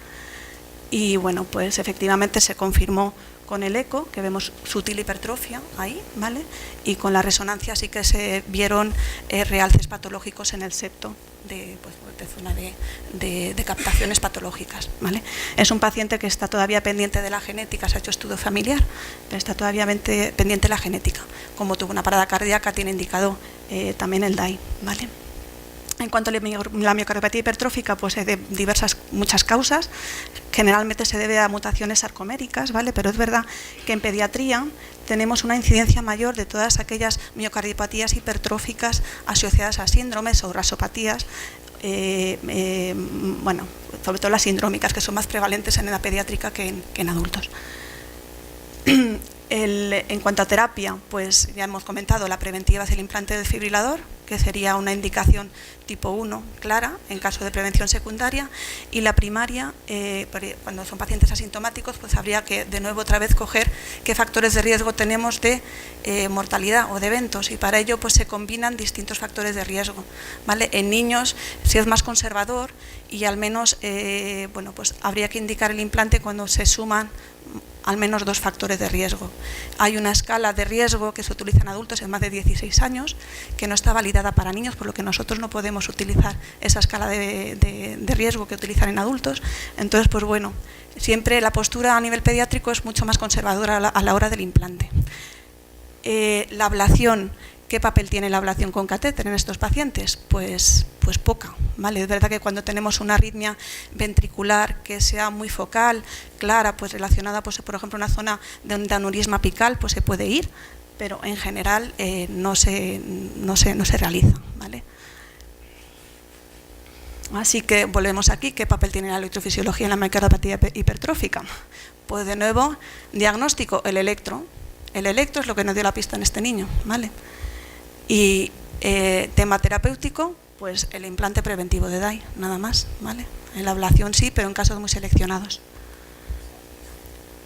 Y bueno, pues efectivamente se confirmó con el eco, que vemos sutil hipertrofia ahí, ¿vale? Y con la resonancia sí que se vieron realces patológicos en el septo de zona de captaciones patológicas, ¿vale? Es un paciente que está todavía pendiente de la genética, se ha hecho estudio familiar, pero está todavía pendiente de la genética. Como tuvo una parada cardíaca, tiene indicado también el DAI, ¿vale? En cuanto a la miocardiopatía hipertrófica, pues hay muchas causas. Generalmente se debe a mutaciones sarcoméricas, ¿vale? Pero es verdad que en pediatría tenemos una incidencia mayor de todas aquellas miocardiopatías hipertróficas asociadas a síndromes o rasopatías, bueno, sobre todo las sindrómicas, que son más prevalentes en edad pediátrica que en adultos. En cuanto a terapia, pues ya hemos comentado, la preventiva es el implante de desfibrilador, que sería una indicación tipo 1 clara en caso de prevención secundaria, y la primaria, cuando son pacientes asintomáticos, pues habría que de nuevo otra vez coger qué factores de riesgo tenemos de mortalidad o de eventos, y para ello pues se combinan distintos factores de riesgo, ¿vale? En niños, si es más conservador, y al menos bueno, pues habría que indicar el implante cuando se suman al menos 2 factores de riesgo. Hay una escala de riesgo que se utiliza en adultos en más de 16 años, que no está validada para niños, por lo que nosotros no podemos utilizar esa escala de riesgo que utilizan en adultos. Entonces, pues bueno, siempre la postura a nivel pediátrico es mucho más conservadora a la hora del implante. La ablación, ¿qué papel tiene la ablación con catéter en estos pacientes? Pues poca, ¿vale? Es verdad que cuando tenemos una arritmia ventricular que sea muy focal, clara, pues relacionada, pues, por ejemplo, a una zona de un aneurisma apical, pues se puede ir, pero en general no se realiza, ¿vale? Así que volvemos aquí, ¿qué papel tiene la electrofisiología en la miocardiopatía hipertrófica? Pues de nuevo, diagnóstico, el electro. El electro es lo que nos dio la pista en este niño, ¿vale? Y tema terapéutico, pues el implante preventivo de DAI, nada más, ¿vale? En la ablación sí, pero en casos muy seleccionados.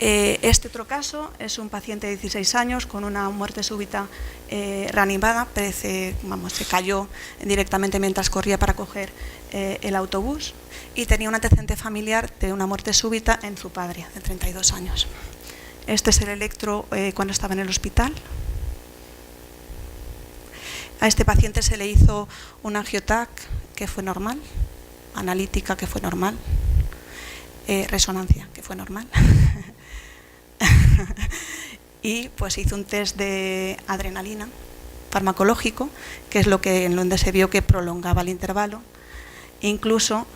Este otro caso es un paciente de 16 años con una muerte súbita reanimada, se cayó directamente mientras corría para coger el autobús y tenía un antecedente familiar de una muerte súbita en su padre, de 32 años. Este es el electro cuando estaba en el hospital. A este paciente se le hizo un angiotac que fue normal, analítica que fue normal, resonancia que fue normal. Y pues hizo un test de adrenalina farmacológico, que es en donde se vio que prolongaba el intervalo. Incluso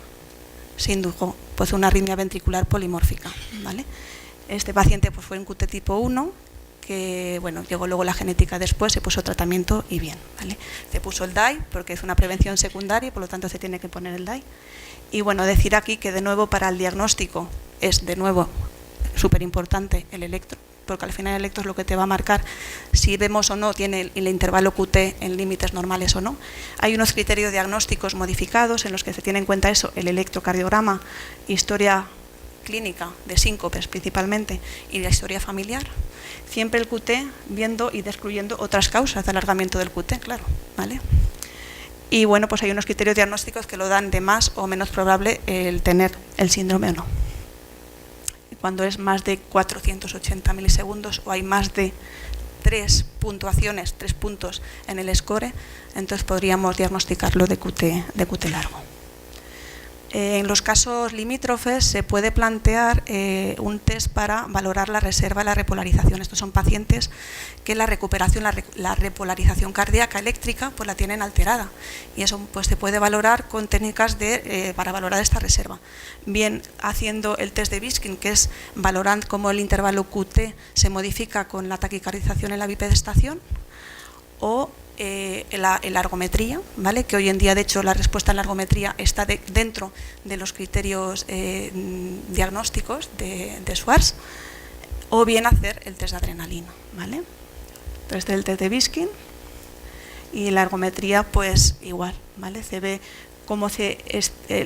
se indujo pues una arritmia ventricular polimórfica, ¿vale? Este paciente pues fue un QT tipo 1, que bueno, llegó luego la genética después, se puso tratamiento y bien, ¿vale? Se puso el DAI porque es una prevención secundaria y por lo tanto se tiene que poner el DAI. Y bueno, decir aquí que de nuevo para el diagnóstico es de nuevo súper importante el electro, porque al final el electro es lo que te va a marcar si vemos o no tiene el intervalo QT en límites normales o no. Hay unos criterios diagnósticos modificados en los que se tiene en cuenta eso, el electrocardiograma, historia clínica de síncopes principalmente y la historia familiar. Siempre el QT viendo y excluyendo otras causas de alargamiento del QT, claro, ¿vale? Y bueno, pues hay unos criterios diagnósticos que lo dan de más o menos probable el tener el síndrome o no. Cuando es más de 480 milisegundos o hay más de 3 puntuaciones, 3 puntos en el score, entonces podríamos diagnosticarlo de QT largo. En los casos limítrofes se puede plantear un test para valorar la reserva y la repolarización. Estos son pacientes que la recuperación, la repolarización cardíaca eléctrica, pues la tienen alterada. Y eso pues se puede valorar con técnicas para valorar esta reserva. Bien haciendo el test de Biskin, que es valorar cómo el intervalo QT se modifica con la taquicardización en la bipedestación, o la ergometría, ¿vale? Que hoy en día, de hecho, la respuesta en la ergometría está dentro de los criterios diagnósticos de Schwartz, o bien hacer el test de adrenalina, ¿vale? Entonces, el test de Biskin y la ergometría, pues igual, ¿vale? Se ve cómo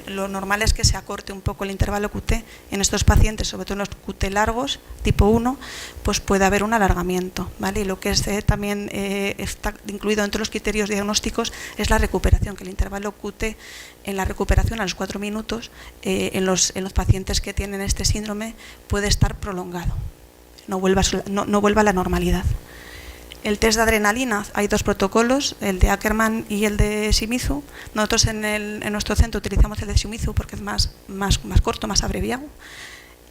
lo normal es que se acorte un poco el intervalo QT. En estos pacientes, sobre todo en los QT largos, tipo 1, pues puede haber un alargamiento, ¿vale? Y lo que es, también está incluido entre los criterios diagnósticos es la recuperación, que el intervalo QT en la recuperación a los 4 minutos en los pacientes que tienen este síndrome puede estar prolongado, no vuelva a la normalidad. El test de adrenalina, hay 2 protocolos, el de Ackermann y el de Shimizu. Nosotros en nuestro centro utilizamos el de Shimizu porque es más corto, más abreviado.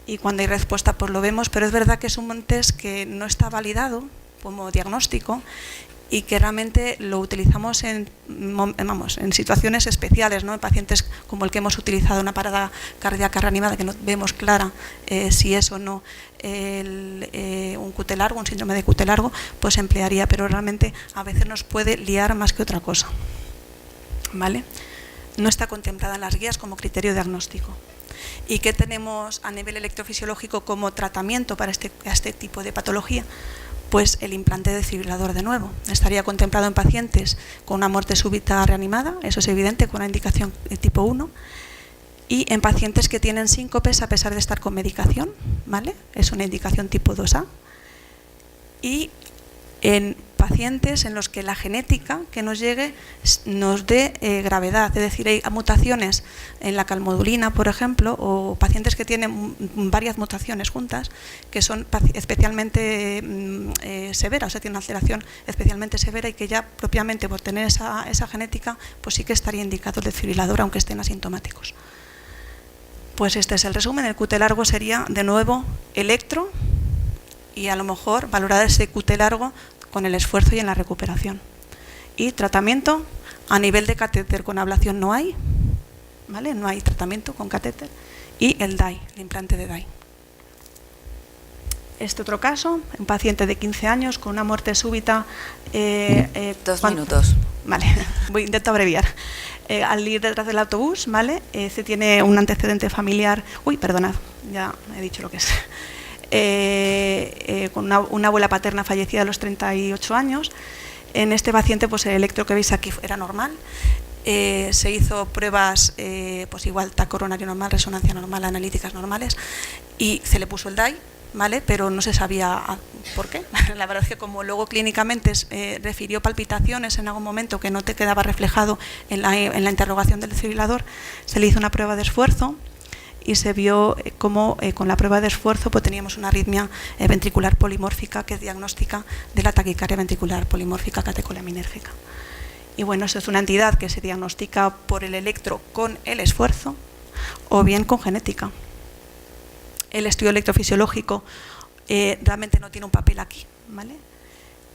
Y cuando hay respuesta pues lo vemos, pero es verdad que es un test que no está validado como diagnóstico y que realmente lo utilizamos en situaciones especiales, ¿no? En pacientes como el que hemos utilizado, una parada cardíaca reanimada, que no vemos clara si es o no un QT largo, un síndrome de QT largo, pues se emplearía, pero realmente a veces nos puede liar más que otra cosa, ¿vale? No está contemplada en las guías como criterio diagnóstico. ¿Y qué tenemos a nivel electrofisiológico como tratamiento para este tipo de patología? Pues el implante de desfibrilador de nuevo. Estaría contemplado en pacientes con una muerte súbita reanimada, eso es evidente, con una indicación de tipo 1, y en pacientes que tienen síncopes a pesar de estar con medicación, ¿vale? Es una indicación tipo 2A. Y en pacientes en los que la genética que nos llegue nos dé gravedad, es decir, hay mutaciones en la calmodulina, por ejemplo, o pacientes que tienen varias mutaciones juntas, que son especialmente severas, o sea, tienen una alteración especialmente severa y que ya propiamente por tener esa genética, pues sí que estaría indicado el desfibrilador, aunque estén asintomáticos. Pues este es el resumen. El QT largo sería, de nuevo, electro y a lo mejor valorar ese QT largo con el esfuerzo y en la recuperación. Y tratamiento a nivel de catéter con ablación no hay, ¿vale? No hay tratamiento con catéter. Y el DAI, el implante de DAI. Este otro caso, un paciente de 15 años con una muerte súbita. 2 minutos. Vale, intento abreviar. Al ir detrás del autobús, ¿vale? Se tiene un antecedente familiar. Uy, perdonad, ya he dicho lo que es. Con una abuela paterna fallecida a los 38 años. En este paciente, pues el electro que veis aquí era normal. Se hizo pruebas, pues igual TAC coronario normal, resonancia normal, analíticas normales, y se le puso el DAI, ¿vale? Pero no se sabía por qué. La verdad es que como luego clínicamente refirió palpitaciones en algún momento que no te quedaba reflejado en la interrogación del desfibrilador, se le hizo una prueba de esfuerzo y se vio cómo con la prueba de esfuerzo pues teníamos una arritmia ventricular polimórfica que es diagnóstica de la taquicardia ventricular polimórfica catecolinérgica. Y bueno, eso es una entidad que se diagnostica por el electro con el esfuerzo o bien con genética. El estudio electrofisiológico realmente no tiene un papel aquí, ¿vale?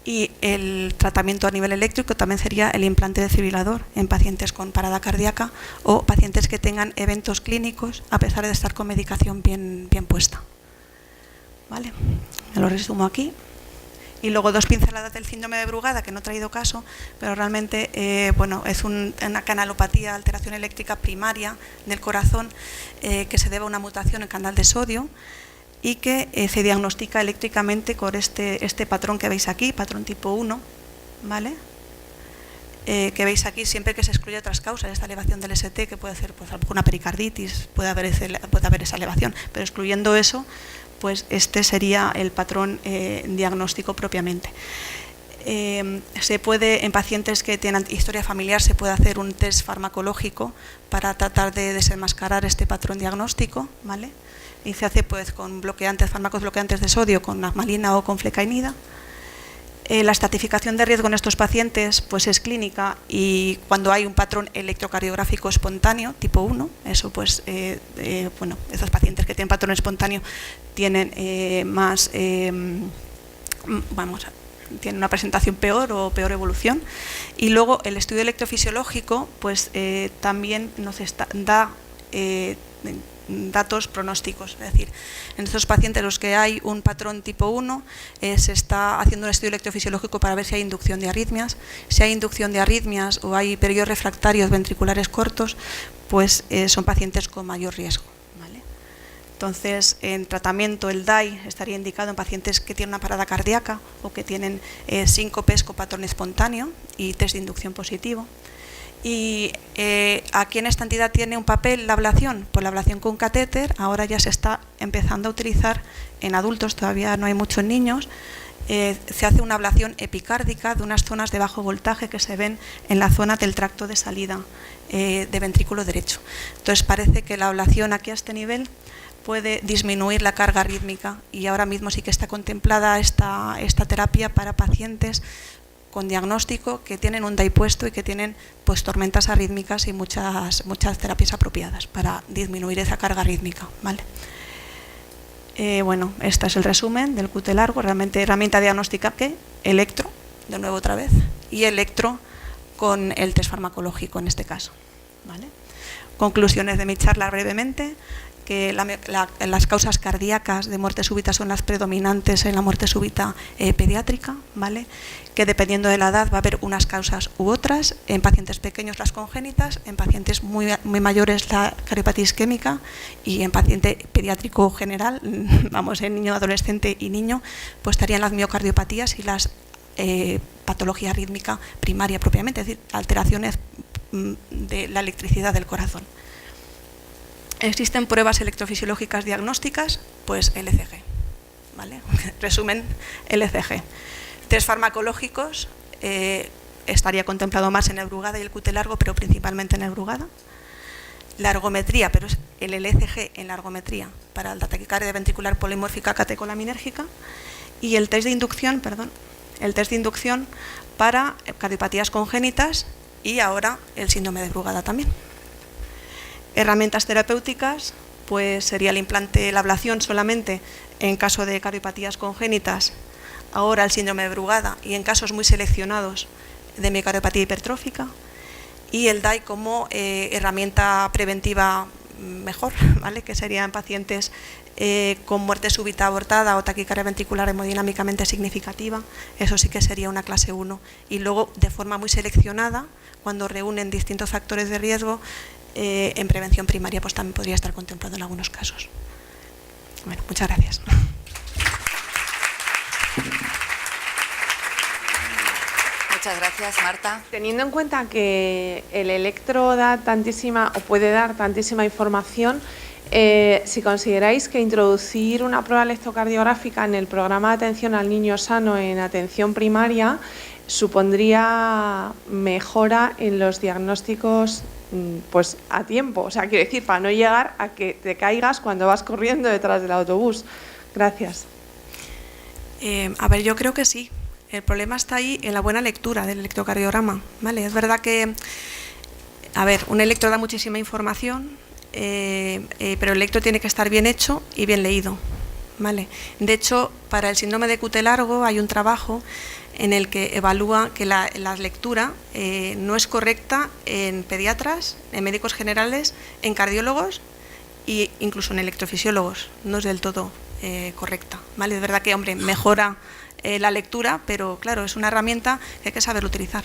Y el tratamiento a nivel eléctrico también sería el implante de desfibrilador en pacientes con parada cardíaca o pacientes que tengan eventos clínicos a pesar de estar con medicación bien puesta. ¿Vale? Me lo resumo aquí. Y luego 2 pinceladas del síndrome de Brugada, que no he traído caso, pero realmente bueno, es una canalopatía, alteración eléctrica primaria del corazón que se debe a una mutación en canal de sodio y que se diagnostica eléctricamente con este patrón que veis aquí, patrón tipo 1, ¿vale? Que veis aquí, siempre que se excluye otras causas, esta elevación del ST, que puede ser pues, a lo mejor una pericarditis, puede haber esa elevación, pero excluyendo eso, pues este sería el patrón diagnóstico propiamente. Se puede, en pacientes que tienen historia familiar, se puede hacer un test farmacológico para tratar de desenmascarar este patrón diagnóstico, ¿vale? Y se hace pues con fármacos bloqueantes de sodio, con agmalina o con flecainida. La estratificación de riesgo en estos pacientes pues es clínica y cuando hay un patrón electrocardiográfico espontáneo tipo 1, eso pues bueno, esos pacientes que tienen patrón espontáneo tienen tienen una presentación peor o peor evolución. Y luego el estudio electrofisiológico pues también nos da datos pronósticos, es decir, en estos pacientes los que hay un patrón tipo 1 se está haciendo un estudio electrofisiológico para ver si hay inducción de arritmias. Si hay inducción de arritmias o hay periodos refractarios ventriculares cortos, pues son pacientes con mayor riesgo, ¿vale? Entonces, en tratamiento el DAI estaría indicado en pacientes que tienen una parada cardíaca o que tienen síncopes con patrón espontáneo y test de inducción positivo. Y aquí en esta entidad tiene un papel la ablación, pues la ablación con catéter ahora ya se está empezando a utilizar en adultos, todavía no hay muchos niños. Se hace una ablación epicárdica de unas zonas de bajo voltaje que se ven en la zona del tracto de salida de ventrículo derecho. Entonces parece que la ablación aquí a este nivel puede disminuir la carga rítmica y ahora mismo sí que está contemplada esta terapia para pacientes con diagnóstico que tienen un DAI puesto y que tienen pues tormentas arrítmicas y muchas terapias apropiadas para disminuir esa carga rítmica, ¿vale? Bueno, este es el resumen del QT largo, realmente herramienta diagnóstica que electro, de nuevo otra vez, y electro con el test farmacológico en este caso, ¿vale? Conclusiones de mi charla brevemente, que las causas cardíacas de muerte súbita son las predominantes en la muerte súbita pediátrica, ¿vale? Que dependiendo de la edad va a haber unas causas u otras, en pacientes pequeños las congénitas, en pacientes muy mayores la cardiopatía isquémica y en paciente pediátrico general, vamos, en niño, adolescente y niño, pues estarían las miocardiopatías y las patología rítmica primaria propiamente, es decir, alteraciones de la electricidad del corazón. ¿Existen pruebas electrofisiológicas diagnósticas? Pues LCG, ¿vale? Resumen, LCG. Test farmacológicos, estaría contemplado más en el Brugada y el QT largo, pero principalmente en el Brugada. La ergometría, pero es el LCG en la ergometría para la taquicardia ventricular polimórfica catecolaminérgica. Y el test de inducción, para cardiopatías congénitas y ahora el síndrome de Brugada también. Herramientas terapéuticas, pues sería el implante, la ablación solamente en caso de cardiopatías congénitas, ahora el síndrome de Brugada y en casos muy seleccionados de miocardiopatía hipertrófica, y el DAI como herramienta preventiva mejor, ¿vale? Que sería en pacientes con muerte súbita abortada o taquicardia ventricular hemodinámicamente significativa, eso sí que sería una clase 1, y luego de forma muy seleccionada, cuando reúnen distintos factores de riesgo, en prevención primaria pues también podría estar contemplado en algunos casos. Bueno, muchas gracias. Muchas gracias, Marta. Teniendo en cuenta que el electro da tantísima o puede dar tantísima información, si consideráis que introducir una prueba electrocardiográfica en el programa de atención al niño sano en atención primaria supondría mejora en los diagnósticos pues a tiempo, o sea, quiero decir, para no llegar a que te caigas cuando vas corriendo detrás del autobús. Gracias. A ver, yo creo que sí. El problema está ahí en la buena lectura del electrocardiograma, ¿vale? Es verdad que, a ver, un electro da muchísima información, pero el electro tiene que estar bien hecho y bien leído, ¿vale? De hecho, para el síndrome de QT largo hay un trabajo en el que evalúa que la lectura no es correcta en pediatras, en médicos generales, en cardiólogos e incluso en electrofisiólogos no es del todo correcta, ¿vale? Es verdad que, hombre, mejora la lectura, pero claro, es una herramienta que hay que saber utilizar.